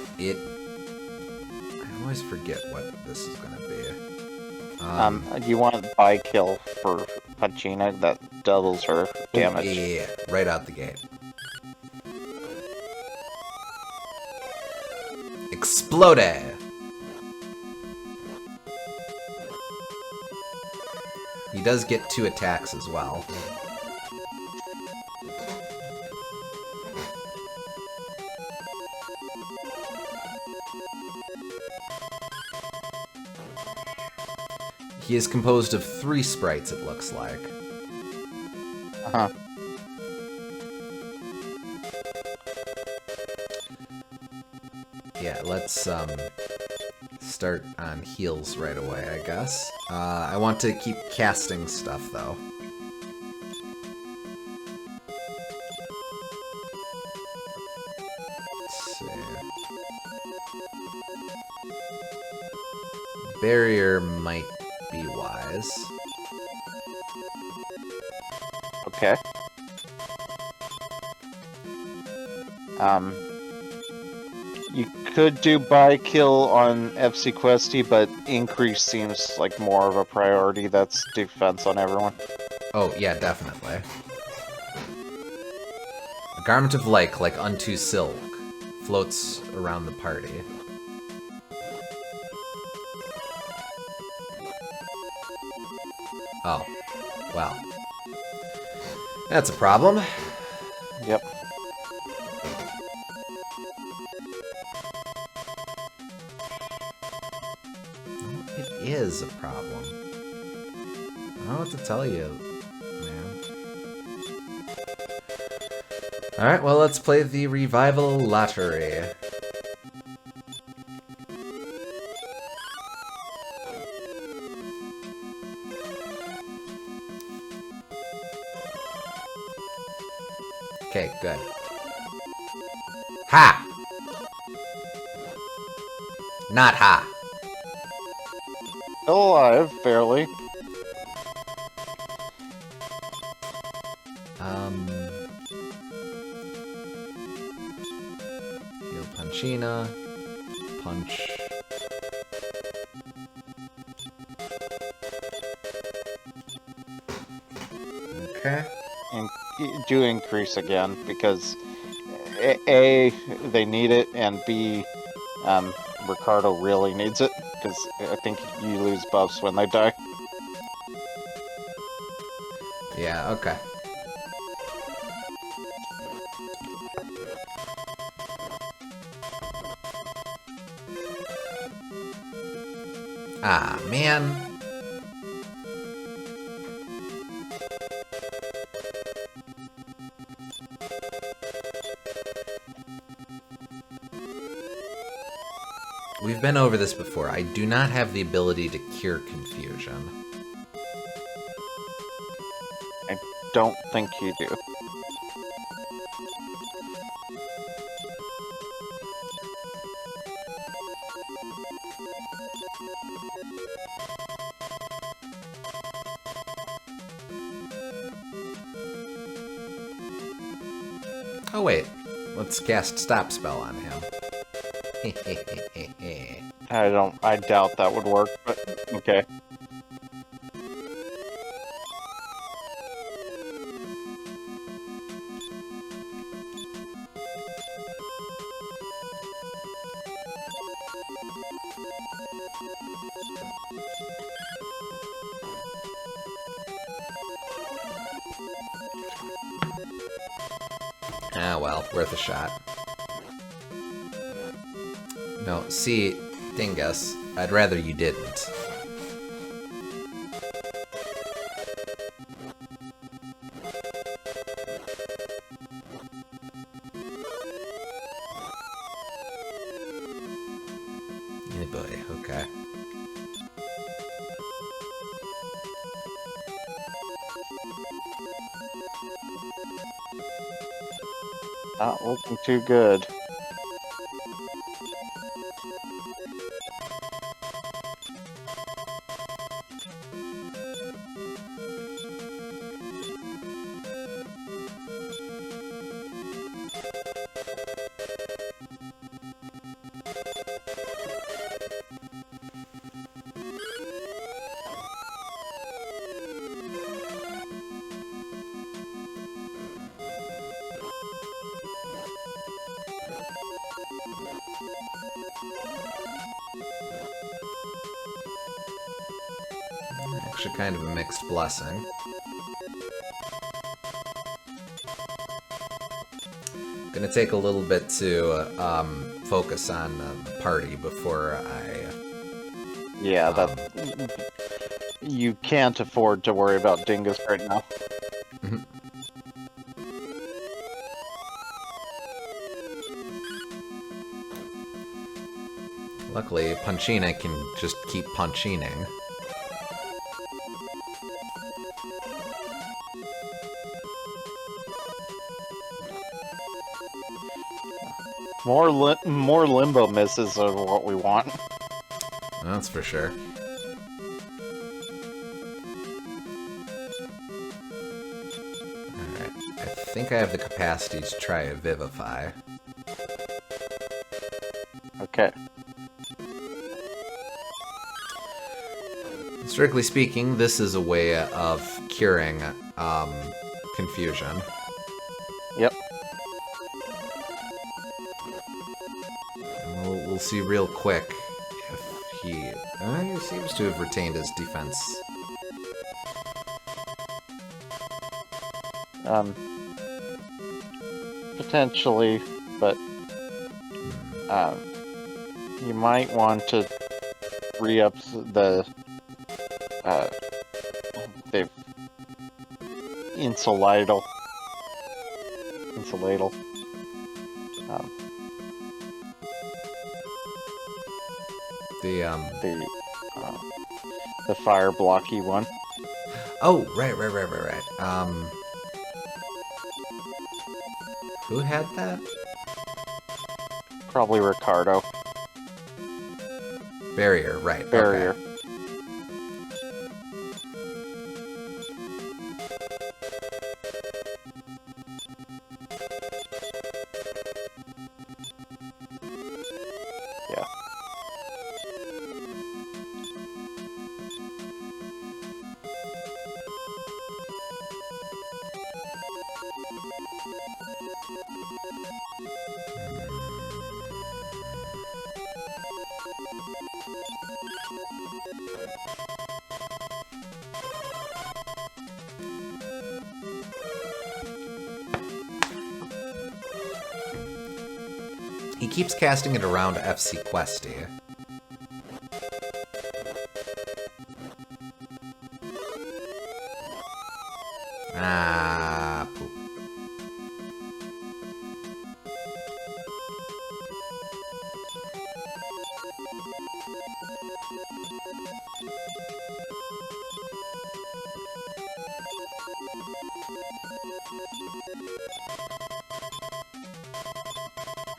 always forget what this is gonna be. You want by kill for Pachina that doubles her damage. Yeah, right out the gate. Explode! He does get 2 attacks as well. He is composed of 3 sprites, it looks like. Uh-huh. Yeah, let's start on heals right away, I guess. I want to keep casting stuff, though. Let's see. Barrier might be wise. Okay. You could do buy kill on FC Questy, but increase seems like more of a priority. That's defense on everyone. Oh, yeah, definitely. A garment of like unto silk, floats around the party. Oh, well. That's a problem. Yep. It is a problem. I don't know what to tell you, man. Alright, well, let's play the Revival Lottery. Okay, good. Ha! Not ha. Still alive, barely. Heal Punchina. Punch. Okay. And do increase again, because A, they need it, and B, Ricardo really needs it, because I think you lose buffs when they die. Yeah, okay. Ah, man. we've been over this before. I do not have the ability to cure confusion. I don't think you do. Oh wait, let's cast Stop Spell on him. I doubt that would work, but okay. Ah well, worth a shot. No, see, Dingus, I'd rather you didn't. Eh boy, okay. Not looking too good. Actually, kind of a mixed blessing. Gonna take a little bit to focus on the party before I... Yeah, you can't afford to worry about Dingus right now. Luckily, Punchina can just keep punchining. More limbo misses are what we want. That's for sure. Alright, I think I have the capacity to try a Vivify. Okay. Strictly speaking, this is a way of curing confusion. Yep. And we'll see real quick if he seems to have retained his defense. Potentially, but you might want to re-up the insulatal. The fire blocky one. Oh, right. Who had that? Probably Ricardo. Barrier, right. Barrier. Okay. Yeah. He keeps casting it around FC Questy. Ah, poop.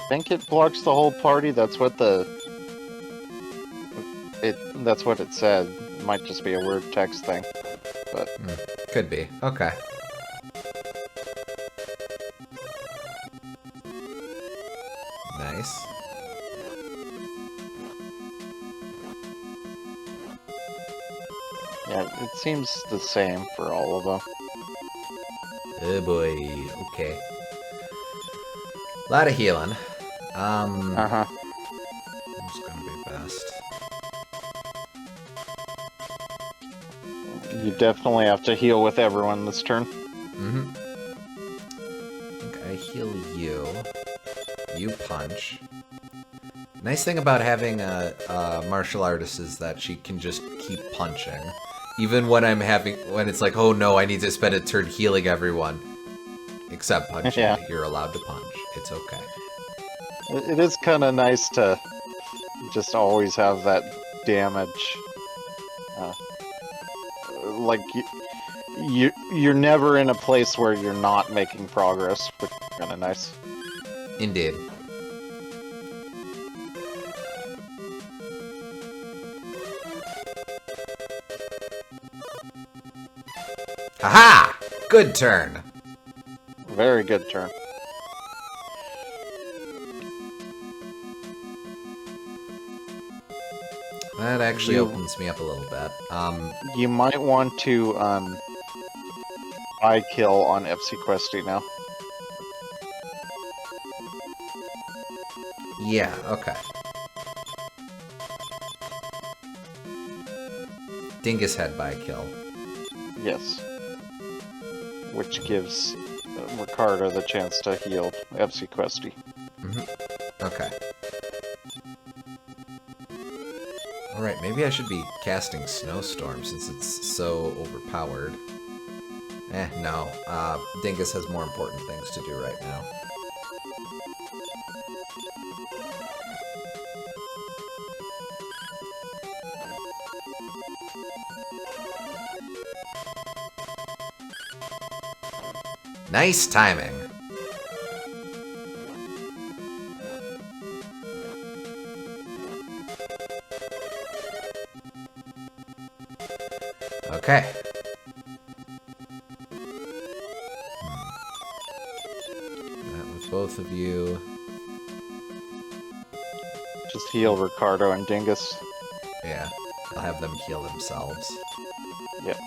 think it blocks the whole party. That's what that's what it said. It might just be a weird text thing. But Could be. Okay. Nice. yeah, it seems the same for all of them. Oh boy. Okay. A lot of healing. Uh-huh. What's gonna be best? You definitely have to heal with everyone this turn. Mm-hmm. I think I heal you. You punch. Nice thing about having a martial artist is that she can just keep punching. Even when when it's like, oh no, I need to spend a turn healing everyone. Except punching. Yeah. You're allowed to punch. It's okay. It is kind of nice to just always have that damage. Like, you're never in a place where you're not making progress, which is kind of nice. Indeed. Haha! Good turn. Very good turn. That actually opens me up a little bit. You might want to buy kill on FC Questy now. Yeah, okay. Dingus head by kill. Yes. Which gives Ricardo the chance to heal FC Questy. Okay. Alright, maybe I should be casting Snowstorm since it's so overpowered. No. Dingus has more important things to do right now. Nice timing. Okay. That with both of you. Just heal Ricardo and Dingus. Yeah, I'll have them heal themselves. Yep.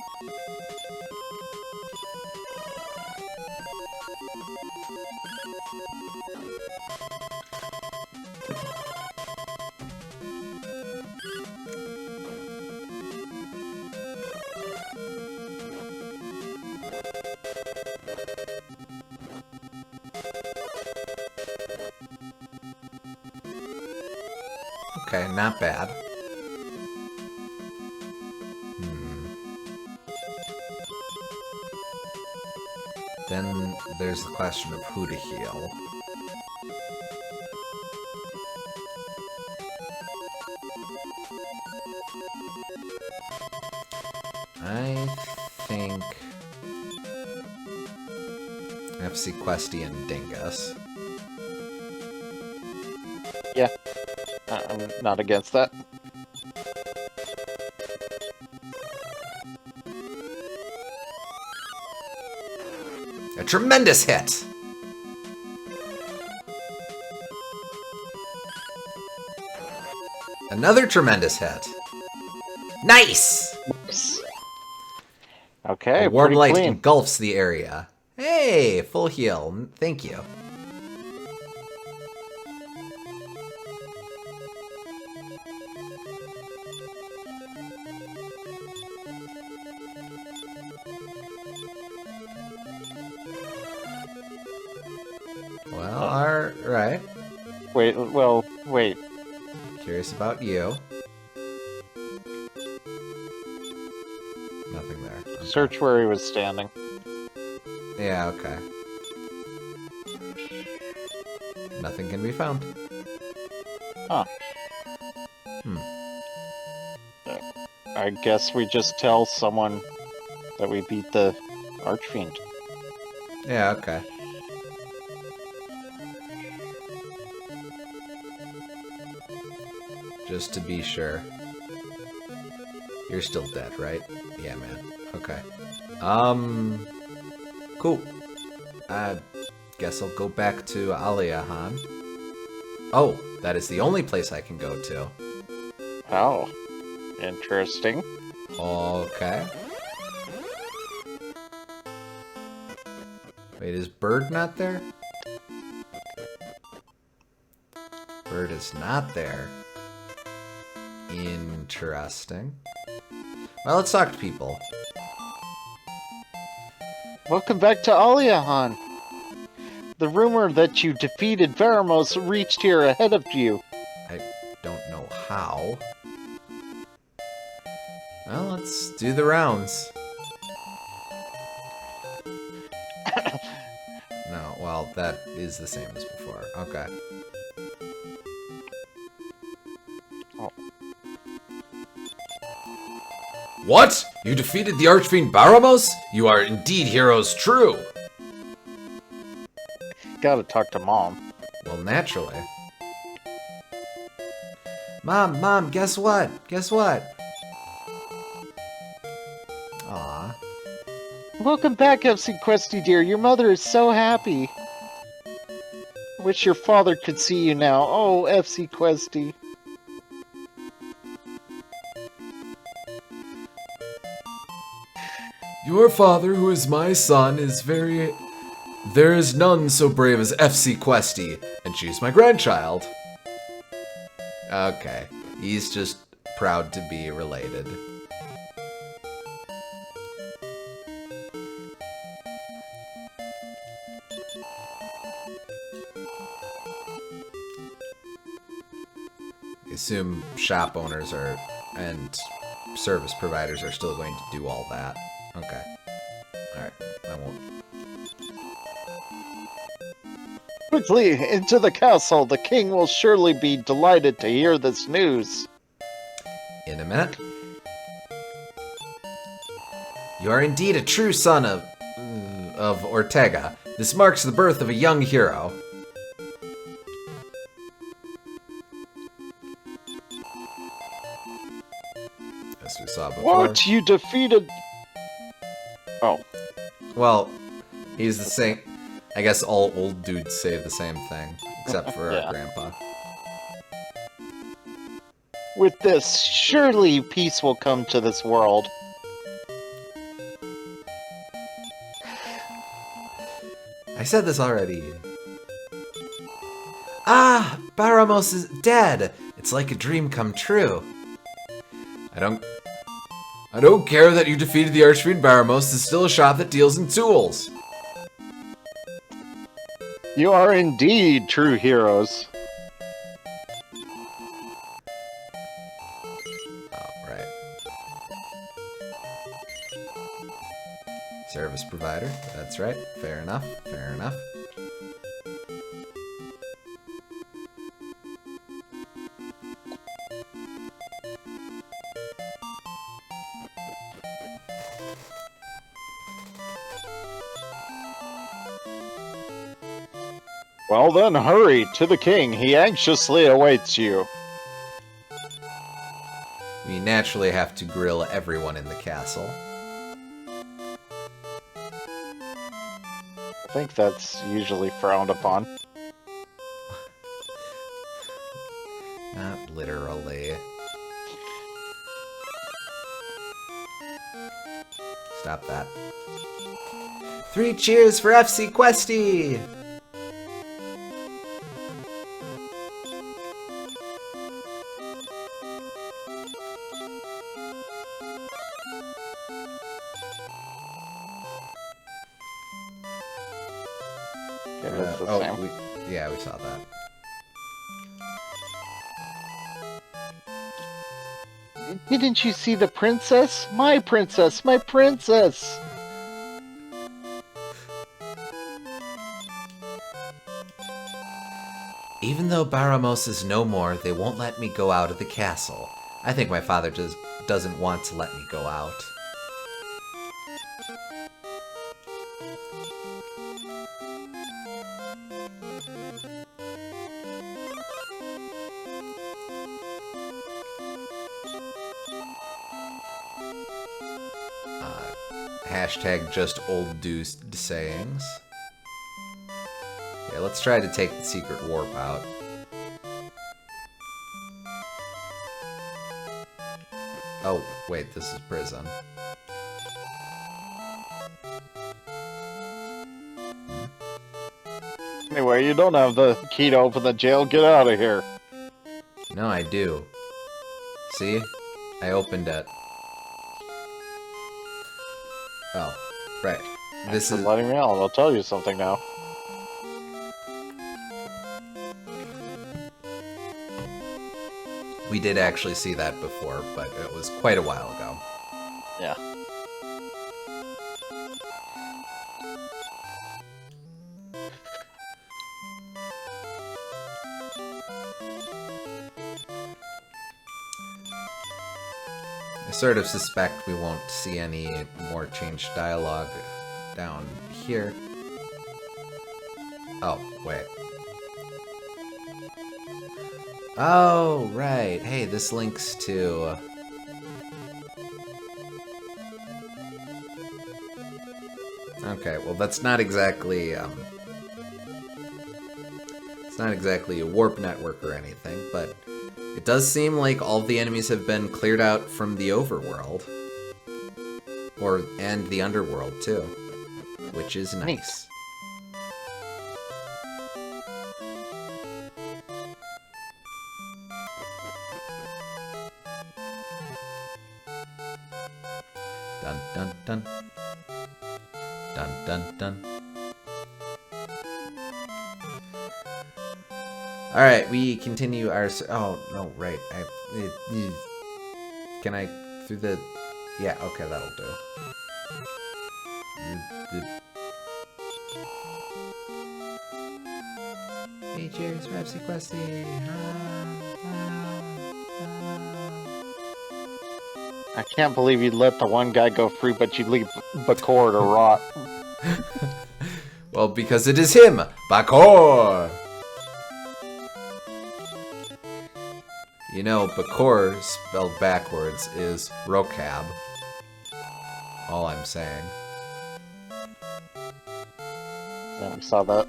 Okay, not bad. Then there's the question of who to heal. I think FC Questy and Dingus. Yeah. I'm not against that. A tremendous hit! Another tremendous hit. Nice! Okay, A warm pretty light clean. engulfs the area. Hey, full heal. Thank you. Well, alright. Wait. Curious about you. Nothing there. Okay. Search where he was standing. Yeah, okay. Nothing can be found. Huh. I guess we just tell someone that we beat the Archfiend. Yeah, okay. just to be sure. You're still dead, right? Yeah, man. Okay. Cool. I guess I'll go back to Aliahan. Oh, that is the only place I can go to. Oh, interesting. Okay. Wait, is Bird not there? Bird is not there. Interesting. Well, let's talk to people. Welcome back to Aliahan. The rumor that you defeated Baramos reached here ahead of you. I don't know how. Well, let's do the rounds. No, well, that is the same as before. Okay. Oh. What? You defeated the Archfiend Baramos? You are indeed heroes true. Gotta talk to Mom. Well, naturally. Mom, guess what? Guess what? Aw. Welcome back, FC Questy dear. Your mother is so happy. Wish your father could see you now. Oh, FC Questy. Your father, who is my son, is very... There is none so brave as FC Questy, and she's my grandchild. Okay, he's just proud to be related. I assume shop owners are and service providers are still going to do all that. Okay. Alright, I won't. Quickly, into the castle. The king will surely be delighted to hear this news. In a minute. You are indeed a true son of Ortega. This marks the birth of a young hero. As we saw before. What? You defeated... Oh. Well, he's the same. I guess all old dudes say the same thing, except for Yeah. our grandpa. With this, surely peace will come to this world. I said this already. Ah, Baramos is dead. It's like a dream come true. I don't care that you defeated the Archfiend Baramos. It's still a shop that deals in tools. You are indeed true heroes. Oh, right. Service provider. That's right. Fair enough. Fair enough. Well then, hurry to the king. He anxiously awaits you. We naturally have to grill everyone in the castle. I think that's usually frowned upon. Not literally. Stop that. 3 cheers for FC Questy! Yeah, that's the same. Yeah, we saw that. Didn't you see the princess? My princess! My princess! Even though Baramos is no more, they won't let me go out of the castle. I think my father just doesn't want to let me go out. hashtag just old dude sayings. Okay, let's try to take the secret warp out. Oh, wait, this is prison. Anyway, you don't have the key to open the jail. Get out of here. No, I do. See? I opened it. Oh, right. This Thanks is... for letting me out. I'll tell you something now. We did actually see that before, but it was quite a while ago. Yeah. I sort of suspect we won't see any more changed dialogue down here. Oh, wait. Oh, right. Hey, this links to... Okay, well that's not exactly, it's not exactly a warp network or anything, but it does seem like all the enemies have been cleared out from the overworld. And the underworld, too. Which is nice. Dun dun dun. Dun dun dun. Alright, we continue our... Oh, no, right. Can I... Through the... Yeah, okay, that'll do. Hey, cheers, Repsy Questy. I can't believe you'd let the one guy go free, but you'd leave Bakor to rot. Well, because it is him, Bakor! You know, Bakor, spelled backwards, is Rokab. All I'm saying. Yeah, we saw that.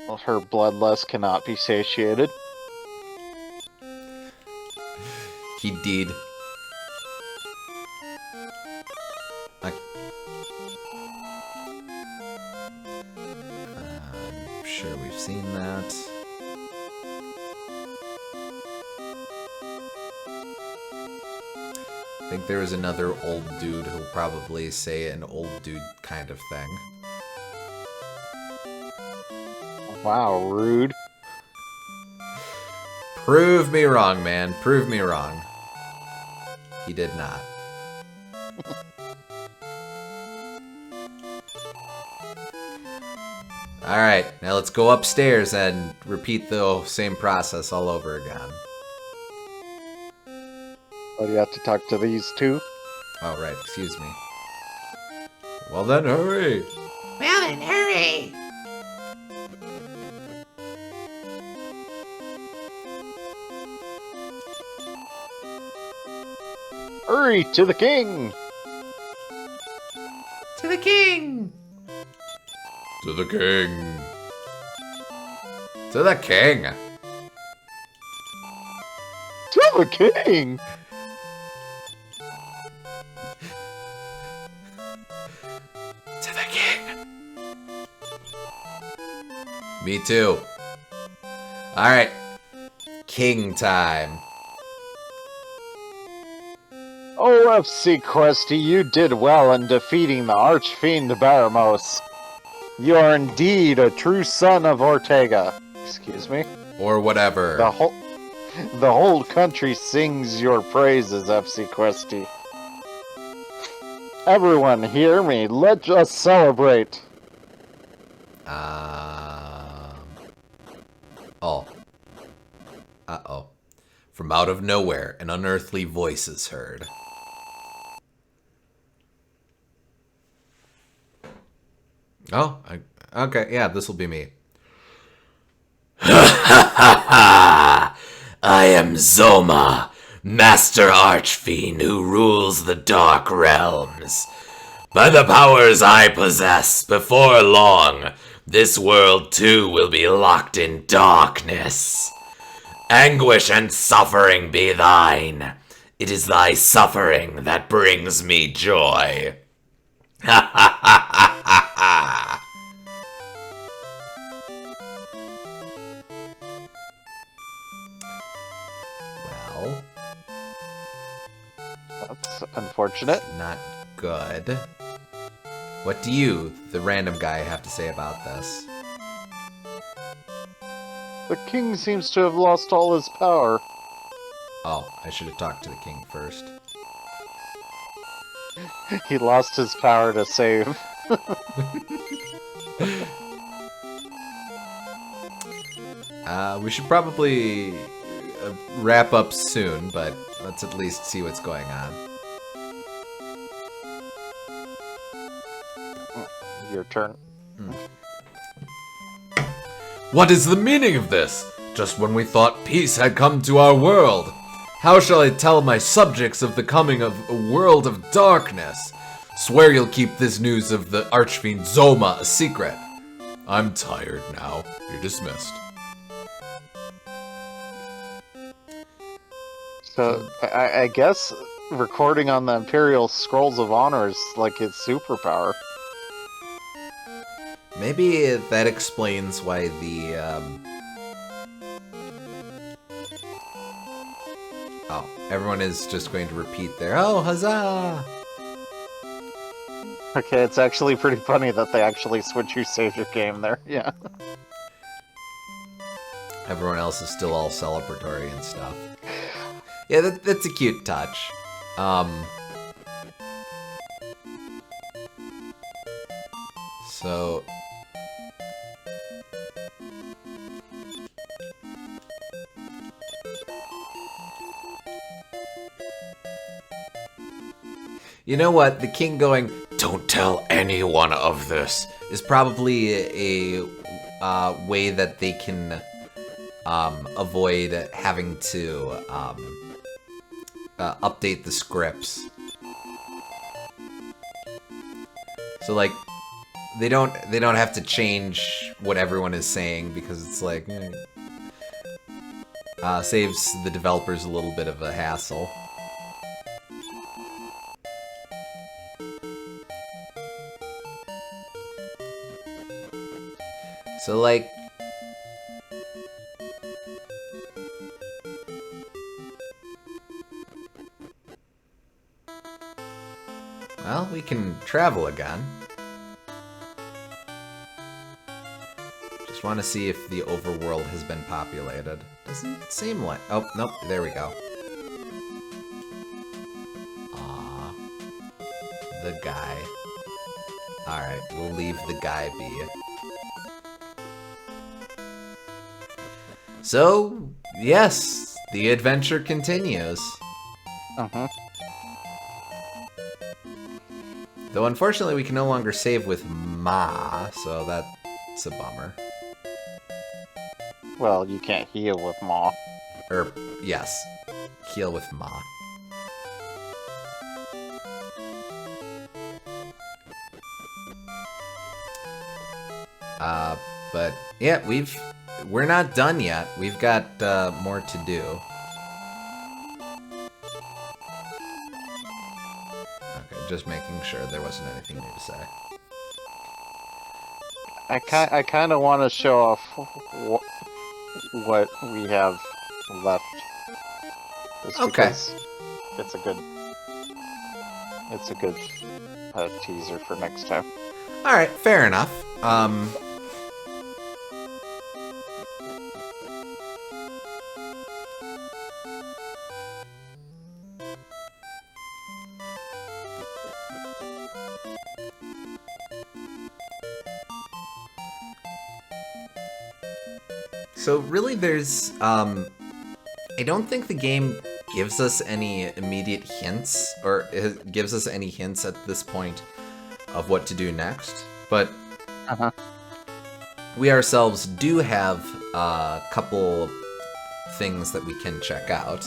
Well, her bloodlust cannot be satiated. He did. I'm sure we've seen that. I think there was another old dude who'll probably say an old dude kind of thing. Wow, rude. Prove me wrong, man. Prove me wrong. He did not. Alright, now let's go upstairs and repeat the same process all over again. Oh, do you have to talk to these two? Oh, right, excuse me. Well then, hurry! Well then, hurry! Hurry to the king! To the king! To the king! To the king! To the king! To the king! Me too. Alright. King time. OFC Questy, you did well in defeating the Archfiend Baramos. You are indeed a true son of Ortega. Excuse me? Or whatever. The whole country sings your praises, FC Questy. Everyone, hear me. Let us celebrate. Oh. Uh-oh. From out of nowhere, an unearthly voice is heard. Oh, okay, yeah, this will be me. I am Zoma, Master Archfiend who rules the Dark Realms. By the powers I possess, before long, this world too will be locked in darkness. Anguish and suffering be thine. It is thy suffering that brings me joy. Ha ha ha ha ha ha. Well, That's unfortunate. not good. What do you, the random guy, have to say about this? The king seems to have lost all his power. Oh, I should have talked to the king first. He lost his power to save. We should probably wrap up soon, but let's at least see what's going on. Your turn. What is the meaning of this? Just when we thought peace had come to our world. How shall I tell my subjects of the coming of a world of darkness? Swear you'll keep this news of the Archfiend Zoma a secret. I'm tired now. You're dismissed. So, I guess recording on the Imperial Scrolls of Honor is like his superpower. Maybe that explains why the, Oh, everyone is just going to repeat their, oh, huzzah! Okay, it's actually pretty funny that they actually switch you save your game there. Yeah. Everyone else is still all celebratory and stuff. Yeah, that's a cute touch. So... You know what? The king going, "Don't tell anyone of this," is probably a way that they can avoid having to update the scripts. So like, they don't have to change what everyone is saying because it's like saves the developers a little bit of a hassle. So, like, well, we can travel again. Just want to see if the overworld has been populated. Doesn't seem like... Oh, nope, there we go. Aw. The guy. Alright, we'll leave the guy be. So, yes, the adventure continues. Uh-huh. Though unfortunately we can no longer save with Ma, so that's a bummer. Well, you can't heal with Maw. Or, yes, heal with Ma. But, yeah, we're not done yet. We've got more to do. Okay, just making sure there wasn't anything new to say. I kind of want to show off what we have left. Just Okay. because it's a good teaser for next time. Alright, fair enough. So really there's, I don't think the game gives us any immediate hints, or it gives us any hints at this point of what to do next, but we ourselves do have a couple things that we can check out.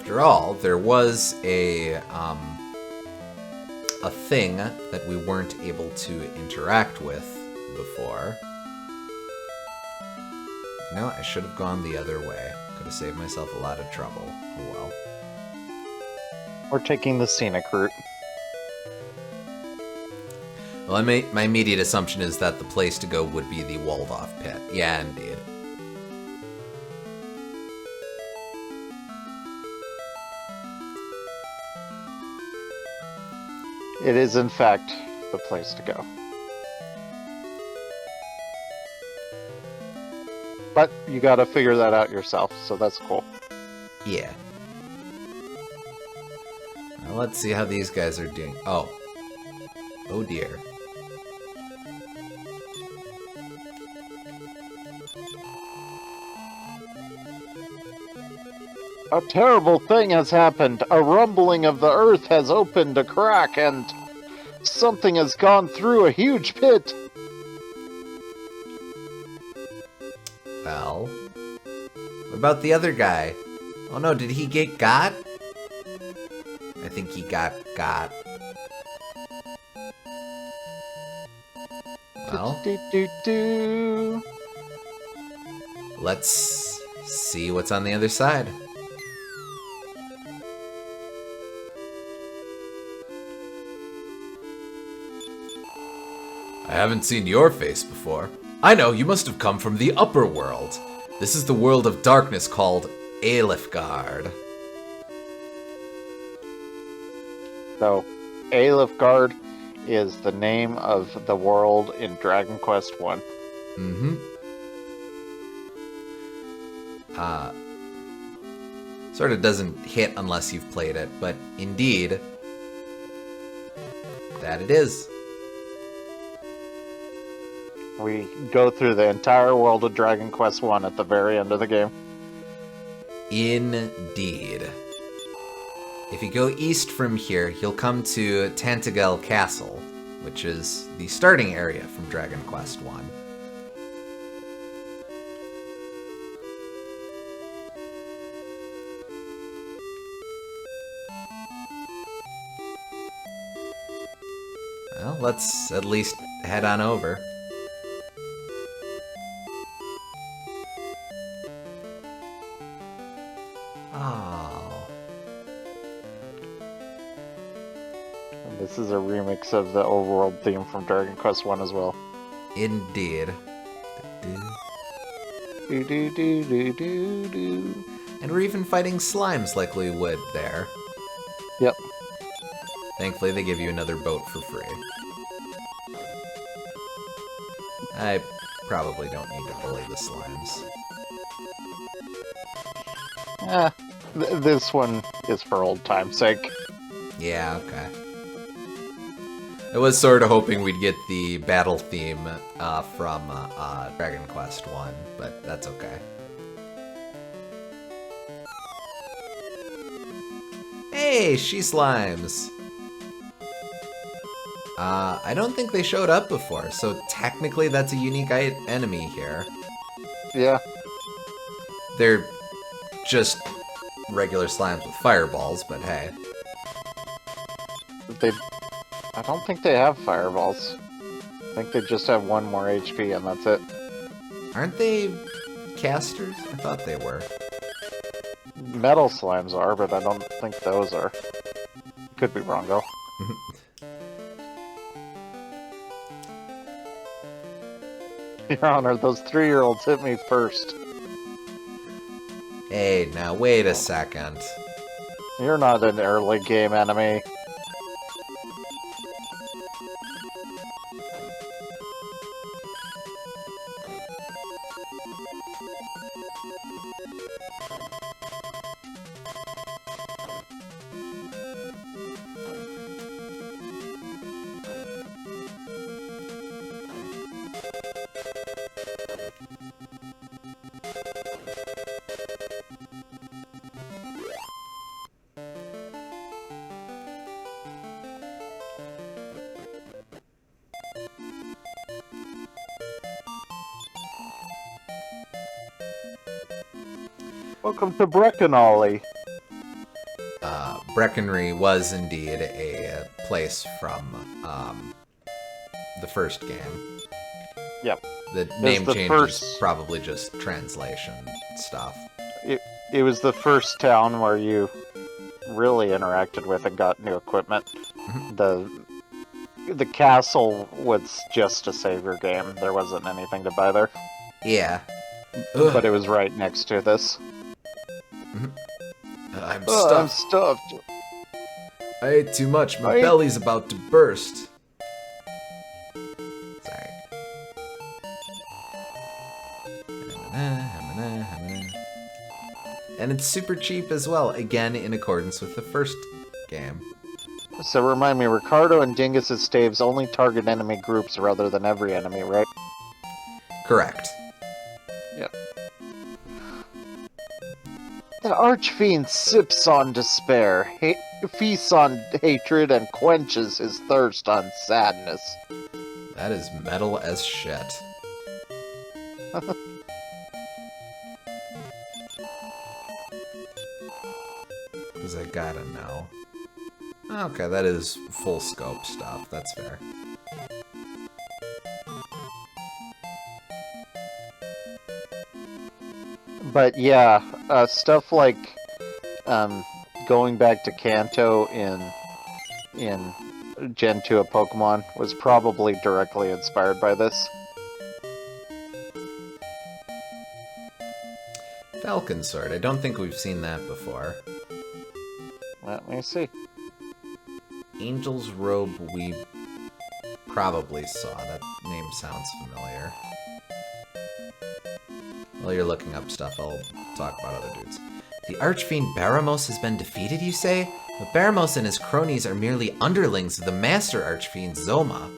After all, there was a thing that we weren't able to interact with before. You know, I should have gone the other way. Could have saved myself a lot of trouble. Oh well. We're taking the scenic route. Well, my immediate assumption is that the place to go would be the walled-off pit. Yeah, indeed. It is, in fact, the place to go. But you gotta figure that out yourself, so that's cool. Yeah. Now let's see how these guys are doing. Oh. Oh dear. A terrible thing has happened. A rumbling of the earth has opened a crack and something has gone through a huge pit. Well. What about the other guy? Oh no, did he get got? I think he got. Well, Do-do-do-do. let's see what's on the other side. I haven't seen your face before. I know, you must have come from the upper world. This is the world of darkness called Alifgard. So, Alifgard is the name of the world in Dragon Quest 1. Mm-hmm. Sort of doesn't hit unless you've played it, but indeed, that it is. We go through the entire world of Dragon Quest 1 at the very end of the game. Indeed. If you go east from here, you'll come to Tantagel Castle, which is the starting area from Dragon Quest 1. Well, let's at least head on over. Oh. And this is a remix of the overworld theme from Dragon Quest 1 as well. Indeed. Do do do do do do. And we're even fighting slimes like we would there. Yep. Thankfully, they give you another boat for free. I probably don't need to bully the slimes. This one is for old time's sake. Yeah, okay. I was sort of hoping we'd get the battle theme from Dragon Quest 1, but that's okay. Hey, she slimes! I don't think they showed up before, so technically that's a unique enemy here. Yeah. They're just regular slimes with fireballs, but hey. I don't think they have fireballs. I think they just have one more HP and that's it. Aren't they casters? I thought they were. Metal slimes are, but I don't think those are. Could be wrong though. Your Honor, those 3-year-olds hit me first. Hey, now wait a second. You're not an early game enemy. Welcome to Breckenolly. Breckenry was indeed a place from the first game. Yep. The was name the change first- is probably just translation stuff. It was the first town where you really interacted with and got new equipment. The castle was just a savior game. There wasn't anything to buy there. Yeah. But it was right next to this. I'm I'm stuffed. stuffed. I ate too much. My I ate- belly's about to burst. Sorry. And it's super cheap as well, again in accordance with the first game. So remind me, Ricardo and Dingus's staves only target enemy groups rather than every enemy, right? Correct. Yep. The Archfiend sips on despair, feasts on hatred, and quenches his thirst on sadness. That is metal as shit. Because I gotta know. Okay, that is full scope stuff. That's fair. But yeah, stuff like going back to Kanto in Gen 2 of Pokemon was probably directly inspired by this. Falcon Sword. I don't think we've seen that before. Let me see. Angel's Robe we probably saw. That name sounds familiar. While you're looking up stuff, I'll talk about other dudes. The Archfiend Baramos has been defeated, you say? But Baramos and his cronies are merely underlings of the Master Archfiend Zoma.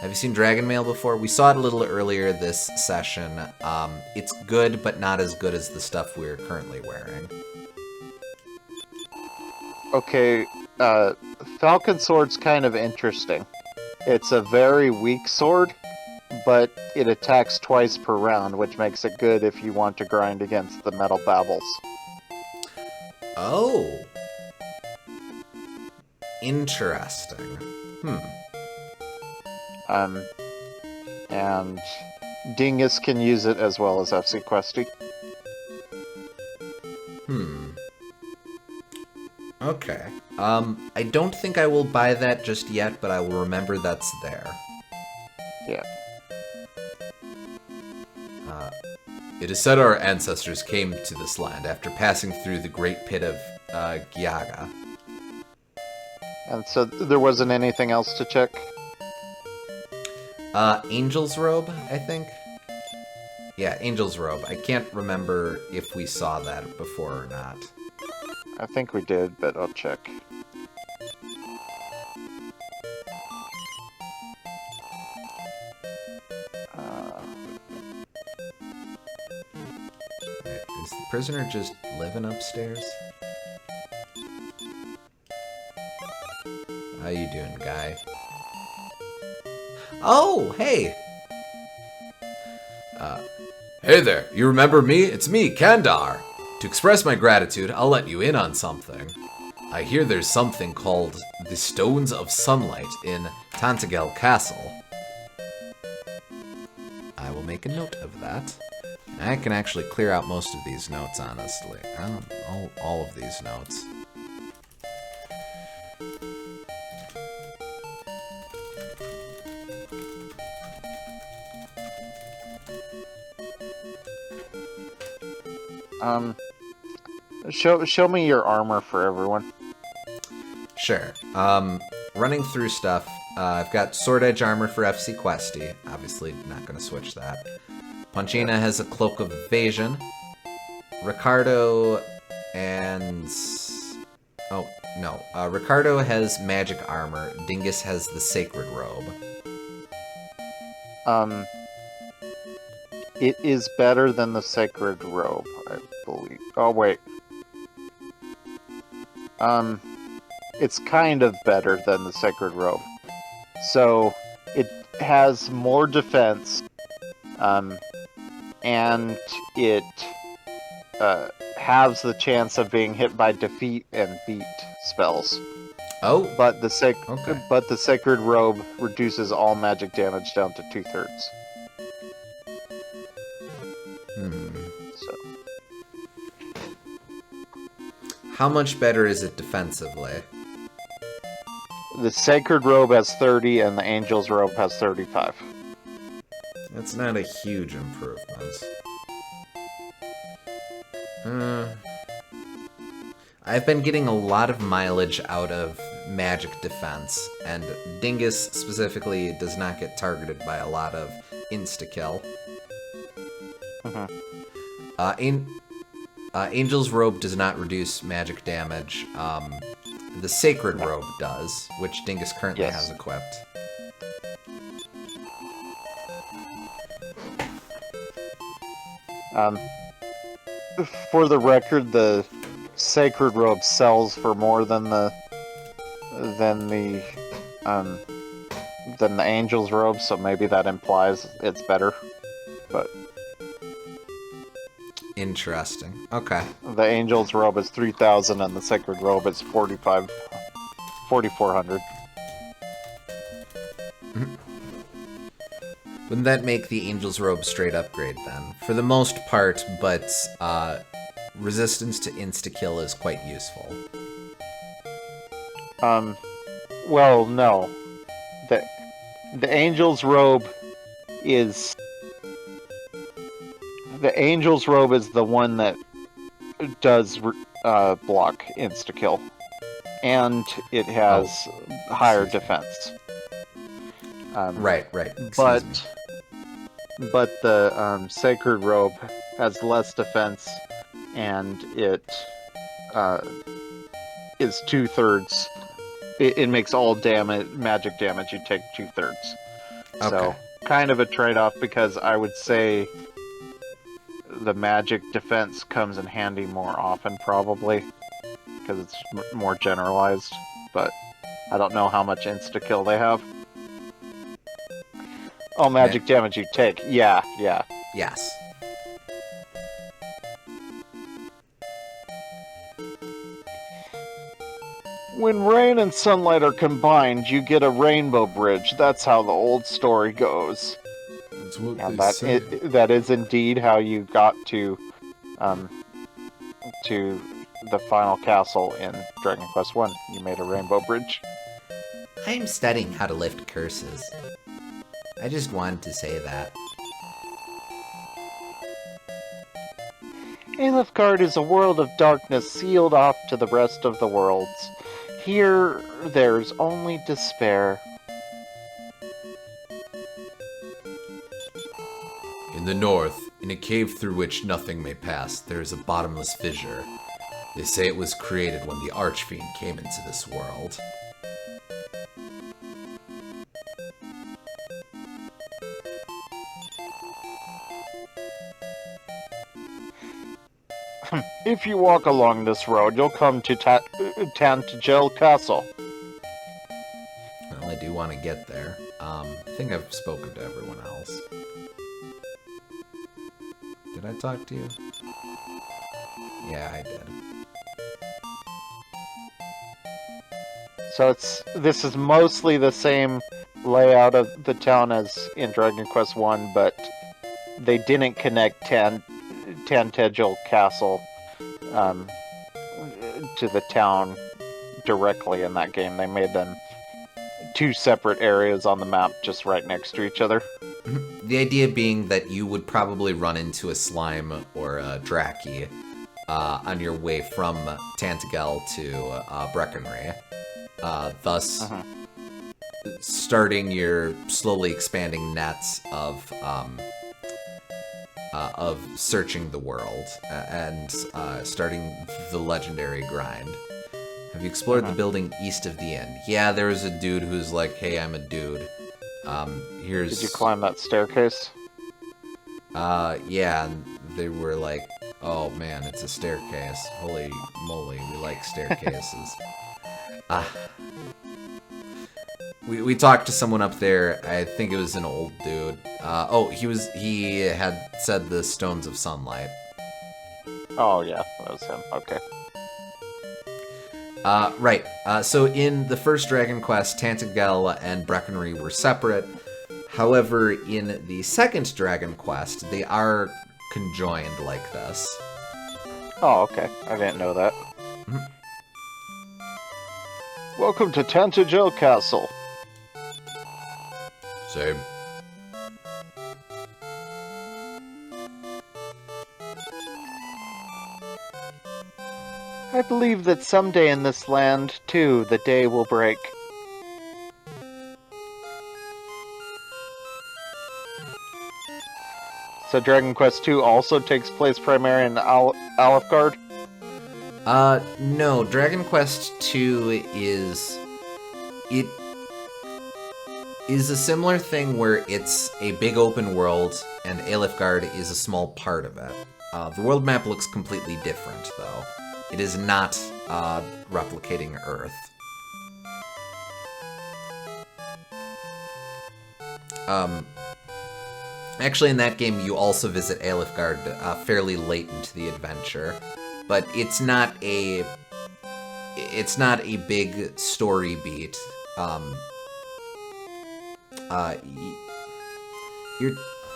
Have you seen Dragon Mail before? We saw it a little earlier this session. It's good, but not as good as the stuff we're currently wearing. Okay, Falcon Sword's kind of interesting. It's a very weak sword, but it attacks twice per round, which makes it good if you want to grind against the metal babbles. Oh. Interesting. And Dingus can use it as well as FC Questy. Okay. I don't think I will buy that just yet, but I will remember that's there. Yeah. It is said our ancestors came to this land after passing through the great pit of Gyaga. And so there wasn't anything else to check? Angel's Robe, I think? Yeah, Angel's Robe. I can't remember if we saw that before or not. I think we did, but I'll check. Is the prisoner just living upstairs? How you doing, guy? Oh, hey! Hey there, you remember me? It's me, Kandar. To express my gratitude, I'll let you in on something. I hear there's something called the Stones of Sunlight in Tantagel Castle. I will make a note of that. I can actually clear out most of these notes, honestly. All of these notes. Show me your armor for everyone. Sure. Running through stuff, I've got Sword Edge armor for FC Questy. Obviously, not going to switch that. Punchina has a Cloak of Evasion. Ricardo and... Oh, no. Ricardo has Magic armor. Dingus has the Sacred Robe. It is better than the Sacred Robe, I believe. Oh, wait. It's kind of better than the Sacred Robe. So, it has more defense, and it halves the chance of being hit by defeat and beat spells. Oh, But the Okay. Sacred Robe reduces all magic damage down to 2/3. So how much better is it defensively? the Sacred Robe has 30 and the Angel's Robe has 35. That's not a huge improvement. I've been getting a lot of mileage out of magic defense, and Dingus specifically does not get targeted by a lot of insta-kill. Angel's Robe does not reduce magic damage. The Sacred Robe does, which Dingus currently Yes. has equipped. For the record, the Sacred Robe sells for more than the Angel's Robe, so maybe that implies it's better. But Interesting. Okay. the Angel's Robe is 3,000 and the Sacred Robe is 4,400. Wouldn't that make the Angel's Robe straight upgrade then? For the most part, but resistance to insta-kill is quite useful. Well, no. The Angel's Robe is... The Angel's Robe is the one that does block insta-kill. And it has higher defense. Right. Excuse But me. the Sacred Robe has less defense, and it is 2/3. It makes all magic damage you take 2/3. So Okay. kind of a trade-off, because I would say the magic defense comes in handy more often, probably, because it's more generalized. But I don't know how much insta-kill they have. Oh, magic damage you take. Yeah. Yes. When rain and sunlight are combined, you get a rainbow bridge. That's how the old story goes. That's what And that is indeed how you got to the final castle in Dragon Quest 1. You made a rainbow bridge. I'm studying how to lift curses. I just wanted to say that. Alefgard is a world of darkness sealed off to the rest of the worlds. Here, there's only despair. In the north, in a cave through which nothing may pass, there is a bottomless fissure. They say it was created when the Archfiend came into this world. If you walk along this road, you'll come to Tantagel Castle. Well, I do want to get there. I think I've spoken to everyone else. Did I talk to you? Yeah, I did. So this is mostly the same layout of the town as in Dragon Quest 1, but they didn't connect Tantagel Castle to the town directly in that game. They made them two separate areas on the map just right next to each other. The idea being that you would probably run into a slime or a Draki on your way from Tantagel to Breckenray. Thus, starting your slowly expanding nets of searching the world and starting the legendary grind. Have you explored the building east of the inn? Yeah, there was a dude who's like, "Hey, I'm a dude. Here's." Did you climb that staircase? Yeah, and they were like, "Oh man, it's a staircase. Holy moly, we like staircases." We talked to someone up there. I think it was an old dude. He had said the Stones of Sunlight. Oh, yeah, that was him. Okay. Right. So in the first Dragon Quest, Tantagel and Breckenry were separate. However, in the second Dragon Quest, they are conjoined like this. Oh, okay. I didn't know that. Mhm. Welcome to Tantagel Castle. Same. I believe that someday in this land, too, the day will break. So Dragon Quest II also takes place primarily in Alefgard? No, Dragon Quest II is... It is a similar thing where it's a big open world, and Alefgard is a small part of it. The world map looks completely different, though. It is not replicating Earth. Actually, in that game, you also visit Alefgard fairly late into the adventure, but it's not a big story beat. You're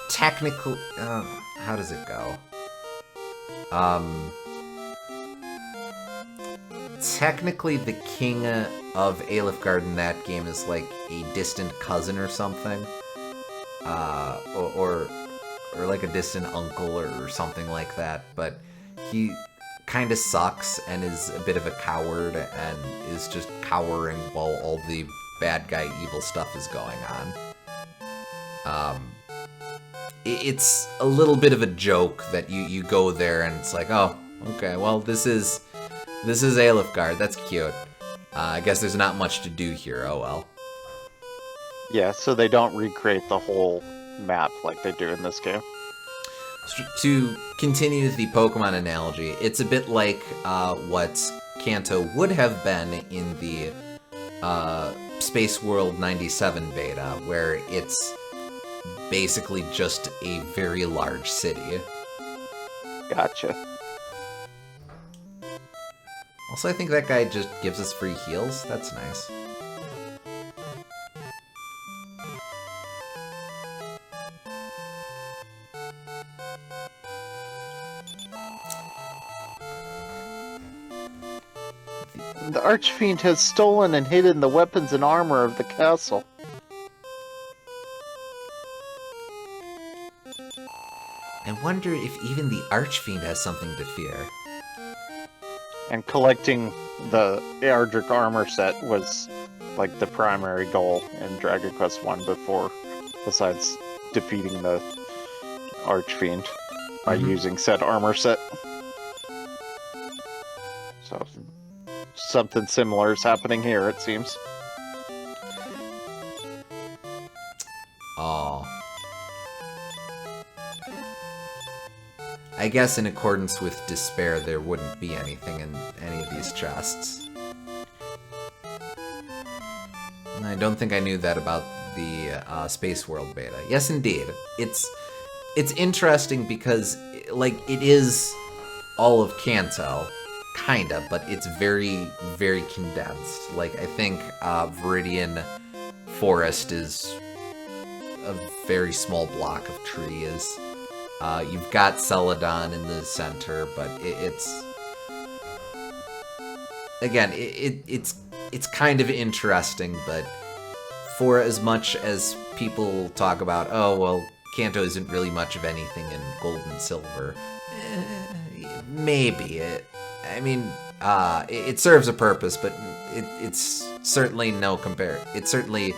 technically how does it go? Technically, the king of Alefgard in that game is like a distant cousin or something. Or like a distant uncle or something like that, but he kind of sucks and is a bit of a coward and is just cowering while all the bad guy evil stuff is going on. It's a little bit of a joke that you go there and it's like, oh, okay, well, this is Alefgard, that's cute. I guess there's not much to do here, oh well. Yeah, so they don't recreate the whole map like they do in this game. To continue the Pokemon analogy, it's a bit like what Kanto would have been in the Space World 97 beta, where it's basically just a very large city. Gotcha. Also, I think that guy just gives us free heals. That's nice. The Archfiend has stolen and hidden the weapons and armor of the castle. I wonder if even the Archfiend has something to fear. And collecting the Ardric armor set was like the primary goal in Dragon Quest 1 before, besides defeating the Archfiend by using said armor set. So something similar is happening here, it seems. Oh. I guess in accordance with despair, there wouldn't be anything in any of these chests. I don't think I knew that about the Space World beta. Yes, indeed. It's interesting because, like, it is all of Kanto, kinda, but it's very, very condensed. Like, I think Viridian Forest is a very small block of trees. You've got Celadon in the center, but it's again, it's kind of interesting, but for as much as people talk about, oh, well, Kanto isn't really much of anything in Gold and Silver, maybe. It serves a purpose, but it's certainly no compare. It's certainly,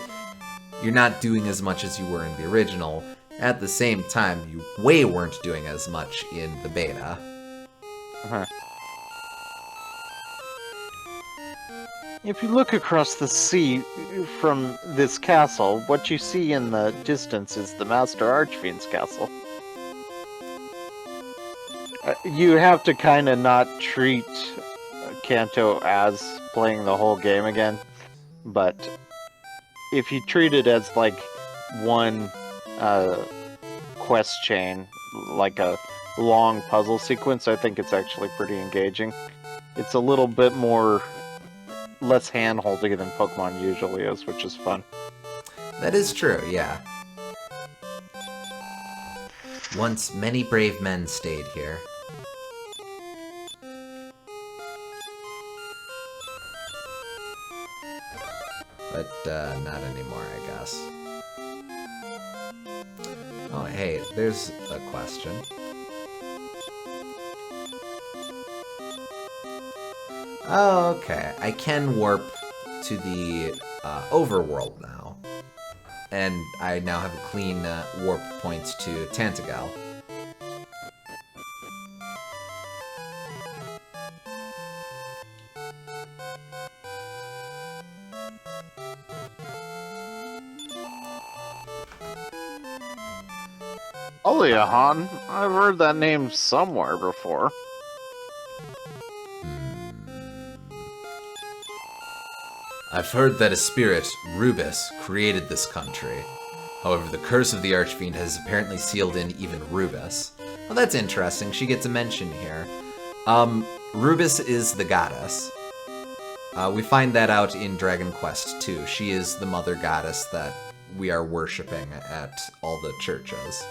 you're not doing as much as you were in the original. At the same time, you way weren't doing as much in the beta. Uh-huh. If you look across the sea from this castle, what you see in the distance is the Master Archfiend's castle. You have to kind of not treat Kanto as playing the whole game again, but if you treat it as like one quest chain, like a long puzzle sequence, I think it's actually pretty engaging. It's a little bit more less hand-holding than Pokemon usually is, which is fun. That is true, yeah. Once many brave men stayed here. But, not anymore, I guess. Oh, hey, there's a question. Oh, okay. I can warp to the overworld now. And I now have a clean warp point to Tantagal. Oliahan? I've heard that name somewhere before. I've heard that a spirit, Rubus, created this country. However, the curse of the Archfiend has apparently sealed in even Rubus. Well, that's interesting. She gets a mention here. Rubus is the goddess. We find that out in Dragon Quest II. She is the mother goddess that we are worshipping at all the churches.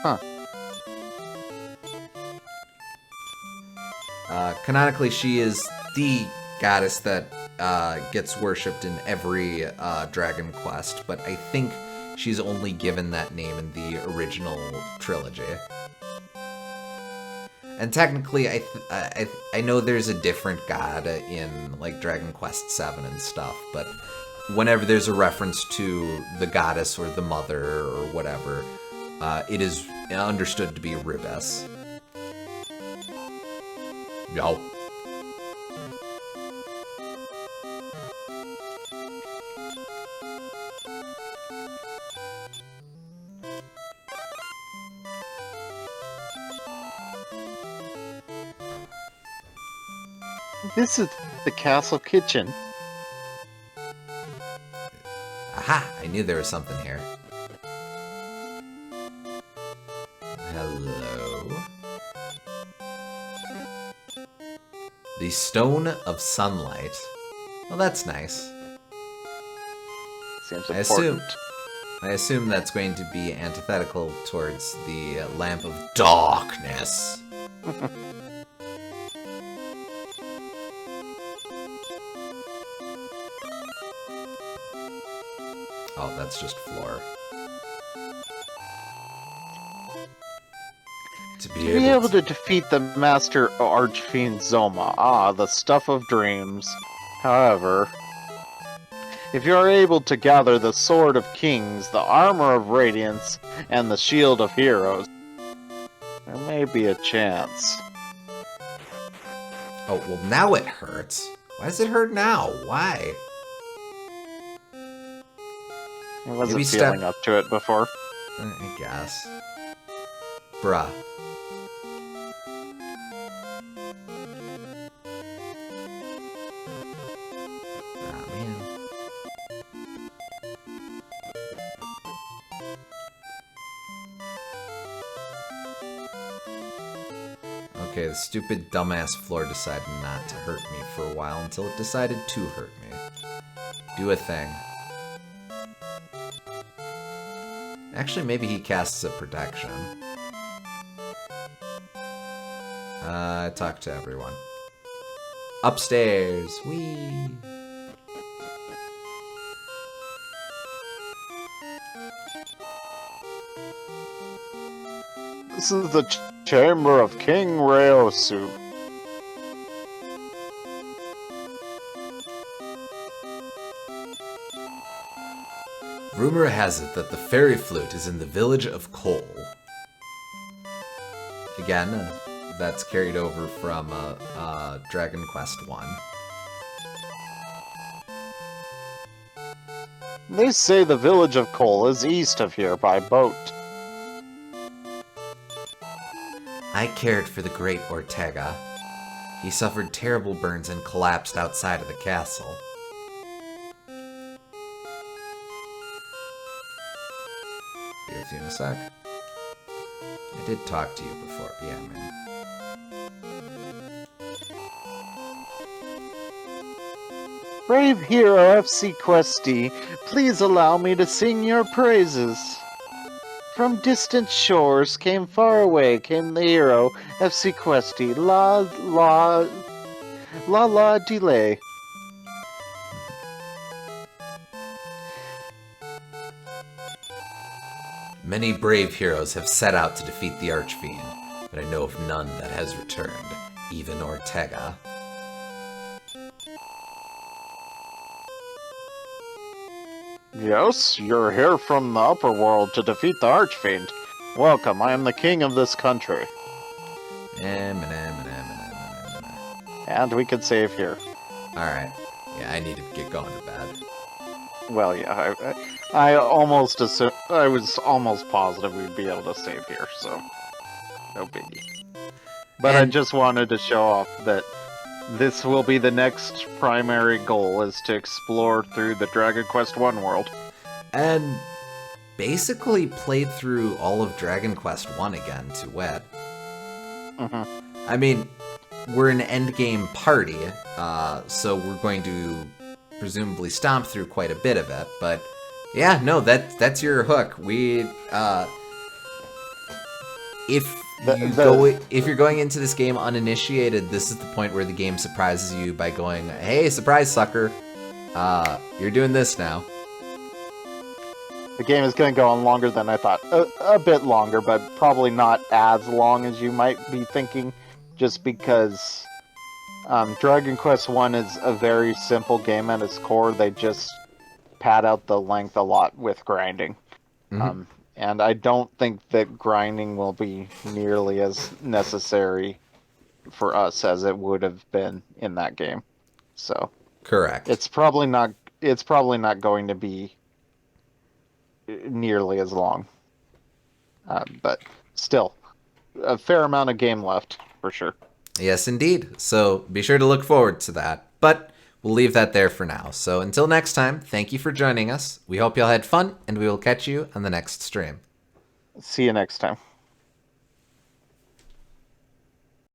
Huh. Canonically, she is the goddess that gets worshipped in every Dragon Quest, but I think she's only given that name in the original trilogy. And technically, I know there's a different god in like Dragon Quest VII and stuff, but whenever there's a reference to the goddess or the mother or whatever, it is understood to be Rubus. Yo. This is the castle kitchen. Aha! I knew there was something here. Hello? The Stone of Sunlight. Well, that's nice. Seems I important. assume that's going to be antithetical towards the Lamp of Darkness. Oh, that's just floor. To To be able to defeat the Master Archfiend Zoma. Ah, the stuff of dreams. However, if you are able to gather the Sword of Kings, the Armor of Radiance, and the Shield of Heroes, there may be a chance. Oh, well, now it hurts. Why does it hurt now? Why? I wasn't Maybe feeling up to it before. I guess. Bruh. Ah, man. Okay, the stupid dumbass floor decided not to hurt me for a while until it decided to hurt me. Do a thing. Actually, maybe he casts a protection. Talk to everyone. Upstairs. Whee! This is the chamber of King Ryosu. Rumor has it that the fairy flute is in the village of Cole. Again, that's carried over from Dragon Quest I. They say the village of Cole is east of here by boat. I cared for the great Ortega. He suffered terrible burns and collapsed outside of the castle. Be with you in a sec. did talk to you before. Yeah, man. Brave hero FC Questy, please allow me to sing your praises. From distant shores came far away, came the hero FC Questy. La delay. Many brave heroes have set out to defeat the Archfiend, but I know of none that has returned, even Ortega. Yes, you're here from the upper world to defeat the Archfiend. Welcome, I am the king of this country. And we could save here. Alright. Yeah, I need to get going to bed. Well, yeah, I almost assumed, I was almost positive we'd be able to save here, so no biggie. But I just wanted to show off that this will be the next primary goal, is to explore through the Dragon Quest I world. And basically played through all of Dragon Quest I again to wet. I mean, we're an endgame party, so we're going to presumably stomp through quite a bit of it, but yeah, no, that's your hook. If you're going into this game uninitiated, this is the point where the game surprises you by going, "Hey, surprise, sucker! You're doing this now." The game is going to go on longer than I thought. A bit longer, but probably not as long as you might be thinking, just because Dragon Quest I is a very simple game at its core. They just pad out the length a lot with grinding. And I don't think that grinding will be nearly as necessary for us as it would have been in that game. So correct. It's probably not going to be nearly as long. But still, a fair amount of game left for sure. Yes, indeed. So be sure to look forward to that. But we'll leave that there for now. So until next time, thank you for joining us. We hope y'all had fun, and we will catch you on the next stream. See you next time.